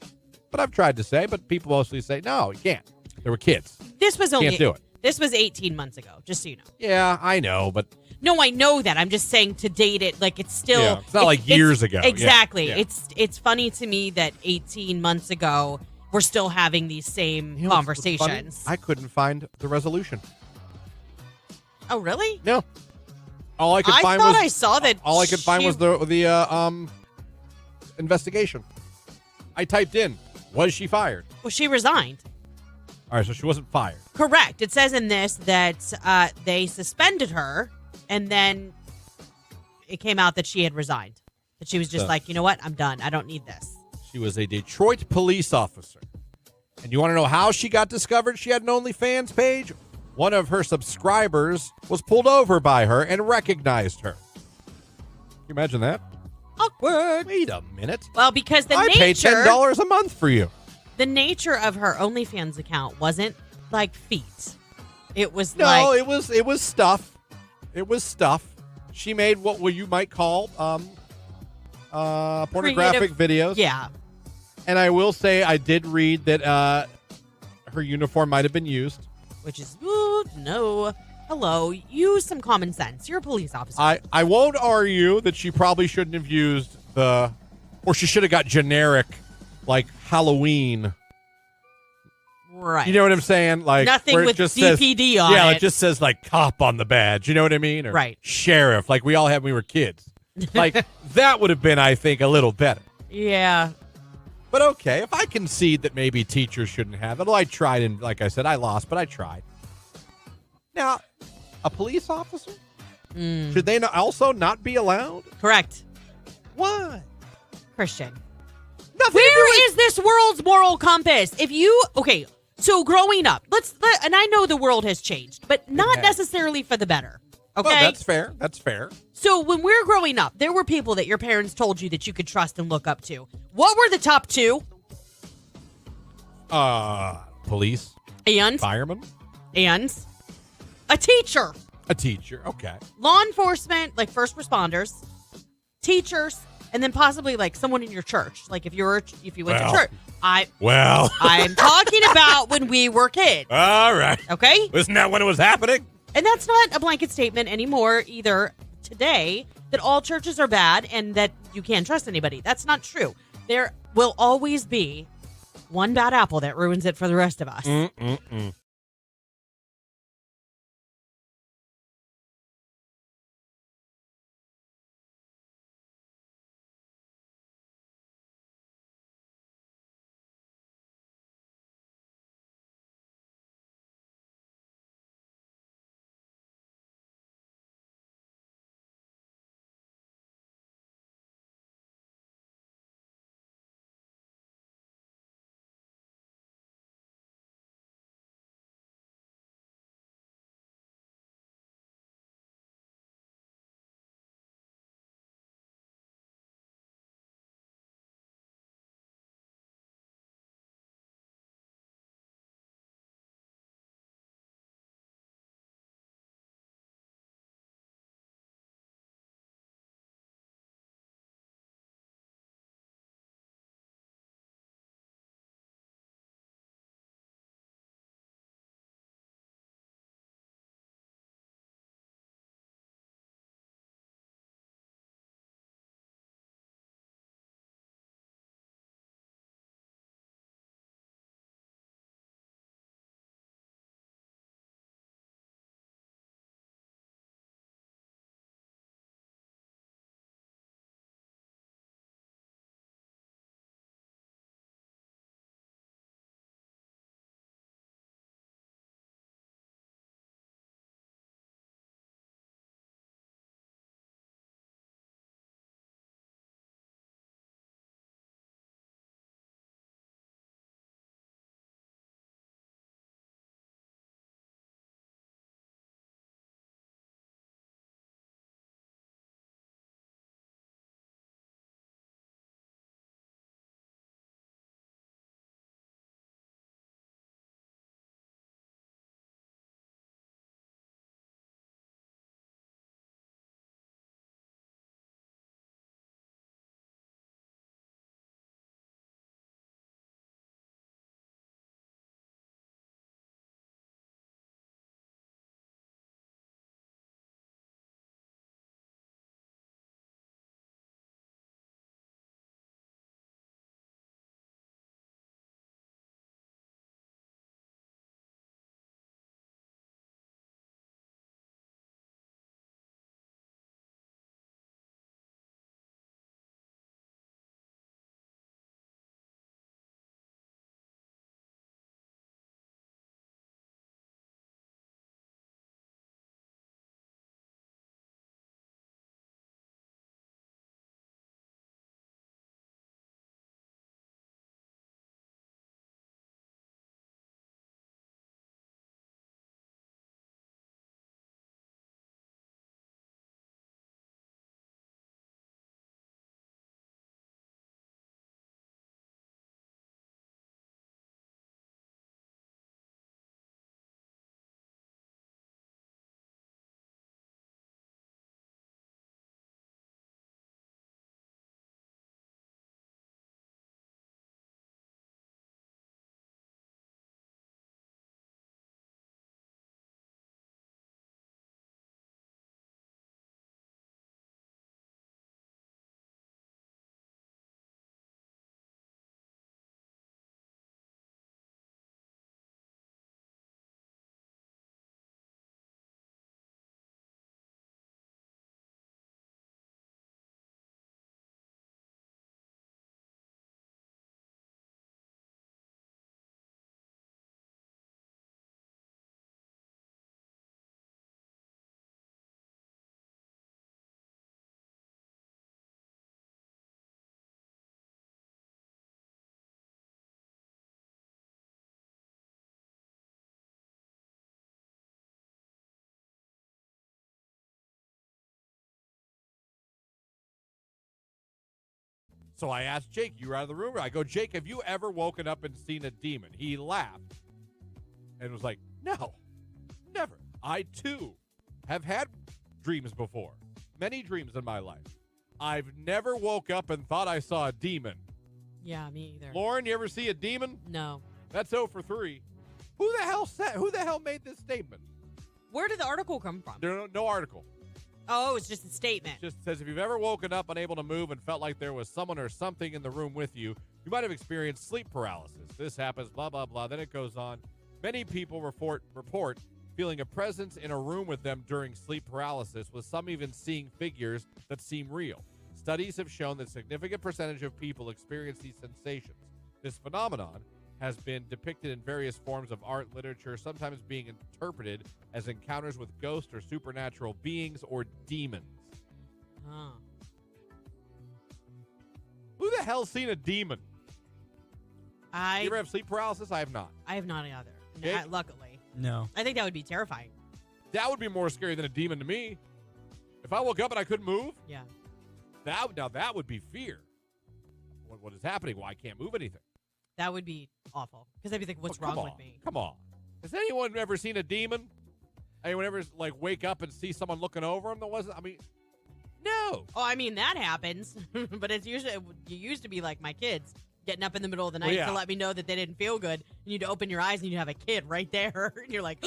But I've tried to say, but people mostly say, no, you can't. There were kids.
This was only
can't do it.
This was 18 months ago, just so you know.
Yeah, I know, but
no, I know that. I'm just saying to date it, like it's still.
Yeah, it's not like years ago.
Exactly.
Yeah.
It's funny to me that 18 months ago we're still having these same conversations.
I couldn't find the resolution.
Oh, really?
No. All I could find
thought
was
I saw that.
All I could find was the investigation. I typed in, was she fired?
Well, she resigned.
All right, so she wasn't fired.
Correct. It says in this that they suspended her, and then it came out that she had resigned. That she was just like, you know what? I'm done. I don't need this.
She was a Detroit police officer. And you want to know how she got discovered? She had an OnlyFans page. One of her subscribers was pulled over by her and recognized her. Can you imagine that?
Awkward.
Wait a minute.
Well, because
I pay $10 a month for you.
The nature of her OnlyFans account wasn't like feet. It was
it was stuff. It was stuff. She made what you might call pornographic videos.
Yeah.
And I will say I did read that her uniform might have been used.
Which is, no. Hello. Use some common sense. You're a police officer.
I won't argue that she probably shouldn't have used or she should have got generic, like Halloween.
Right.
You know what I'm saying? Like
nothing
where
with
just
DPD
says,
on it.
Yeah, it just says like cop on the badge. You know what I mean? Or
right.
Sheriff, like we all had when we were kids. Like that would have been, I think, a little better.
Yeah.
But okay, if I concede that maybe teachers shouldn't have it, well, I tried, and like I said, I lost, but I tried. Now, a police officer? Should they also not be allowed?
Correct.
Why?
Christian.
Nothing
Where is this world's moral compass? So growing up, and I know the world has changed, but not necessarily for the better. Okay?
Well, that's fair. That's fair.
So when we're growing up, there were people that your parents told you that you could trust and look up to. What were the top two?
Police.
And?
Fireman.
And? A teacher.
A teacher. Okay.
Law enforcement, like first responders, teachers, and then possibly like someone in your church. Like if you went to church. I'm talking about when we were kids.
All right.
Okay?
Isn't that when it was happening?
And that's not a blanket statement anymore either today that all churches are bad and that you can't trust anybody. That's not true. There will always be one bad apple that ruins it for the rest of us.
So I asked Jake, you were out of the room? I go, Jake, have you ever woken up and seen a demon? He laughed and was like, no, never. I, too, have had dreams before. Many dreams in my life. I've never woke up and thought I saw a demon.
Yeah, me either.
Lauren, you ever see a demon?
No.
That's 0 for 3. Who the hell made this statement?
Where did the article come from?
There's no article.
Oh, it's just a statement.
It just says if you've ever woken up unable to move and felt like there was someone or something in the room with you, you might have experienced sleep paralysis. This happens, blah, blah, blah. Then it goes on. Many people report feeling a presence in a room with them during sleep paralysis, with some even seeing figures that seem real. Studies have shown that a significant percentage of people experience these sensations. This phenomenon has been depicted in various forms of art, literature, sometimes being interpreted as encounters with ghosts or supernatural beings or demons.
Huh.
Who the hell's seen a demon? You ever have sleep paralysis? I have not.
I have not either.
Jake?
Luckily.
No.
I think that would be terrifying.
That would be more scary than a demon to me. If I woke up and I couldn't move,
Yeah.
that would be fear. What is happening? Well, I can't move anything.
That would be awful. Because I'd be thinking, what's
Come
wrong
on.
with me?
Come on. Has anyone ever seen a demon? Anyone ever wake up and see someone looking over them? No.
Oh, I mean, that happens. But it's usually, you used to be like my kids, getting up in the middle of the night
yeah.
to let me know that they didn't feel good. And you'd open your eyes and you'd have a kid right there. And you're like,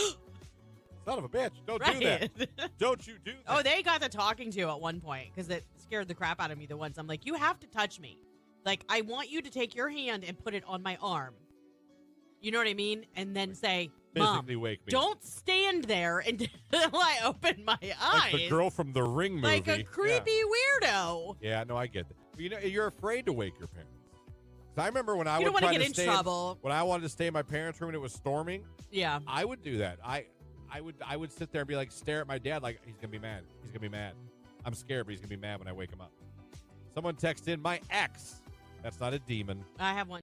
son of a bitch. Don't do
right.
that. Don't you do that.
Oh, they got the talking to at one point because it scared the crap out of me the once. I'm like, you have to touch me. Like, I want you to take your hand and put it on my arm. You know what I mean? And then say, Mom,
physically wake me.
don't stand there until I open my eyes.
Like the girl from the Ring movie.
Like a creepy weirdo.
Yeah, no, I get that. But you're afraid to wake your parents. Because I remember when I
You
would
don't
try
want to
to
get in
stay
trouble.
when I wanted to stay in my parents' room and it was storming,
Yeah.
I would do that. I would sit there and be like, stare at my dad like, he's going to be mad. He's going to be mad. I'm scared, but he's going to be mad when I wake him up. Someone text in, my ex. That's not a demon.
I have one.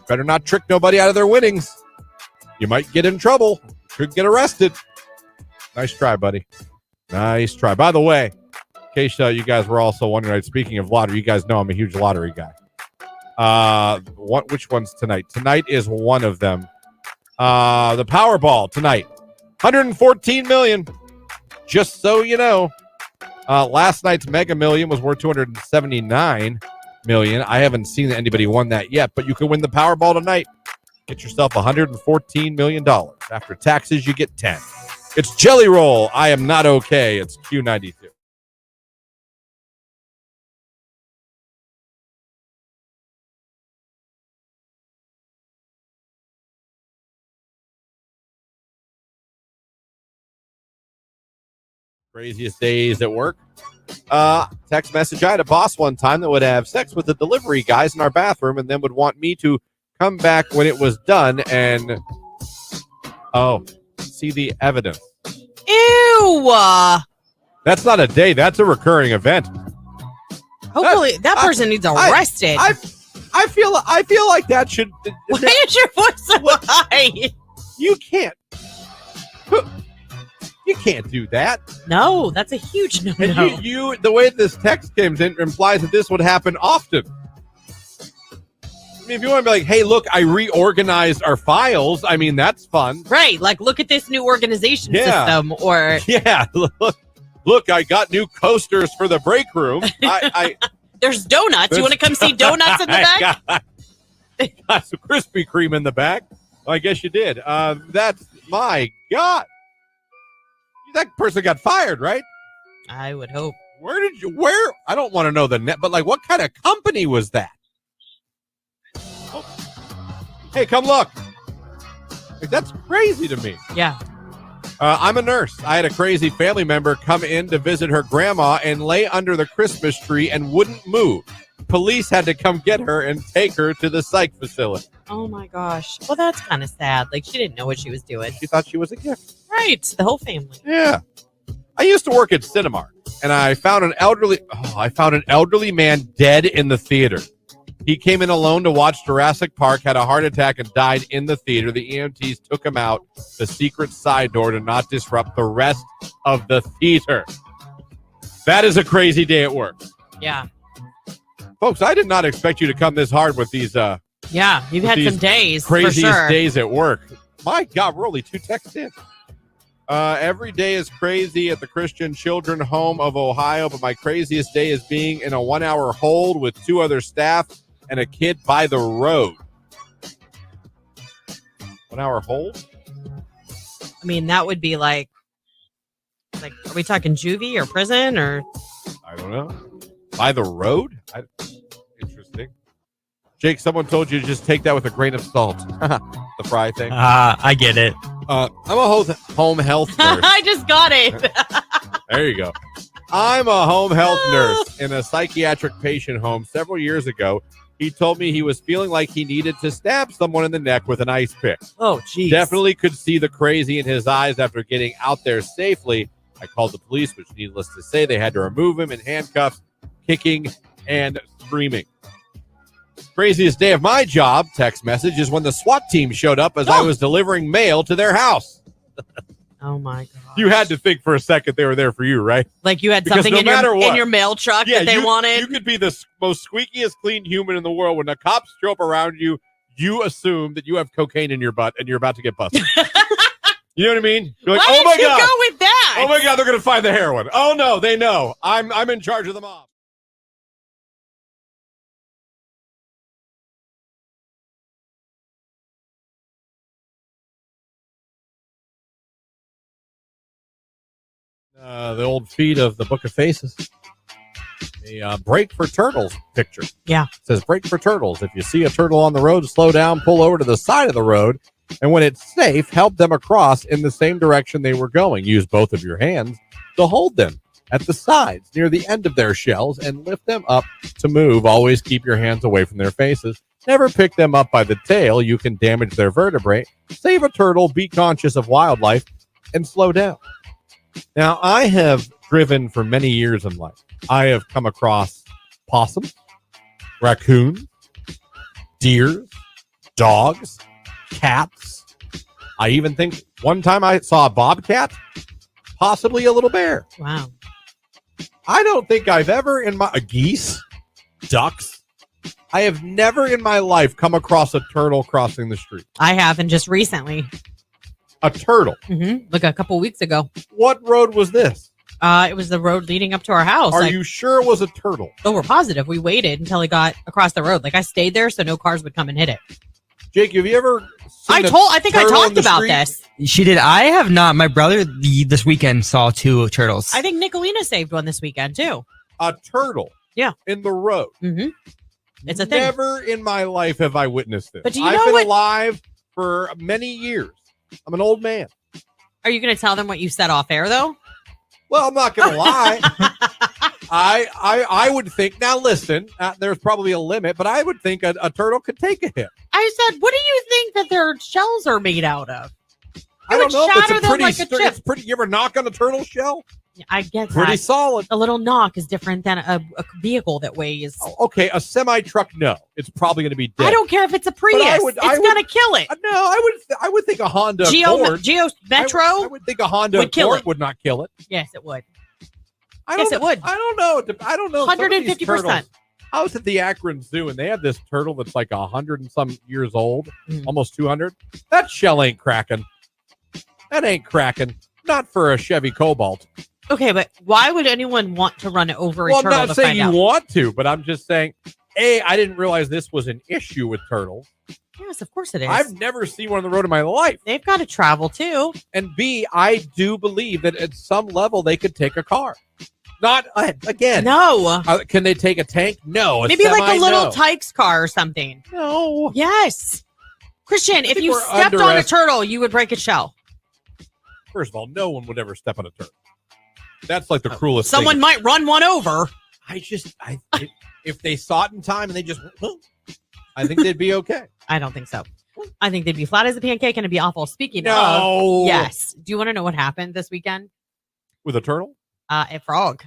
Better not trick nobody out of their winnings. You might get in trouble. Could get arrested. Nice try, buddy. Nice try. By the way, in case you guys were also wondering, speaking of lottery, you guys know I'm a huge lottery guy. Which one's tonight? Tonight is one of them. The Powerball tonight. 114 million. Just so you know. Last night's Mega Million was worth 279 million. I haven't seen anybody won that yet, but you can win the Powerball tonight. Get yourself $114 million. After taxes, you get 10. It's Jelly Roll. I am not okay. It's Q92. Craziest days at work. Text message. I had a boss one time that would have sex with the delivery guys in our bathroom and then would want me to come back when it was done and see the evidence.
Ew.
That's not a day. That's a recurring event.
Hopefully that person needs arrested.
I feel like that should.
Why is your voice so high?
You can't. You can't do that.
No, that's a huge no.
And you, the way this text comes in implies that this would happen often. I mean, if you want to be like, hey, look, I reorganized our files. I mean, that's fun.
Right. Like, look at this new organization system. Or
look, I got new coasters for the break room.
There's donuts. You want to come see donuts in the back?
Got some Krispy Kreme in the back. Well, I guess you did. That's my God. That person got fired, right?
I would hope.
Where? I don't want to know the net, but like, what kind of company was that? Oh. Hey, come look. Like, that's crazy to me.
Yeah.
I'm a nurse. I had a crazy family member come in to visit her grandma and lay under the Christmas tree and wouldn't move. Police had to come get her and take her to the psych facility.
Oh my gosh. Well, that's kind of sad. Like, she didn't know what she was doing.
She thought she was a gift.
Right. The whole family.
Yeah. I used to work at Cinemark, and I found an elderly man dead in the theater. He came in alone to watch Jurassic Park, had a heart attack, and died in the theater. The EMTs took him out the secret side door to not disrupt the rest of the theater. That is a crazy day at work.
Yeah.
Folks, I did not expect you to come this hard with these
you've had some days.
Craziest
for sure.
days at work. My God, we're only 2 texts in. Every day is crazy at the Christian Children Home of Ohio, but my craziest day is being in a 1-hour hold with 2 other staff and a kid by the road. 1-hour hold?
I mean, that would be like, are we talking juvie or prison or?
I don't know. By the road? Interesting. Jake, someone told you to just take that with a grain of salt. The fry thing.
I get it.
I'm a home health nurse.
I just got it.
There you go. I'm a home health nurse in a psychiatric patient home. Several years ago, he told me he was feeling like he needed to stab someone in the neck with an ice pick.
Oh, geez.
Definitely could see the crazy in his eyes after getting out there safely. I called the police, which needless to say, they had to remove him in handcuffs, kicking and screaming. Craziest day of my job, text message, is when the SWAT team showed up as I was delivering mail to their house.
Oh, my God.
You had to think for a second they were there for you, right?
Like you had
Because
something
no
in your mail truck that they wanted?
You could be the most squeakiest clean human in the world. When the cops show up around you, you assume that you have cocaine in your butt and you're about to get busted. You know what I mean? You're like,
Why
oh my
did you
God.
go with that?
Oh my God, they're going to find the heroin. Oh no, they know. I'm in charge of the mob. The old feed of the Book of Faces. A break for turtles picture.
Yeah.
It says break for turtles. If you see a turtle on the road, slow down, pull over to the side of the road, and when it's safe, help them across in the same direction they were going. Use both of your hands to hold them at the sides near the end of their shells and lift them up to move. Always keep your hands away from their faces. Never pick them up by the tail. You can damage their vertebrae. Save a turtle, be conscious of wildlife, and slow down. Now, I have driven for many years in life. I have come across possums, raccoons, deer, dogs, cats. I even think one time I saw a bobcat, possibly a little bear.
Wow.
I don't think I've ever geese, ducks. I have never in my life come across a turtle crossing the street.
I haven't just recently.
A turtle?
Mm-hmm. Like a couple weeks ago.
What road was this?
It was the road leading up to our house.
Are you sure it was a turtle?
Oh, we're positive. We waited until he got across the road. Like I stayed there so no cars would come and hit it.
Jake, have you ever seen
I think I talked about this.
She did. I have not. My brother this weekend saw 2 turtles.
I think Nicolina saved one this weekend too.
A turtle?
Yeah.
In the road?
Mm-hmm. It's a thing.
Never in my life have I witnessed this.
But do you
I've
know
been
what?
alive for many years. I'm an old man.
Are you going to tell them what you said off air though?
Well, I'm not going to lie. I would think, now listen, there's probably a limit, but I would think a turtle could take a hit.
I said, what do you think that their shells are made out of?
I don't know.
Shatter
It's
them
pretty,
like a chip.
it's pretty. You ever knock on a turtle shell?
I get
Pretty
that.
solid.
A little knock is different than a vehicle that weighs.
Okay, a semi truck, no, it's probably going to be dead.
I don't care if it's a Prius. It's going to kill it.
No, I would think a Honda
Geo
Accord.
Metro.
I would think a Honda
would kill
Accord
it.
would not kill it.
Yes, it would.
Yes,
it would.
I don't know. I don't know.
150%.
I was at the Akron Zoo, and they have this turtle that's like 100 and some years old, almost 200. That shell ain't cracking. That ain't cracking. Not for a Chevy Cobalt.
Okay, but why would anyone want to run over a turtle?
I'm not saying you
out?
want to, but I'm just saying, A, I didn't realize this was an issue with turtles.
Yes, of course it is.
I've never seen one on the road in my life.
They've got to travel too.
And B, I do believe that at some level they could take a car. Not again.
No.
Can they take a tank? No.
Maybe like a little
no.
Tykes car or something.
No.
Yes. Christian, if you
we're
stepped on a turtle, you would break its shell.
First of all, no one would ever step on a turtle. That's like the cruelest
Someone
thing.
might run one over.
If they saw it in time and they just, I think they'd be okay.
I don't think so. I think they'd be flat as a pancake and it'd be awful. Speaking
No.
of, yes. Do you want to know what happened this weekend?
With a turtle?
A frog.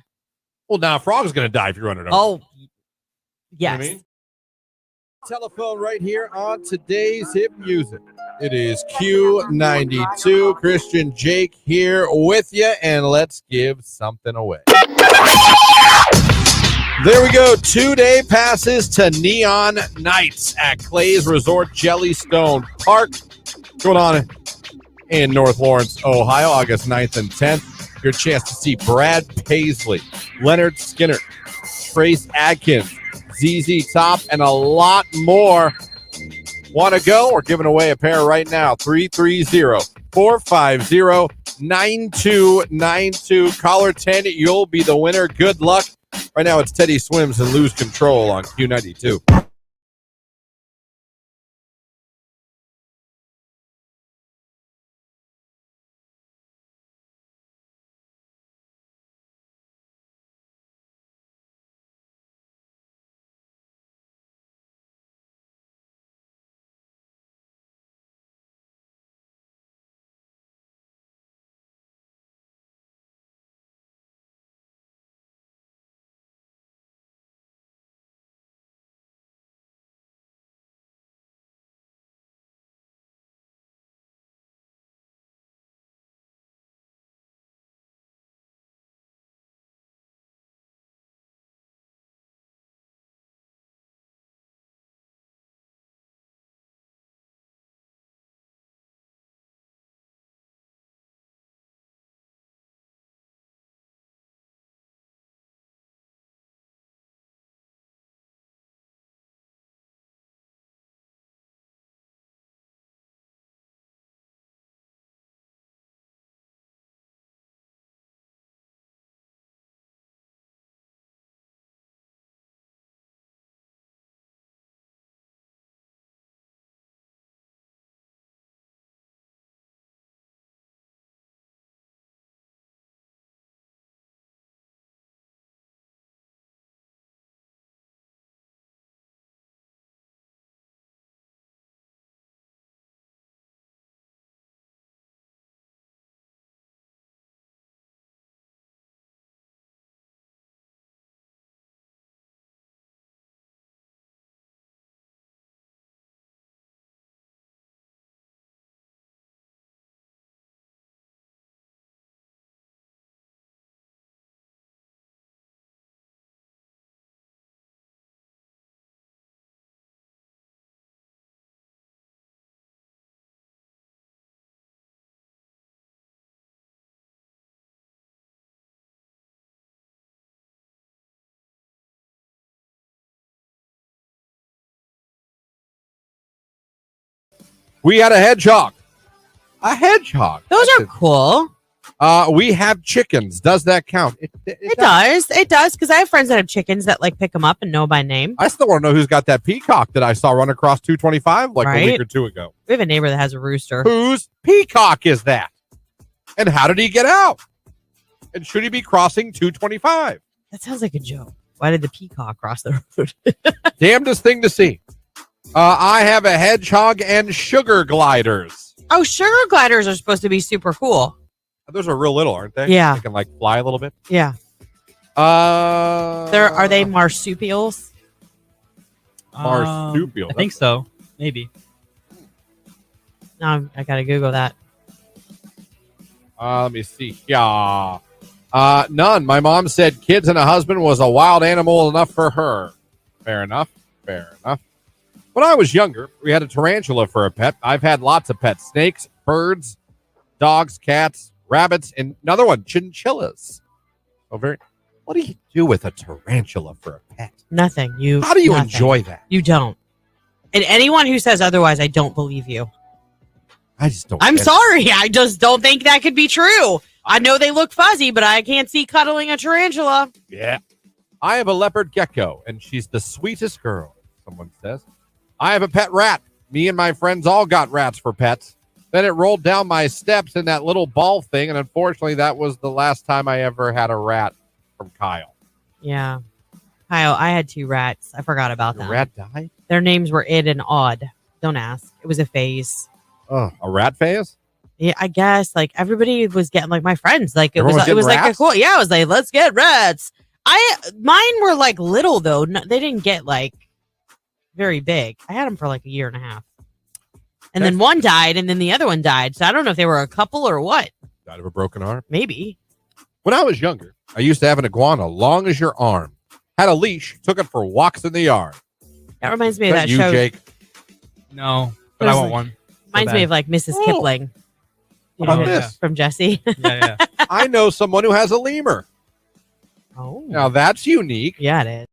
Well, now a frog's going to die if you run it over.
Oh, yes.
You know what I mean? Telephone right here on today's hit music. It is Q92. Christian Jake here with you, and let's give something away. There we go. 2-day passes to Neon Nights at Clay's Resort Jellystone Park. Going on in North Lawrence, Ohio, August 9th and 10th. Your chance to see Brad Paisley, Leonard Skinner, Trace Adkins, ZZ Top, and a lot more. Want to go? We're giving away a pair right now. 330-450-9292. Caller 10, you'll be the winner. Good luck. Right now it's Teddy Swims and Lose Control on Q92. We had a hedgehog. A hedgehog.
Those are cool.
We have chickens. Does that count?
It does. It does, because I have friends that have chickens that like pick them up and know by name.
I still want to know who's got that peacock that I saw run across 225 like a week or two ago.
We have a neighbor that has a rooster.
Whose peacock is that? And how did he get out? And should he be crossing 225?
That sounds like a joke. Why did the peacock cross the road?
Damnedest thing to see. I have a hedgehog and sugar gliders.
Oh, sugar gliders are supposed to be super cool.
Those are real little, aren't they?
Yeah.
They can like fly a little bit.
Yeah. Are they marsupials?
Marsupial.
I think so. Maybe.
No, I gotta Google that.
Let me see. Yeah. None. My mom said kids and a husband was a wild animal enough for her. Fair enough. Fair enough. When I was younger, we had a tarantula for a pet. I've had lots of pets. Snakes, birds, dogs, cats, rabbits, and another one, chinchillas. What do you do with a tarantula for a pet?
Nothing.
How do you enjoy that?
You don't. And anyone who says otherwise, I don't believe you.
I just don't.
I'm sorry. I just don't think that could be true. I know they look fuzzy, but I can't see cuddling a tarantula.
Yeah. I have a leopard gecko, and she's the sweetest girl, someone says. I have a pet rat. Me and my friends all got rats for pets. Then it rolled down my steps in that little ball thing, and unfortunately, that was the last time I ever had a rat from Kyle.
Yeah. Kyle, I had 2 rats. I forgot about
Your
that.
rat died?
Their names were Id and Odd. Don't ask. It was a phase.
Oh, a rat phase?
Yeah, I guess like everybody was getting like my friends. Like it
Everyone was
was like a
rats?
cool. Yeah, I was like, let's get rats. Mine were like little though. No, they didn't get like very big. I had them for like a year and a half. And then one died and then the other one died. So I don't know if they were a couple or what.
Died of a broken arm?
Maybe.
When I was younger, I used to have an iguana long as your arm. Had a leash, took it for walks in the yard.
That reminds me of that
you,
show.
Jake?
No, but I want one.
Reminds me of like Mrs. Kipling. You
How
know,
about this?
from Jessie.
Yeah.
I know someone who has a lemur.
Oh.
Now that's unique.
Yeah, it is.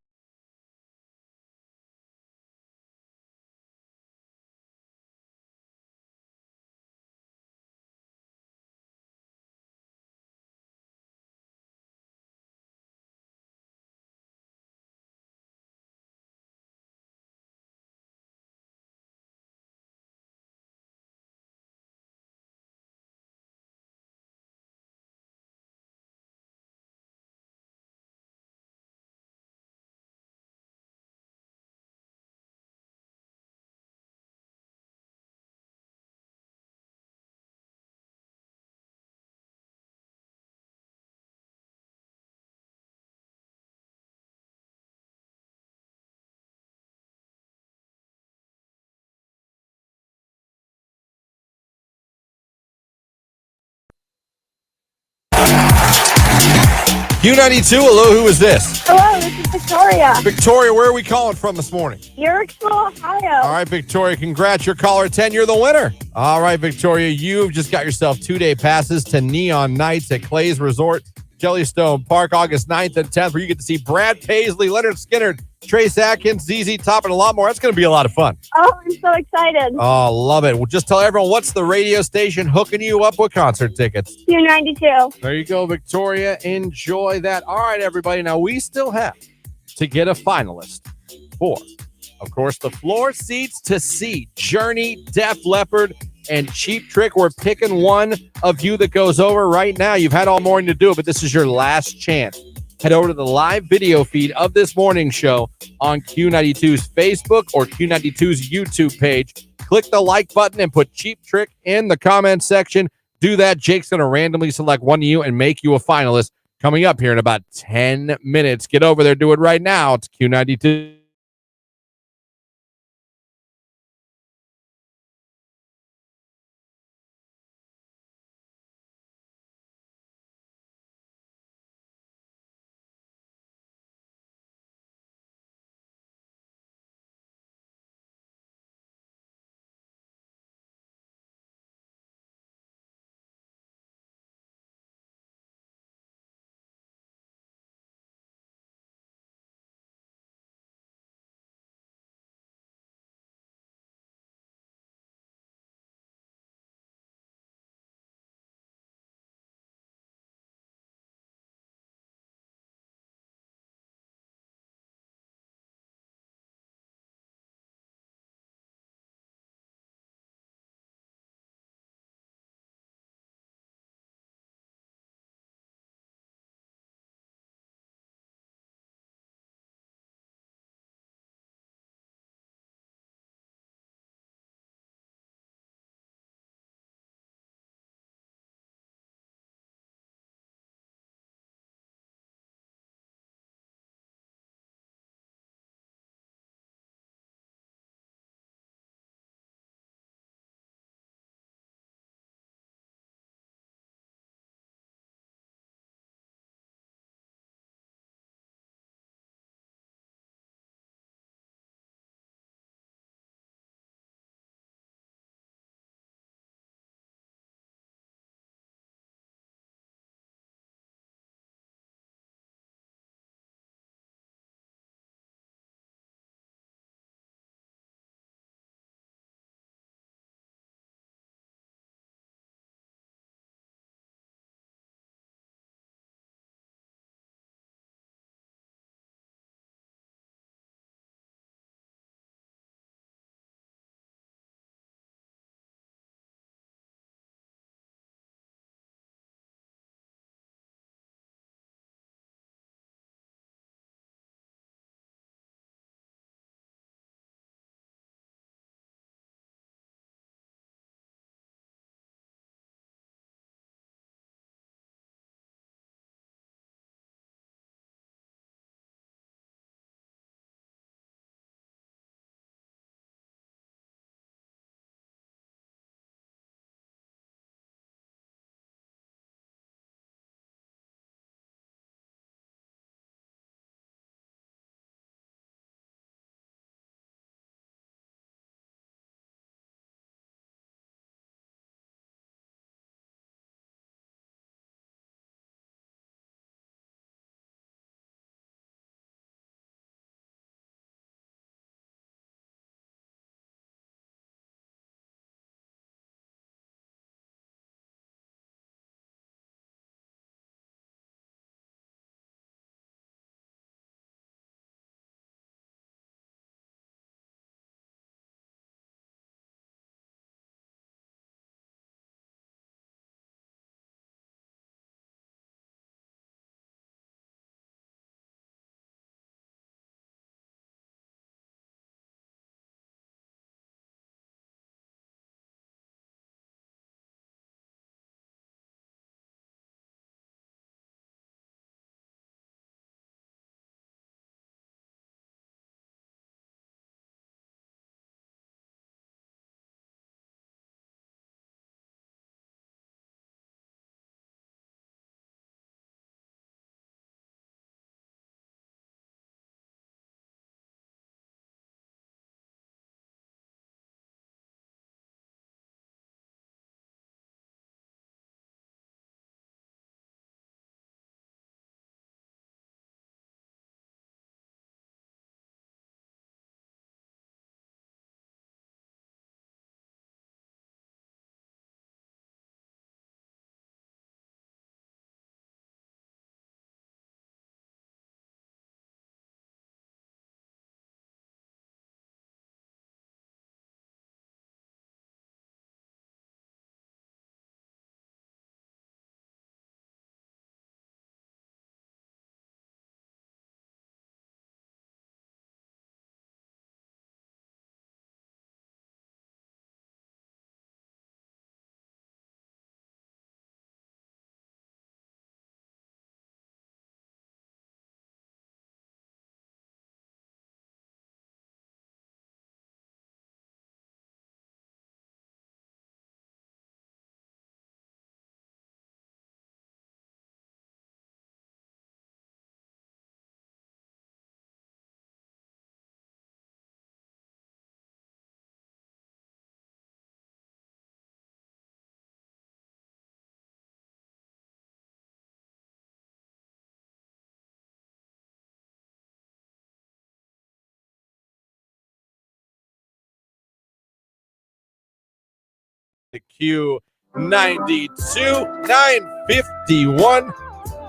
Q92, hello, who is this?
Hello, this is Victoria.
Victoria, where are we calling from this morning?
Yorksville, Ohio.
All right, Victoria, congrats. You're caller 10. You're the winner. All right, Victoria, you've just got yourself 2-day passes to Neon Nights at Clay's Resort, Jellystone Park, August 9th and 10th, where you get to see Brad Paisley, Leonard Skinner, Trace Atkins, ZZ Top, and a lot more. That's going to be a lot of fun.
Oh, I'm so excited.
Oh, love it. Well, just tell everyone, what's the radio station hooking you up with concert tickets?
Q92.
There you go, Victoria. Enjoy that. All right, everybody. Now, we still have to get a finalist for, of course, the floor seats to see Journey, Def Leppard, and Cheap Trick. We're picking one of you that goes over right now. You've had all morning to do it, but this is your last chance. Head over to the live video feed of this morning show on Q92's Facebook or Q92's YouTube page. Click the like button and put Cheap Trick in the comment section. Do that. Jake's going to randomly select one of you and make you a finalist coming up here in about 10 minutes. Get over there. Do it right now. It's Q92. the Q92 951.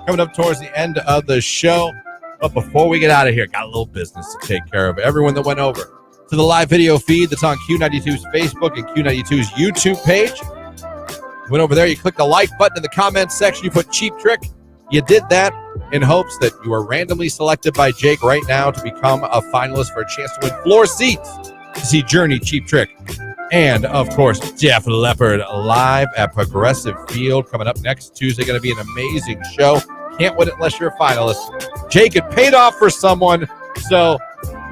Coming up towards the end of the show. But before we get out of here, got a little business to take care of. Everyone that went over to the live video feed that's on Q92's Facebook and Q92's YouTube page. You went over there, you clicked the like button in the comments section, you put Cheap Trick. You did that in hopes that you were randomly selected by Jake right now to become a finalist for a chance to win floor seats to see Journey, Cheap Trick, and, of course, Def Leppard live at Progressive Field coming up next Tuesday. Going to be an amazing show. Can't win it unless you're a finalist. Jake, it paid off for someone, so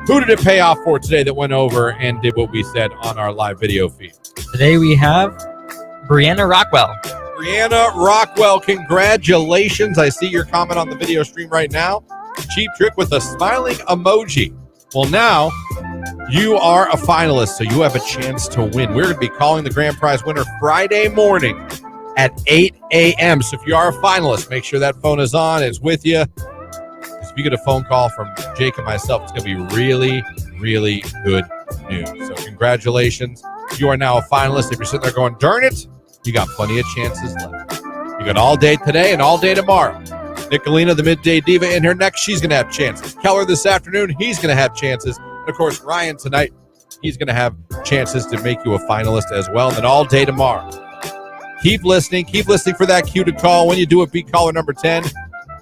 who did it pay off for today that went over and did what we said on our live video feed?
Today we have Brianna Rockwell.
Brianna Rockwell, congratulations. I see your comment on the video stream right now. Cheap Trick with a smiling emoji. Well, now you are a finalist, so you have a chance to win. We're going to be calling the grand prize winner Friday morning at 8 a.m. So if you are a finalist, make sure that phone is on, it's with you. Because if you get a phone call from Jake and myself, it's going to be really, really good news. So congratulations. You are now a finalist. If you're sitting there going, darn it, you got plenty of chances left. You got all day today and all day tomorrow. Nicolina, the midday diva, in here next. She's going to have chances. Keller this afternoon, he's going to have chances. And, of course, Ryan tonight, he's going to have chances to make you a finalist as well. And then all day tomorrow. Keep listening. Keep listening for that cue to call. When you do it, beat caller number 10.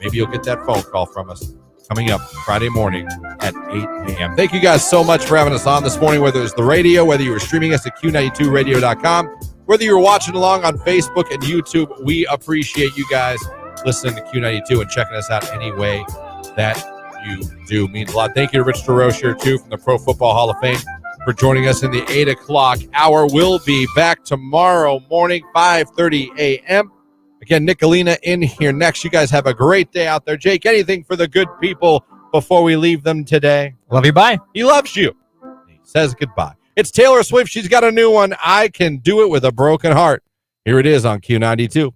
Maybe you'll get that phone call from us coming up Friday morning at 8 a.m. Thank you guys so much for having us on this morning, whether it's the radio, whether you were streaming us at Q92radio.com, whether you were watching along on Facebook and YouTube. We appreciate you guys listening to Q92 and checking us out any way that you do. It means a lot. Thank you to Rich DeRocher, too, from the Pro Football Hall of Fame, for joining us in the 8 o'clock hour. We'll be back tomorrow morning, 5:30 a.m. Again, Nicolina in here next. You guys have a great day out there. Jake, anything for the good people before we leave them today?
Love you, bye.
He loves you. He says goodbye. It's Taylor Swift. She's got a new one. I Can Do It With a Broken Heart. Here it is on Q92.